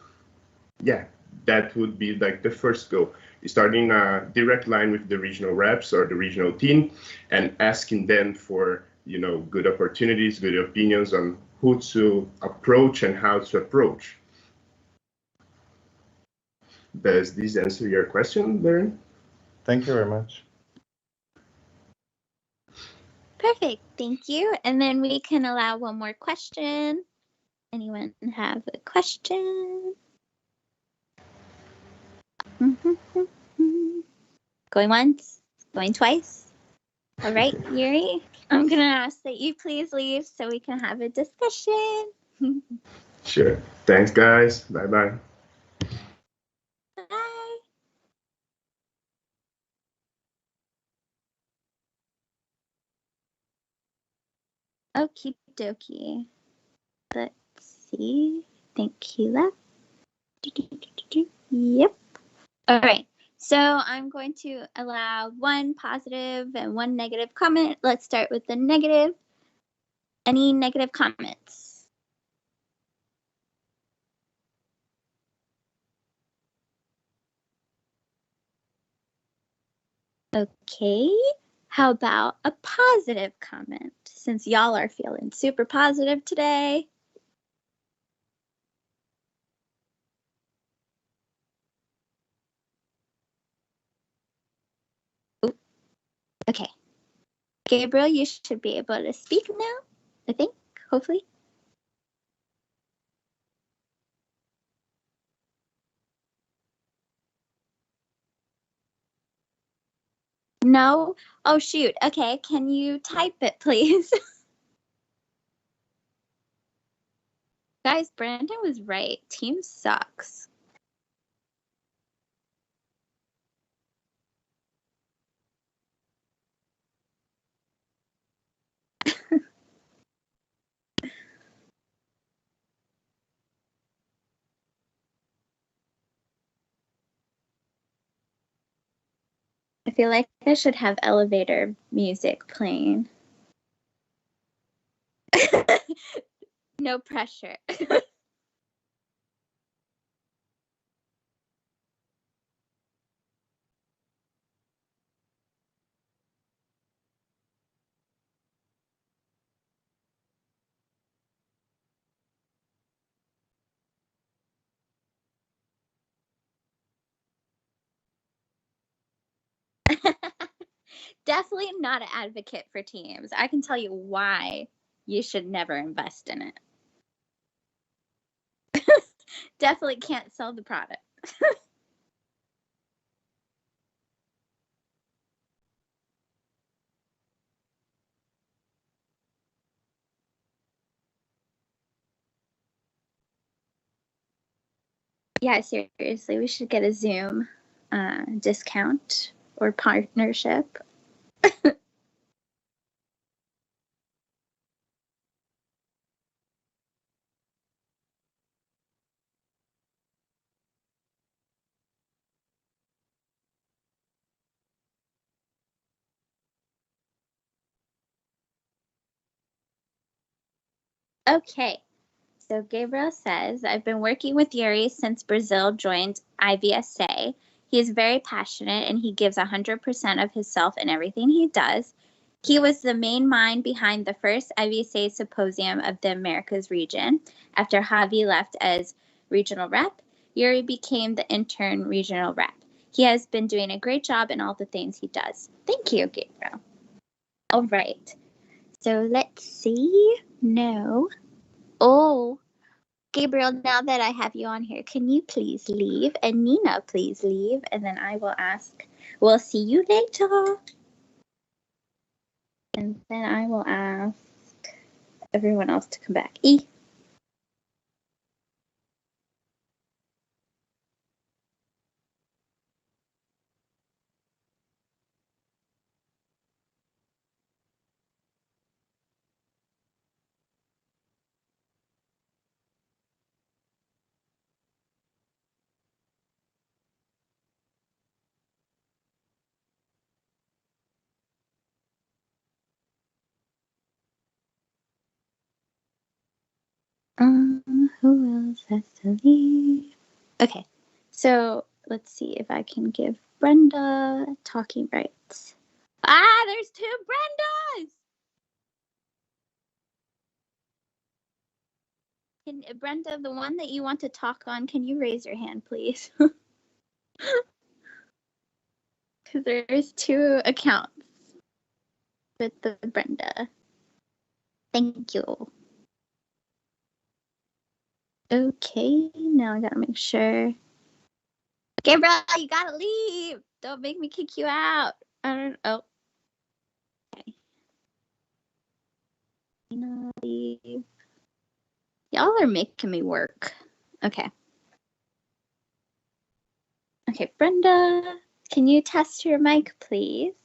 yeah, that would be like the first goal, starting a direct line with the regional reps or the regional team and asking them for, you know, good opportunities, good opinions on who to approach and how to approach. Does this answer your question, Lauren? Thank you very much. Perfect, thank you. And then we can allow one more question. Anyone have a question? Going once, going twice. All right, Yuri, I'm gonna ask that you please leave so we can have a discussion. Sure. Thanks, guys. Bye-bye. Bye. Okie dokie. Let's see. I think he left. Yep. All right. So I'm going to allow one positive and one negative comment. Let's start with the negative. Any negative comments? Okay. How about a positive comment? Since y'all are feeling super positive today. Ooh. Okay. Gabriel, you should be able to speak now, I think, hopefully. No? Oh, shoot. Okay, can you type it, please? Guys, Brandon was right. Team sucks. I feel like I should have elevator music playing. No pressure. Definitely not an advocate for teams. I can tell you why you should never invest in it. Definitely can't sell the product. Yeah, seriously, we should get a Zoom discount or partnership. Okay, so Gabriel says, I've been working with Yuri since Brazil joined IVSA. He is very passionate and he gives 100% of himself in everything he does. He was the main mind behind the first IVSA Symposium of the Americas region. After Javi left as regional rep, Yuri became the intern regional rep. He has been doing a great job in all the things he does. Thank you, Gabriel. All right. So let's see. No. Oh, Gabriel, now that I have you on here, can you please leave? And Nina, please leave. And then I will ask, we'll see you later. And then I will ask everyone else to come back. E. Who else has to leave? Okay, so let's see if I can give Brenda talking rights. Ah, there's 2 Brendas! Brenda, the one that you want to talk on, can you raise your hand, please? Because there's 2 accounts with the Brenda. Thank you. Okay, now I gotta make sure. Gabriel, you gotta leave. Don't make me kick you out. I don't. Oh. Okay. Leave. Y'all are making me work. Okay. Okay, Brenda, can you test your mic, please?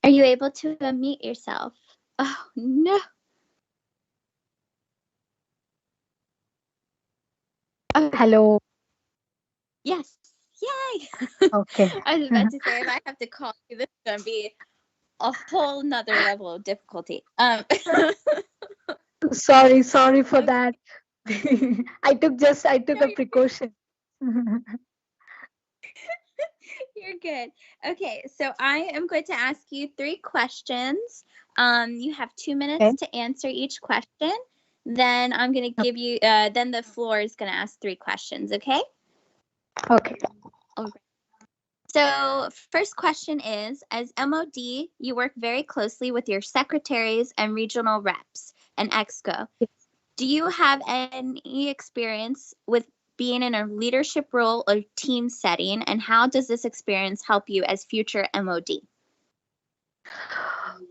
Are you able to unmute yourself? Oh, no. Okay. Hello. Yes. Yay. Okay. I was about to say, if I have to call you, this is going to be a whole nother level of difficulty. Sorry for that. I took a precaution. You're good. Okay, so I am going to ask you 3 questions. You have 2 minutes to answer each question. Then I'm going to give you, then the floor is going to ask 3 questions, okay? Okay. All right. So first question is, as MOD, you work very closely with your secretaries and regional reps and EXCO. Do you have any experience with being in a leadership role or team setting, and how does this experience help you as future MOD?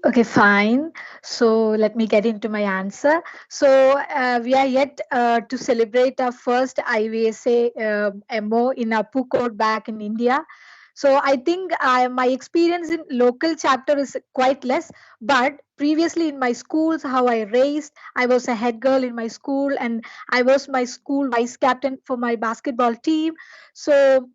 Okay, fine. So let me get into my answer. So we are yet to celebrate our first IVSA MO in Apukot back in India. So I think my experience in local chapter is quite less, but previously in my schools, how I raced, I was a head girl in my school and I was my school vice captain for my basketball team. So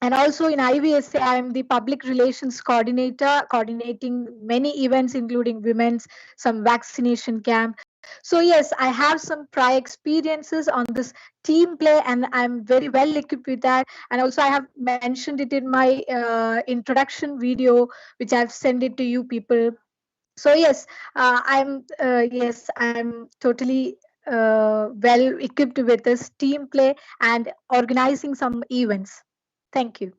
and also in IVSA, I am the public relations coordinator, coordinating many events, including women's, some vaccination camp. So yes, I have some prior experiences on this team play, and I'm very well equipped with that. And also, I have mentioned it in my introduction video, which I've sent it to you people. So yes, I'm totally well equipped with this team play and organizing some events. Thank you.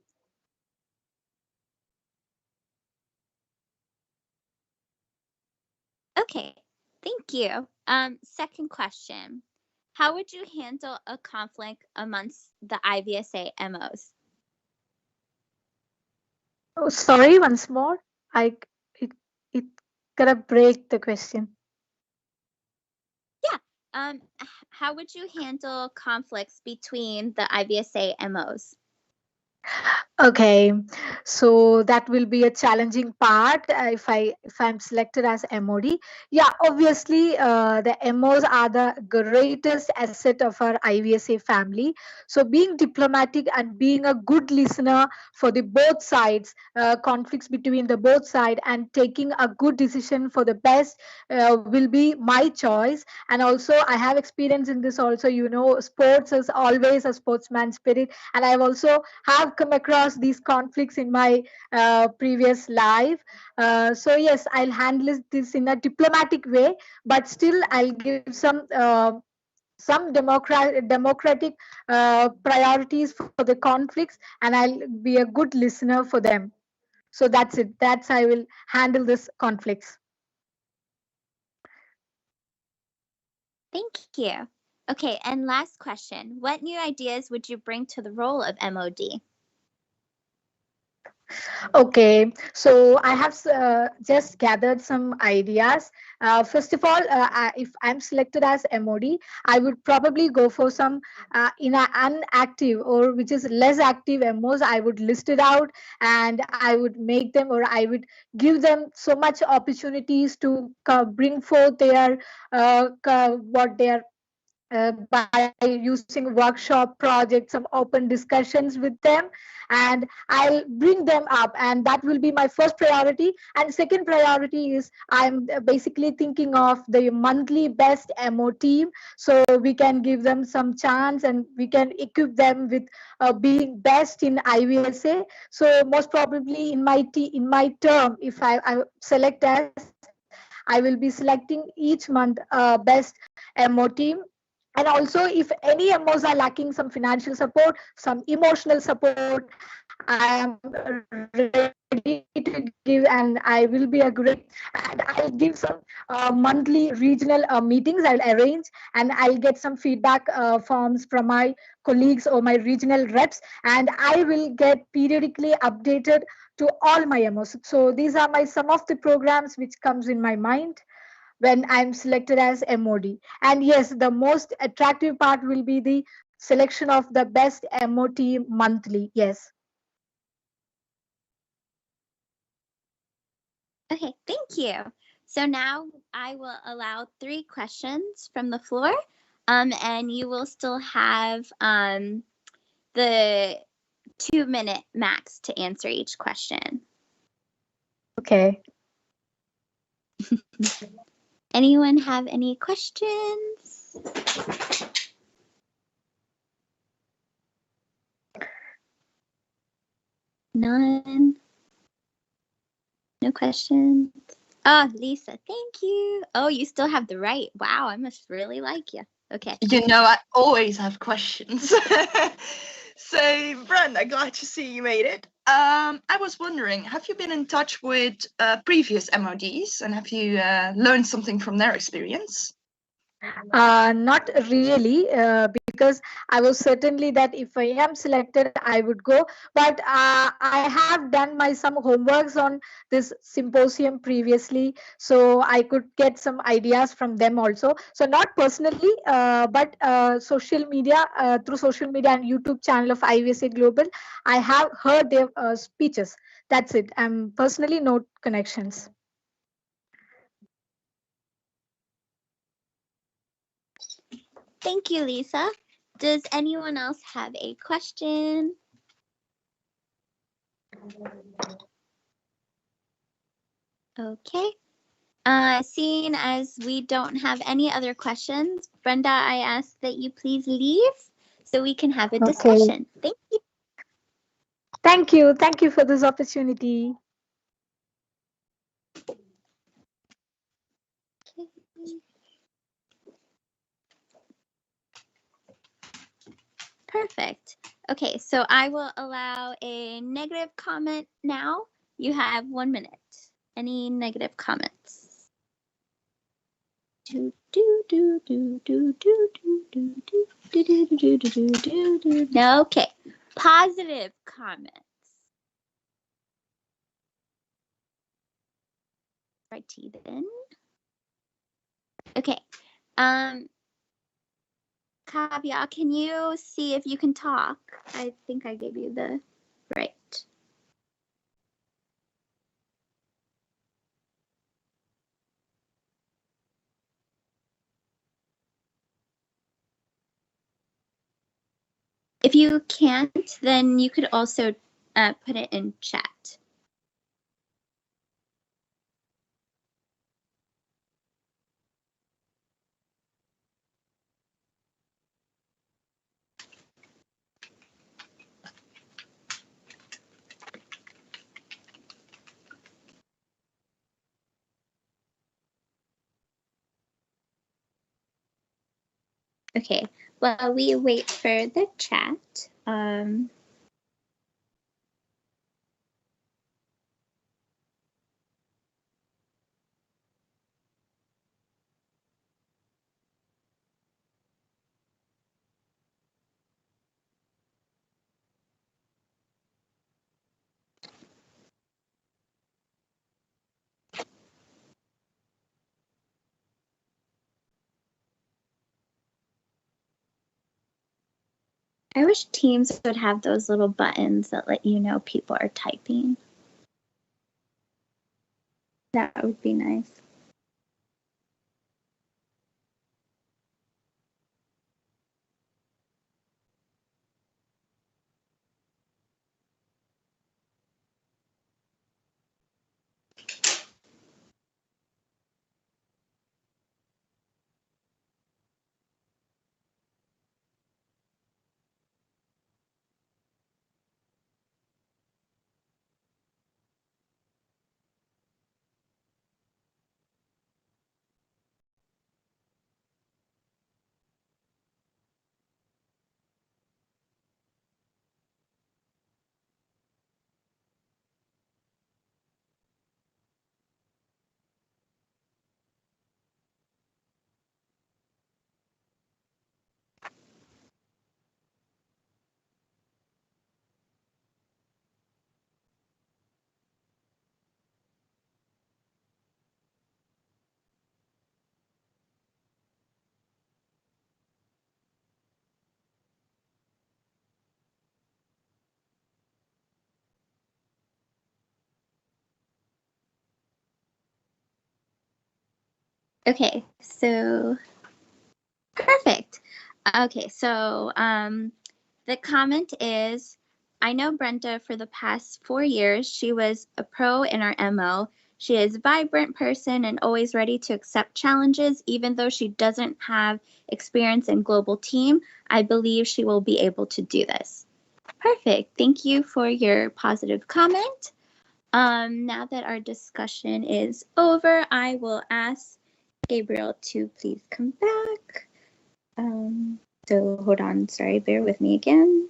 Okay, thank you. Second question. How would you handle a conflict amongst the IVSA MOs? Oh, sorry, once more. It it gotta break the question. Yeah. How would you handle conflicts between the IVSA MOs? Okay, so that will be a challenging part if I'm selected as MOD. Yeah, obviously the MOs are the greatest asset of our IVSA family. So being diplomatic and being a good listener for the both sides, conflicts between the both side, and taking a good decision for the best will be my choice. And also I have experience in this also. You know, sports is always a sportsman spirit, and I've also have come across these conflicts in my previous life. So yes, I'll handle this in a diplomatic way, but still I'll give some democratic priorities for the conflicts, and I'll be a good listener for them. So that's it. That's I will handle this conflicts. Thank you. Okay, and last question. What new ideas would you bring to the role of MOD? Okay, so I have just gathered some ideas. First of all, if I'm selected as MOD, I would probably go for some in a inactive or which is less active MOs. I would list it out, and I would make them, or I would give them so much opportunities to bring forth their what they are by using workshop projects, some open discussions with them, and I'll bring them up, and that will be my first priority. And second priority is I'm basically thinking of the monthly best MO team, so we can give them some chance and we can equip them with being best in IVSA. So most probably in in my term, if I select as, I will be selecting each month best MO team. And also, if any MOs are lacking some financial support, some emotional support, I am ready to give, and I will be a great, and I'll give some monthly regional meetings I'll arrange, and I'll get some feedback forms from my colleagues or my regional reps, and I will get periodically updated to all my MOs. So these are my some of the programs which comes in my mind when I'm selected as MOD. And yes, the most attractive part will be the selection of the best MOT monthly. Yes. Okay, thank you. So now I will allow 3 questions from the floor, and you will still have the 2-minute max to answer each question. Okay. Anyone have any questions? None? No questions? Oh, Lisa, thank you. Oh, you still have the right. Wow, I must really like you. Okay. You know, I always have questions. So, Brenda, glad to see you made it. I was wondering, have you been in touch with previous MODs, and have you learned something from their experience? Not really, because I was certainly that if I am selected, I would go. But I have done my some homeworks on this symposium previously, so I could get some ideas from them also. So not personally, but social media, through social media and YouTube channel of IVSA Global, I have heard their speeches. That's it. I'm personally no connections. Thank you, Lisa. Does anyone else have a question? Okay. Seeing as we don't have any other questions, Brenda, I ask that you please leave so we can have a discussion. Thank you. Thank you. Thank you for this opportunity. Perfect. Okay, so I will allow a negative comment now. You have 1 minute. Any negative comments? No, okay. Positive comments. Righty then. Okay. Kavya, can you see if you can talk? I think I gave you the Right. If you can't, then you could also put it in chat. Okay, while we wait for the chat, I wish Teams would have those little buttons that let you know people are typing. That would be nice. Okay, so perfect. Okay, so the comment is, I know Brenda for the past 4 years. She was a pro in our MO. She is a vibrant person and always ready to accept challenges, even though she doesn't have experience in global team. I believe she will be able to do this. Perfect. Thank you for your positive comment. Now that our discussion is over, I will ask Gabriel to please come back. So hold on, sorry, bear with me again.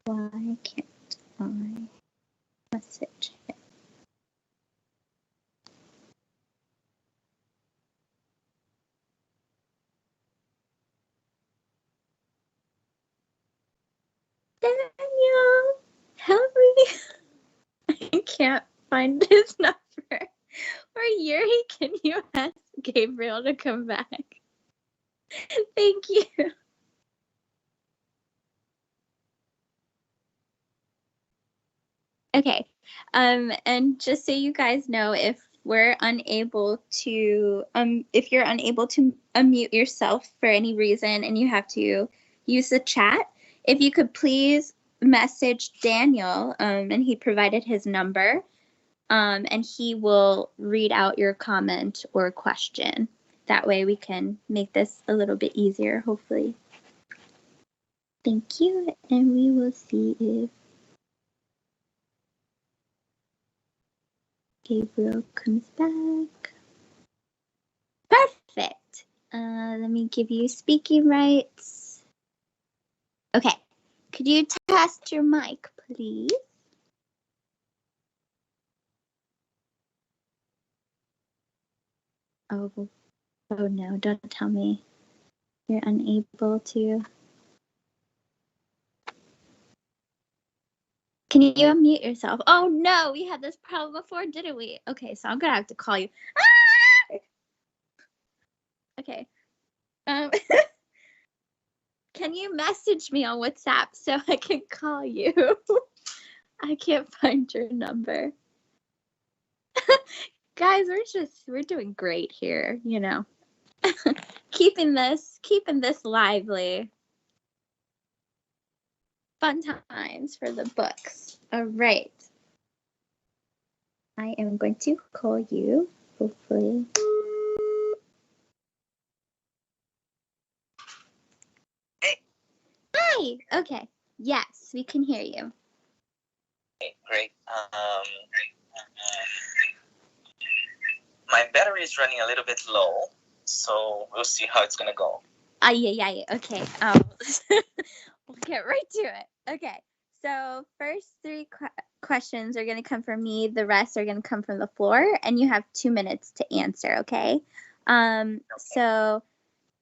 Why can't I message him? Daniel, help me. I can't find his number. Or Yuri, can you ask Gabriel to come back? Thank you. Okay, and just so you guys know, if we're unable to, if you're unable to unmute yourself for any reason and you have to use the chat, if you could please message Daniel, and he provided his number, and he will read out your comment or question. That way we can make this a little bit easier, hopefully. Thank you, and we will see if Gabriel comes back. Perfect. Let me give you speaking rights. Okay. Could you test your mic, please? Oh no, don't tell me you're unable to. Can you unmute yourself? Oh no, we had this problem before, didn't we? Okay, so I'm gonna have to call you. Ah! Okay. Can you message me on WhatsApp so I can call you? I can't find your number. Guys, we're doing great here, you know. keeping this lively. Fun times for the books. All right. I am going to call you, hopefully. Hi. Okay. Yes, we can hear you. Okay, great. My battery is running a little bit low, so we'll see how it's gonna go. Yeah. Okay. We'll get right to it. Okay. So first three questions are going to come from me. The rest are going to come from the floor, and you have 2 minutes to answer. Okay. So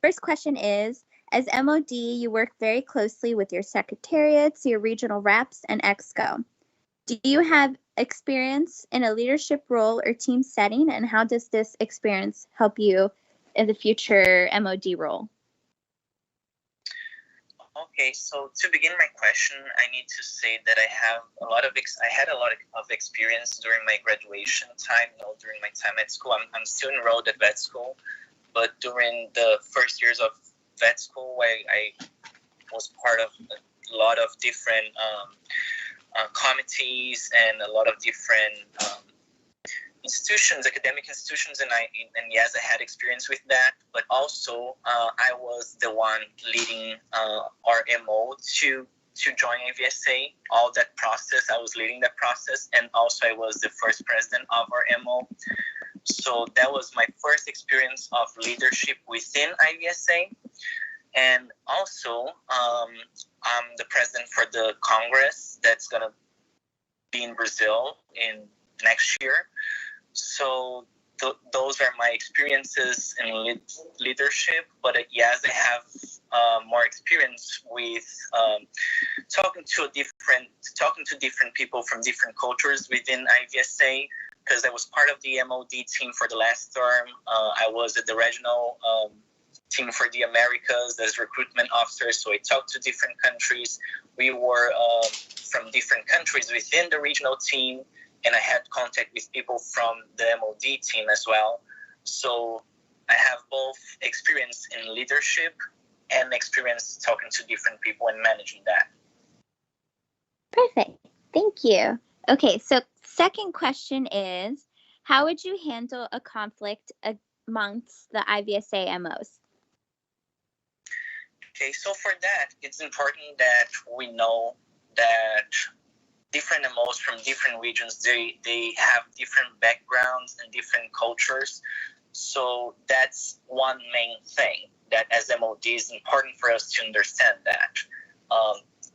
first question is, as MOD, you work very closely with your secretariats, your regional reps, and EXCO. Do you have experience in a leadership role or team setting, and how does this experience help you in the future MOD role? Okay, so to begin my question, I need to say that I had a lot of experience during my graduation time. During my time at school, I'm still enrolled at vet school, but during the first years of vet school, I was part of a lot of different committees and a lot of different institutions, academic institutions, and yes, I had experience with that. But also, I was the one leading our MO to join IVSA. All that process, I was leading that process, and also I was the first president of our MO. So that was my first experience of leadership within IVSA. And also, I'm the president for the Congress that's gonna be in Brazil in next year. So those are my experiences in leadership, but yes, I have more experience with talking to different people from different cultures within IVSA, because I was part of the MOD team for the last term. I was at the regional team for the Americas as recruitment officer, so I talked to different countries. We were from different countries within the regional team, and I had contact with people from the MOD team as well. So I have both experience in leadership and experience talking to different people and managing that. Perfect. Thank you. Okay, so second question is, how would you handle a conflict amongst the IVSA MOs? Okay, so for that, it's important that we know that different MOs from different regions, they have different backgrounds and different cultures. So that's one main thing that as MOD is important for us to understand that.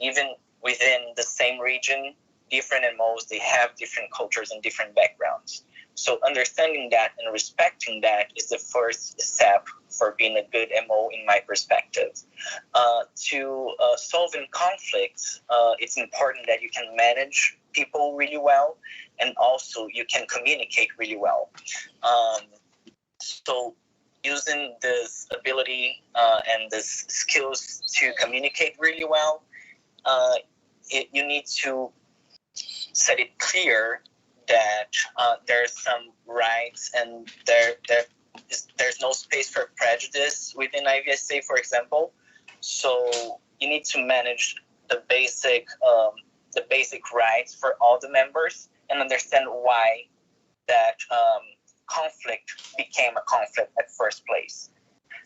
Even within the same region, different MOs, they have different cultures and different backgrounds. So understanding that and respecting that is the first step for being a good MO in my perspective. To solving conflicts, it's important that you can manage people really well, and also you can communicate really well. So using this ability and this skills to communicate really well, you need to set it clear that there's some rights and there's no space for prejudice within IVSA, for example. So you need to manage the basic rights for all the members and understand why that conflict became a conflict at first place.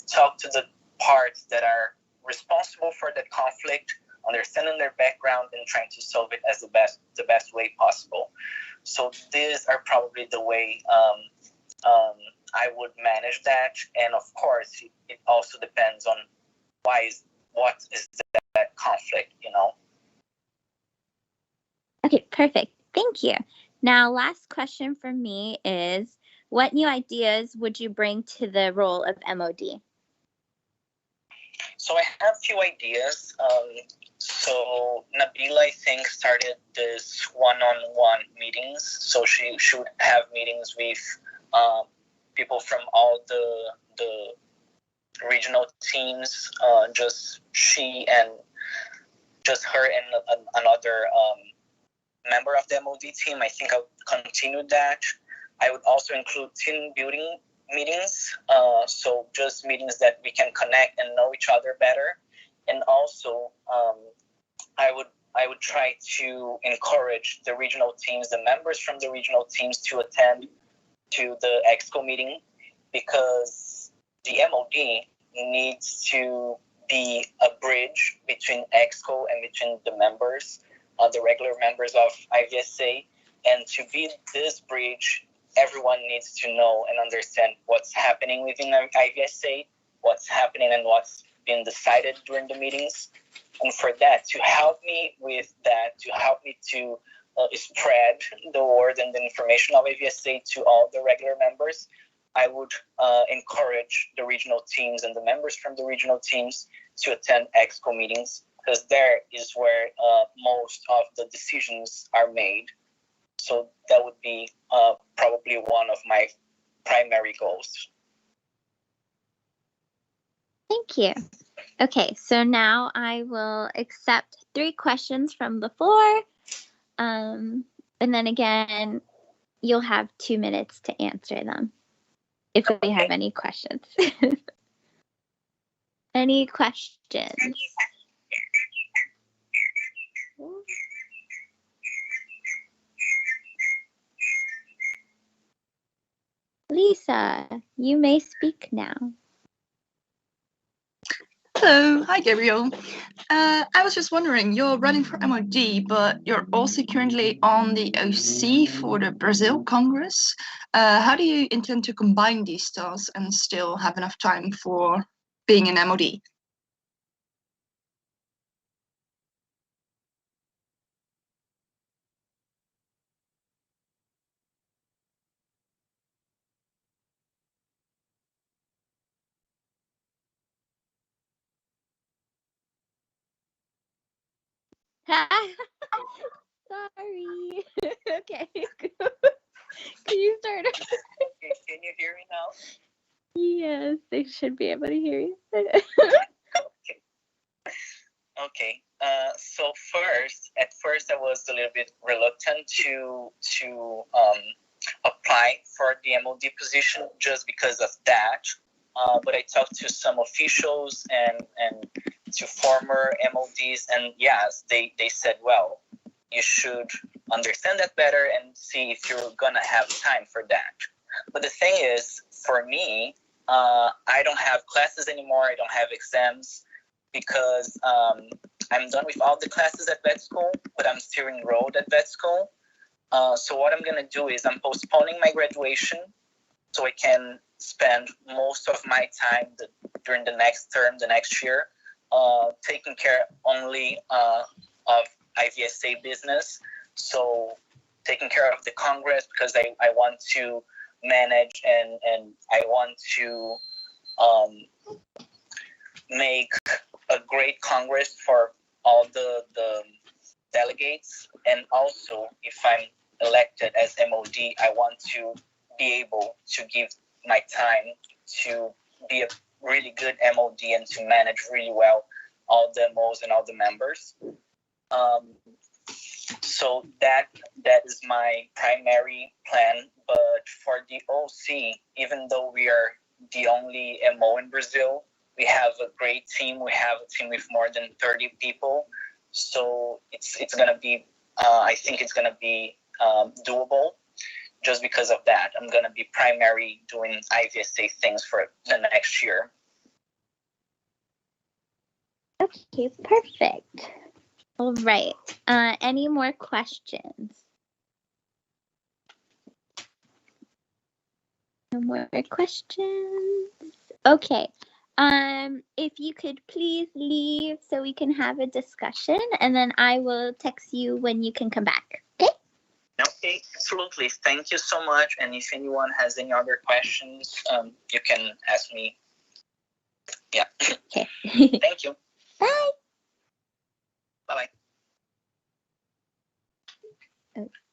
Talk to the parts that are responsible for that conflict, understanding their background and trying to solve it as the best way possible. So these are probably the way I would manage that. And of course, it also depends on what is that conflict, you know. Okay, perfect. Thank you. Now, last question from me is, what new ideas would you bring to the role of MOD? So I have a few ideas. So Nabila, I think, started this one-on-one meetings. So she should have meetings with people from all the regional teams, just her and another member of the MOD team. I think I'll continue that. I would also include team building meetings, so just meetings that we can connect and know each other better. And also, I would try to encourage the regional teams, the members from the regional teams, to attend to the EXCO meeting, because the MOD needs to be a bridge between EXCO and between the members, the regular members of IVSA. And to be this bridge, everyone needs to know and understand what's happening within IVSA, what's happening and what's been decided during the meetings. And for that, to help me with that, to help me to spread the word and the information of IVSA to all the regular members, I would encourage the regional teams and the members from the regional teams to attend EXCO meetings, because there is where most of the decisions are made. So that would be probably one of my primary goals. Thank you. Okay, so now I will accept 3 questions from the floor. And then again, you'll have 2 minutes to answer them if we have any questions. Any questions? Lisa, you may speak now. Hello, hi Gabriel. I was just wondering, you're running for MOD, but you're also currently on the OC for the Brazil Congress. How do you intend to combine these tasks and still have enough time for being an MOD? Sorry. Okay. Can you start? Can you hear me now? Yes, they should be able to hear you. Okay. So at first I was a little bit reluctant to apply for the MOD position just because of that. But I talked to some officials and to former MODs, and yes, they said, well, you should understand that better and see if you're gonna have time for that. But the thing is, for me, I don't have classes anymore. I don't have exams because I'm done with all the classes at vet school, but I'm still enrolled at vet school. So what I'm gonna do is I'm postponing my graduation so I can spend most of my time during the next term, the next year, taking care only of IVSA business. So taking care of the Congress, because I want to manage and I want to make a great Congress for all the delegates. And also, if I'm elected as MOD, I want to be able to give my time to be a really good MOD and to manage really well all the MOs and all the members. So that is my primary plan. But for the OC, even though we are the only MO in Brazil, we have a great team. We have a team with more than 30 people. So it's gonna be, I think it's gonna be doable. Just because of that, I'm gonna be primary doing IVSA things for the next year. Okay, perfect. All right. Any more questions? No more questions. Okay. If you could please leave so we can have a discussion, and then I will text you when you can come back. Okay? Okay, absolutely. Thank you so much. And if anyone has any other questions, you can ask me. Yeah. Okay. Thank you. Bye. Bye-bye.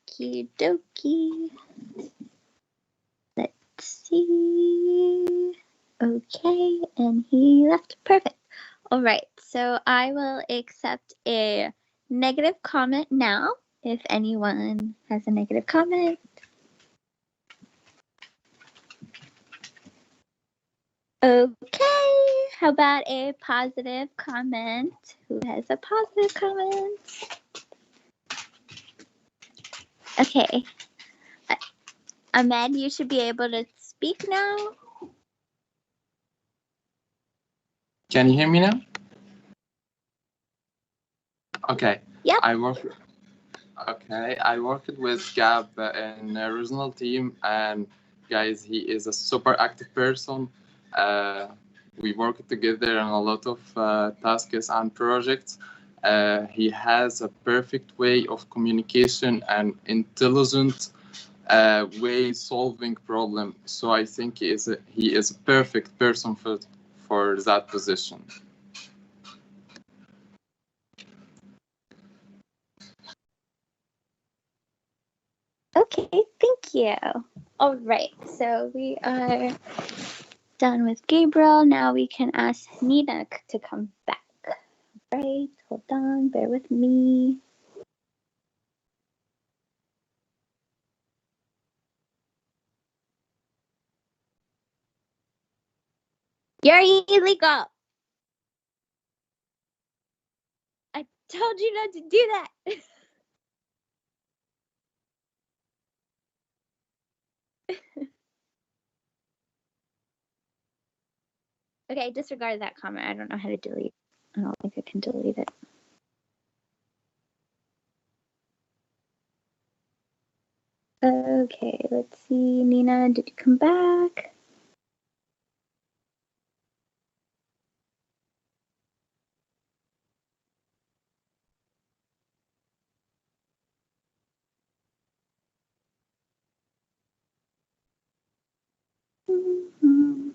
Okie dokie. Let's see. Okay, and he left. Perfect. All right, so I will accept a negative comment now, if anyone has a negative comment. Okay, how about a positive comment? Who has a positive comment? Okay. Ahmed, you should be able to speak now. Can you hear me now? Okay. Yep. I worked with Gab in a regional team, and guys, he is a super active person. We work together on a lot of tasks and projects. He has a perfect way of communication and intelligent way solving problem. So I think he is a perfect person for that position. Okay, thank you. All right, so we are done with Gabriel. Now we can ask Nina to come back. All right, hold on, bear with me. You're illegal. I told you not to do that. Okay, disregard that comment. I don't know how to delete. I don't think I can delete it. Okay, let's see. Nina, did you come back? Mm-hmm.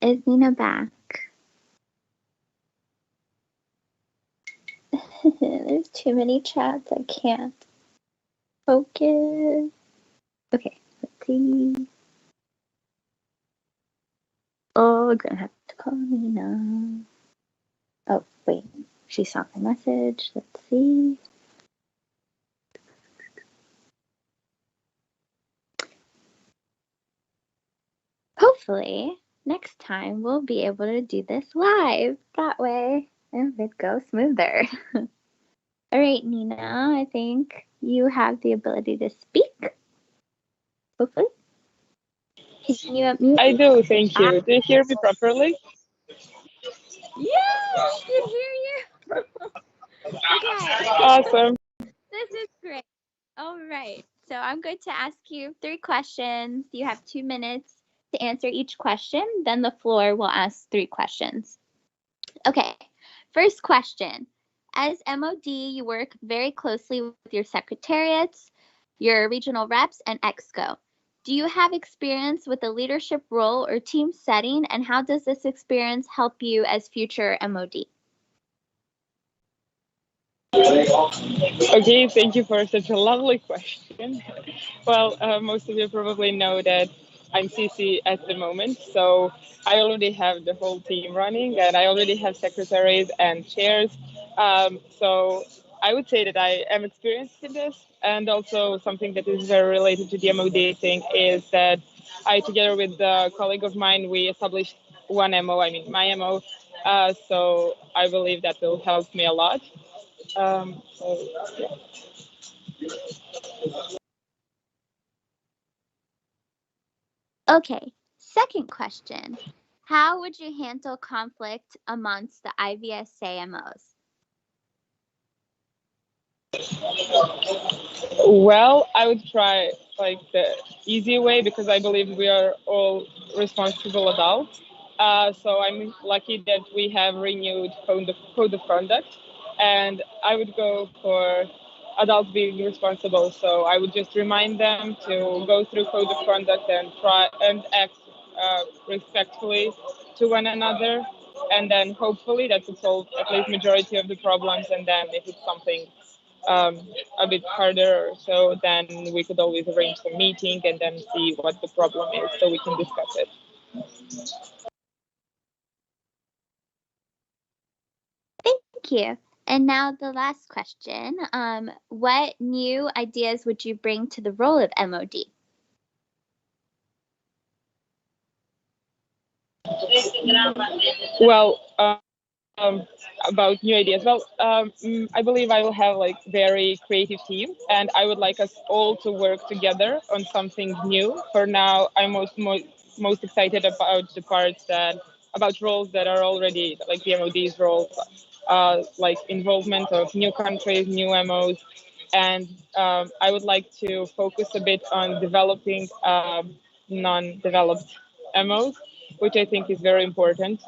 Is Nina back? There's too many chats. I can't focus. Okay, let's see. Oh, I'm gonna have to call Nina. Oh, wait. She saw my message. Let's see. Hopefully, next time we'll be able to do this live. That way, it would go smoother. All right, Nina, I think you have the ability to speak. Hopefully. Can you unmute? I do, thank you. Do you hear me properly? Yeah, I can hear you. Okay. Awesome. This is great. All right. So I'm going to ask you 3 questions. You have 2 minutes to answer each question. Then the floor will ask 3 questions. Okay. First question. As MOD, you work very closely with your secretariats, your regional reps, and EXCO. Do you have experience with a leadership role or team setting, and how does this experience help you as future MOD? Okay, thank you for such a lovely question. Well, most of you probably know that I'm CC at the moment, so I already have the whole team running, and I already have secretaries and chairs. So I would say that I am experienced in this, and also something that is very related to the MOD thing is that I, together with a colleague of mine, we established one MO, I mean my MO, so I believe that will help me a lot. So, yeah. Okay, second question. How would you handle conflict amongst the IVSA MOs? Well, I would try like the easy way because I believe we are all responsible adults. So I'm lucky that we have renewed code of conduct, and I would go for adults being responsible. So I would just remind them to go through code of conduct and try and act respectfully to one another, and then hopefully that would solve at least majority of the problems. And then if it's something a bit harder, so then we could always arrange a meeting and then see what the problem is so we can discuss it. Thank you. And now the last question. What new ideas would you bring to the role of MOD? Well, about new ideas. Well, I believe I will have like very creative team, and I would like us all to work together on something new. For now, I'm most excited about the parts about roles that are already like the MOD's roles, like involvement of new countries, new MOs, and I would like to focus a bit on developing non-developed MOs, which I think is very important.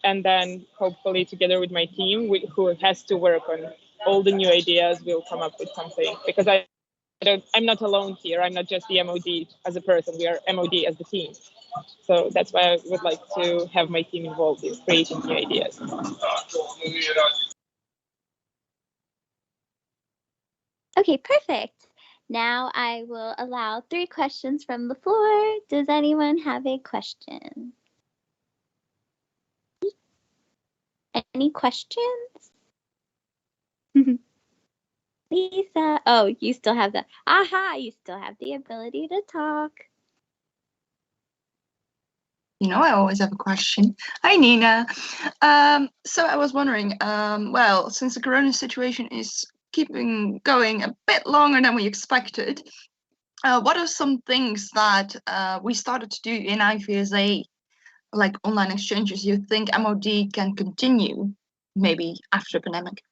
And then hopefully together with my team, who has to work on all the new ideas, we'll come up with something. Because I'm not alone here. I'm not just the MOD as a person. We are MOD as the team. So that's why I would like to have my team involved in creating new ideas. Okay, perfect. Now I will allow 3 questions from the floor. Does anyone have a question? Any questions? Lisa, oh, you still have you still have the ability to talk. You know, I always have a question. Hi, Nina. So I was wondering, well, since the corona situation is keeping going a bit longer than we expected, what are some things that we started to do in IVSA, like online exchanges, you think MOD can continue maybe after the pandemic?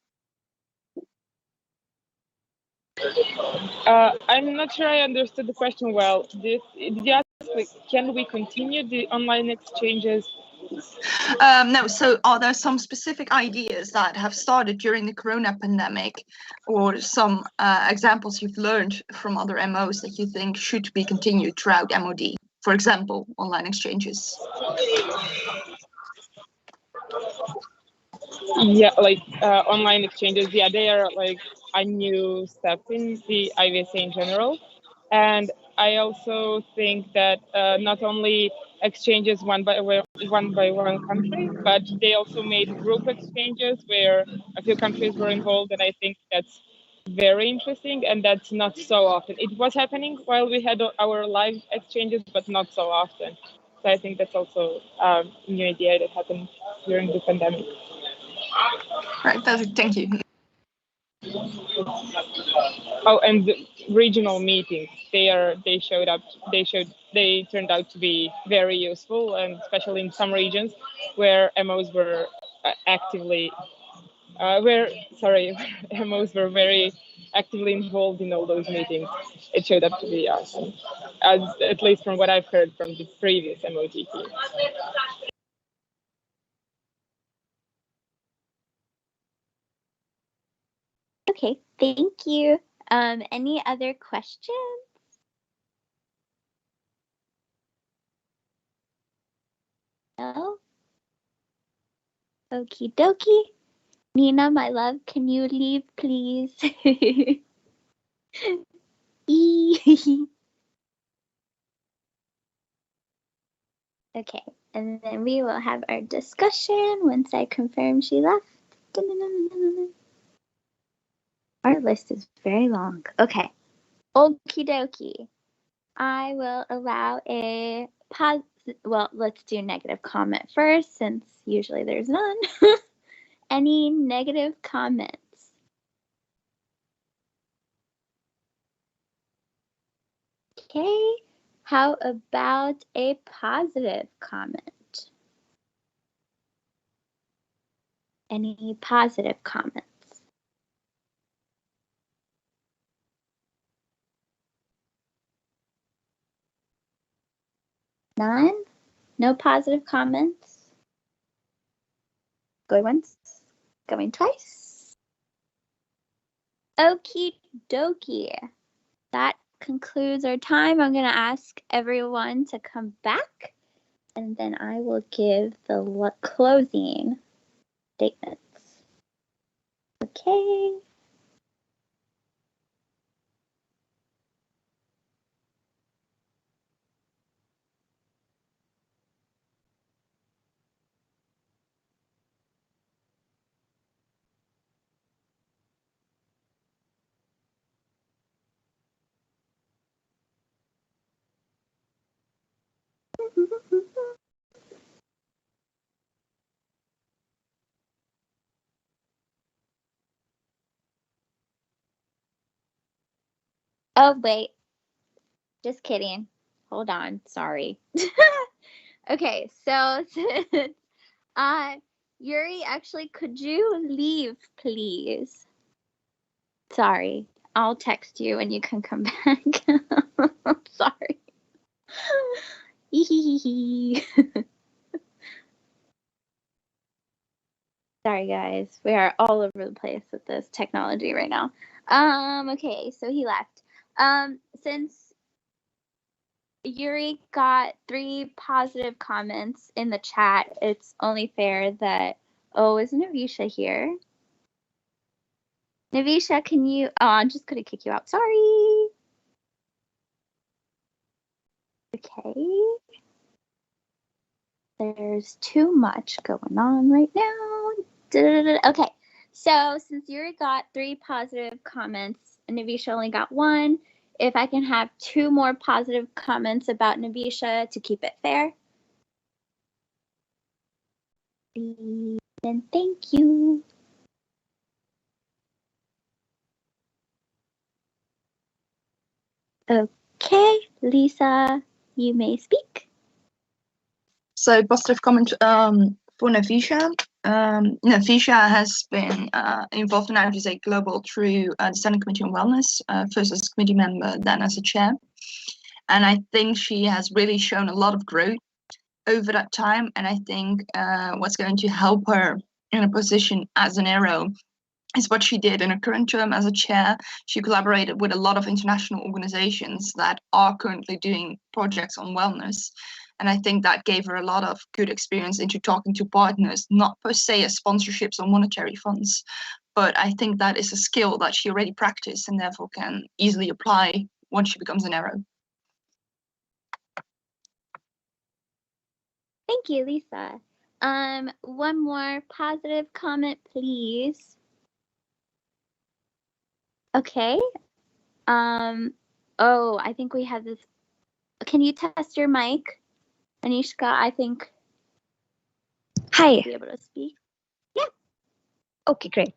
I'm not sure I understood the question well. Did you ask, like, can we continue the online exchanges? No, so are there some specific ideas that have started during the corona pandemic, or some examples you've learned from other MOs that you think should be continued throughout MOD? For example, online exchanges. Yeah, like online exchanges. Yeah, they are like a new step in the IVSA in general. And I also think that not only exchanges one by one country, but they also made group exchanges where a few countries were involved, and I think that's very interesting, and that's not so often. It was happening while we had our live exchanges, but not so often. So I think that's also a new idea that happened during the pandemic. Right, perfect. Thank you. Oh, and the regional meetings, they turned out to be very useful, and especially in some regions where MOs were MOs were very actively involved in all those meetings. It showed up to be awesome, at least from what I've heard from the previous MOD team. Okay, thank you. Any other questions? No? Okie dokie. Nina, my love, can you leave, please? Okay, and then we will have our discussion once I confirm she left. Our list is very long. Okay. Okie dokie. I will allow a well, let's do negative comment first, since usually there's none. Any negative comments? Okay. How about a positive comment? Any positive comments? None? No positive comments? Going once? Going twice? Okie dokie. That concludes our time. I'm going to ask everyone to come back, and then I will give the closing statements. Okay. Oh, wait. Just kidding. Hold on. Sorry. Okay, so Yuri, actually, could you leave, please? Sorry. I'll text you and you can come back. Sorry. Sorry, guys. We are all over the place with this technology right now. Okay, so he left. Since Yuri got 3 positive comments in the chat, it's only fair that, oh, is Navisha here? Navisha, can you, oh, I'm just gonna kick you out, sorry. Okay. There's too much going on right now. Okay, so since Yuri got 3 positive comments, Navisha only got 1. If I can have 2 more positive comments about Navisha to keep it fair. Then thank you. Okay, Lisa, you may speak. So positive comment for Navisha. Navisha has been involved in IVSA Global through the Standing Committee on Wellness, first as a committee member, then as a chair. And I think she has really shown a lot of growth over that time. And I think what's going to help her in a position as an arrow is what she did in her current term as a chair. She collaborated with a lot of international organizations that are currently doing projects on wellness. And I think that gave her a lot of good experience into talking to partners, not per se as sponsorships or monetary funds, but I think that is a skill that she already practiced and therefore can easily apply once she becomes an arrow. Thank you, Lisa. One more positive comment, please. Okay. Oh, I think we have this. Can you test your mic, Anishka? I think. Hi. Be able to speak. Yeah. Okay, great.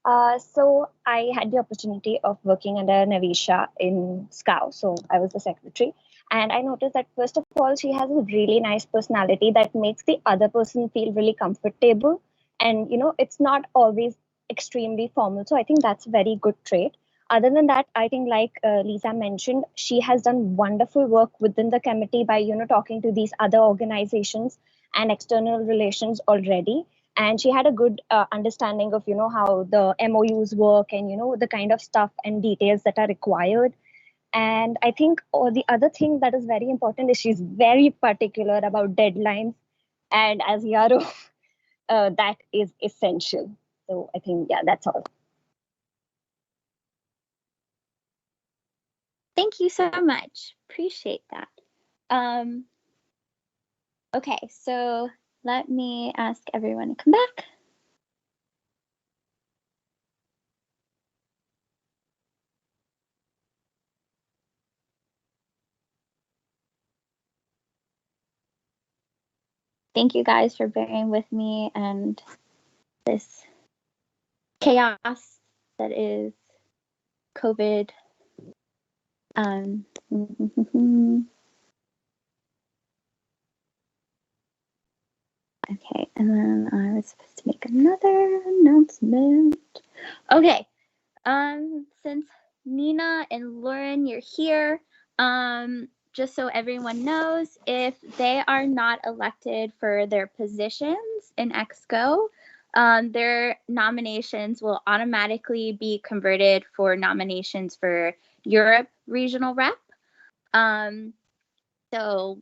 So I had the opportunity of working under Navisha in SCAO. So I was the secretary. And I noticed that, first of all, she has a really nice personality that makes the other person feel really comfortable. And, you know, it's not always extremely formal. So I think that's a very good trait. Other than that, I think, like Lisa mentioned, she has done wonderful work within the committee by, you know, talking to these other organizations and external relations already. And she had a good understanding of, you know, how the MOUs work and, you know, the kind of stuff and details that are required. And I think the other thing that is very important is she's very particular about deadlines. And as Yaro, that is essential. So I think, yeah, that's all. Thank you so much. Appreciate that. Okay, so let me ask everyone to come back. Thank you guys for bearing with me and this chaos that is COVID. Okay, and then I was supposed to make another announcement. Okay, since Nina and Lauren, you're here, just so everyone knows, if they are not elected for their positions in EXCO, their nominations will automatically be converted for nominations for Europe Regional Rep. So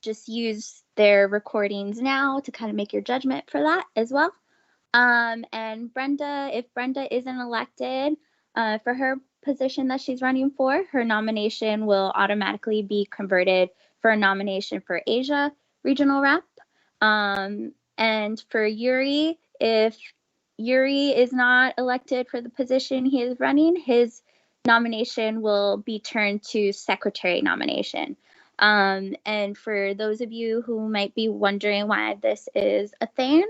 just use their recordings now to kind of make your judgment for that as well. And Brenda, if Brenda isn't elected for her position that she's running for, her nomination will automatically be converted for a nomination for Asia Regional Rep. And for Yuri, if Yuri is not elected for the position he is running, his nomination will be turned to secretary nomination. And for those of you who might be wondering why this is a thing,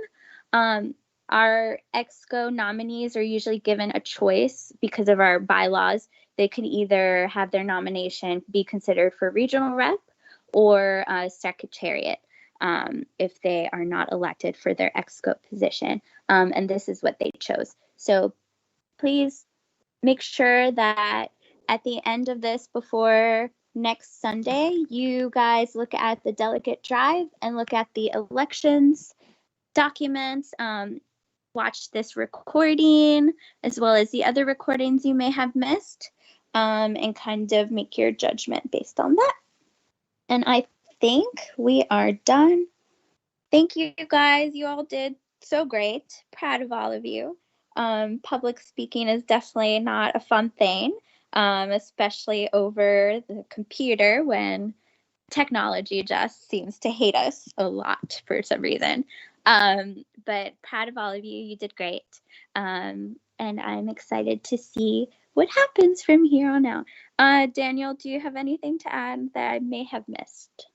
our EXCO nominees are usually given a choice because of our bylaws. They can either have their nomination be considered for regional rep or secretariat if they are not elected for their EXCO position. And this is what they chose. So please make sure that at the end of this, before next Sunday, you guys look at the delegate drive and look at the elections documents, watch this recording as well as the other recordings you may have missed, and kind of make your judgment based on that. And I think we are done. Thank you guys. You all did so great. Proud of all of you. Public speaking is definitely not a fun thing, especially over the computer when technology just seems to hate us a lot for some reason. But proud of all of you. You did great. And I'm excited to see what happens from here on out. Daniel, do you have anything to add that I may have missed?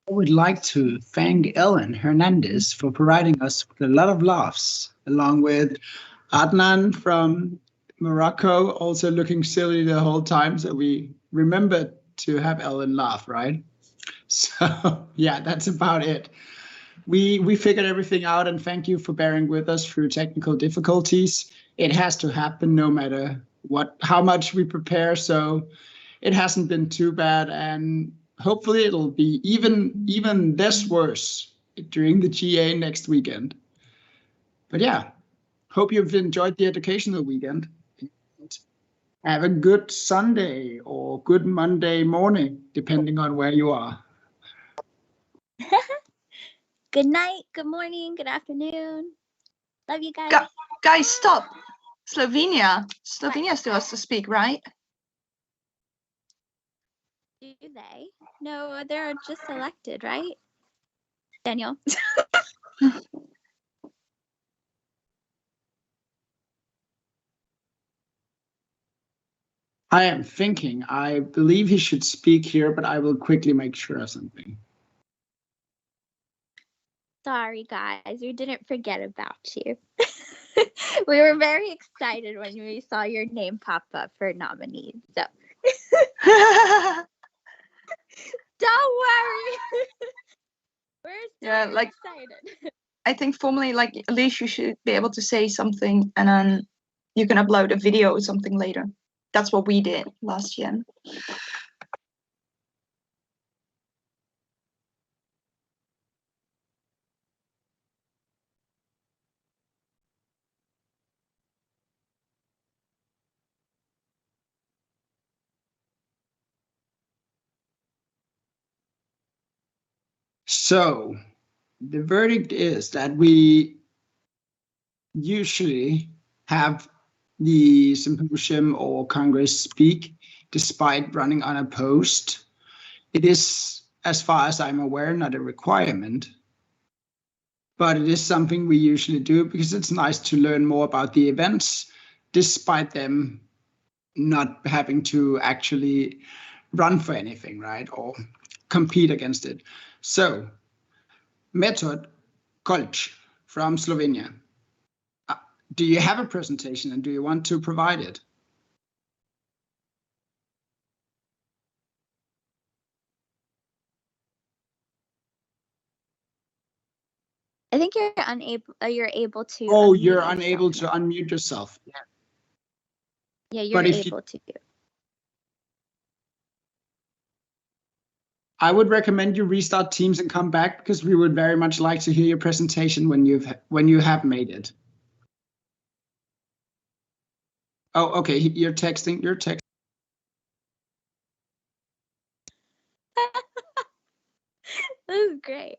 I would like to thank Ellen Hernandez for providing us with a lot of laughs, along with Adnan from Morocco, also looking silly the whole time. So we remembered to have Ellen laugh, right? So yeah, that's about it. We figured everything out, and thank you for bearing with us through technical difficulties. It has to happen no matter how much we prepare. So it hasn't been too bad, and hopefully it'll be even less worse during the GA next weekend. But yeah, hope you've enjoyed the educational weekend. Have a good Sunday or good Monday morning, depending on where you are. Good night, good morning, good afternoon. Love you guys. Guys, stop. Slovenia still has to speak, right? Do they? No, they're just elected, right? Daniel? I am thinking. I believe he should speak here, but I will quickly make sure of something. Sorry, guys, we didn't forget about you. We were very excited when we saw your name pop up for nominees. So don't worry. We're still excited. I think formally, at least you should be able to say something, and then you can upload a video or something later. That's what we did last year. So the verdict is that we usually have the symposium or Congress speak despite running unopposed. It is, as far as I'm aware, not a requirement, but it is something we usually do because it's nice to learn more about the events despite them not having to actually run for anything, right? Or compete against it. So, Metod Kolch from Slovenia. Do you have a presentation and do you want to provide it? think you're unable. You're able to. Oh, you're unable to unmute yourself. Yeah, you're able to. I would recommend you restart Teams and come back, because we would very much like to hear your presentation when you have made it. Oh, okay. You're texting. This is great.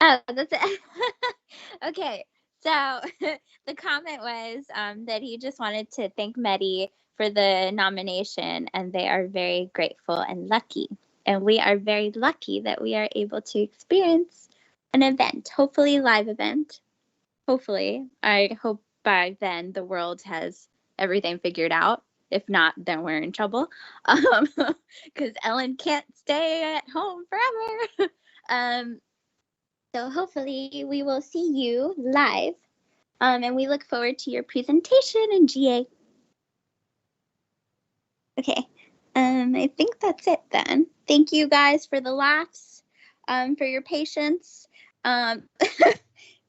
Oh, that's it. Okay, so the comment was that he just wanted to thank Mehdi for the nomination, and they are very grateful and lucky. And we are very lucky that we are able to experience an event, hopefully live event. Hopefully, I hope by then the world has everything figured out. If not, then we're in trouble, because Ellen can't stay at home forever. So hopefully we will see you live, and we look forward to your presentation in GA. Okay, I think that's it then. Thank you guys for the laughs, for your patience,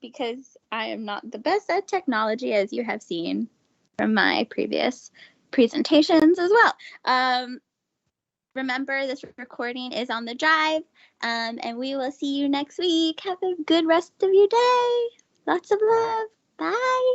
because I am not the best at technology, as you have seen from my previous presentations as well. Remember, this recording is on the drive, and we will see you next week. Have a good rest of your day. Lots of love. Bye.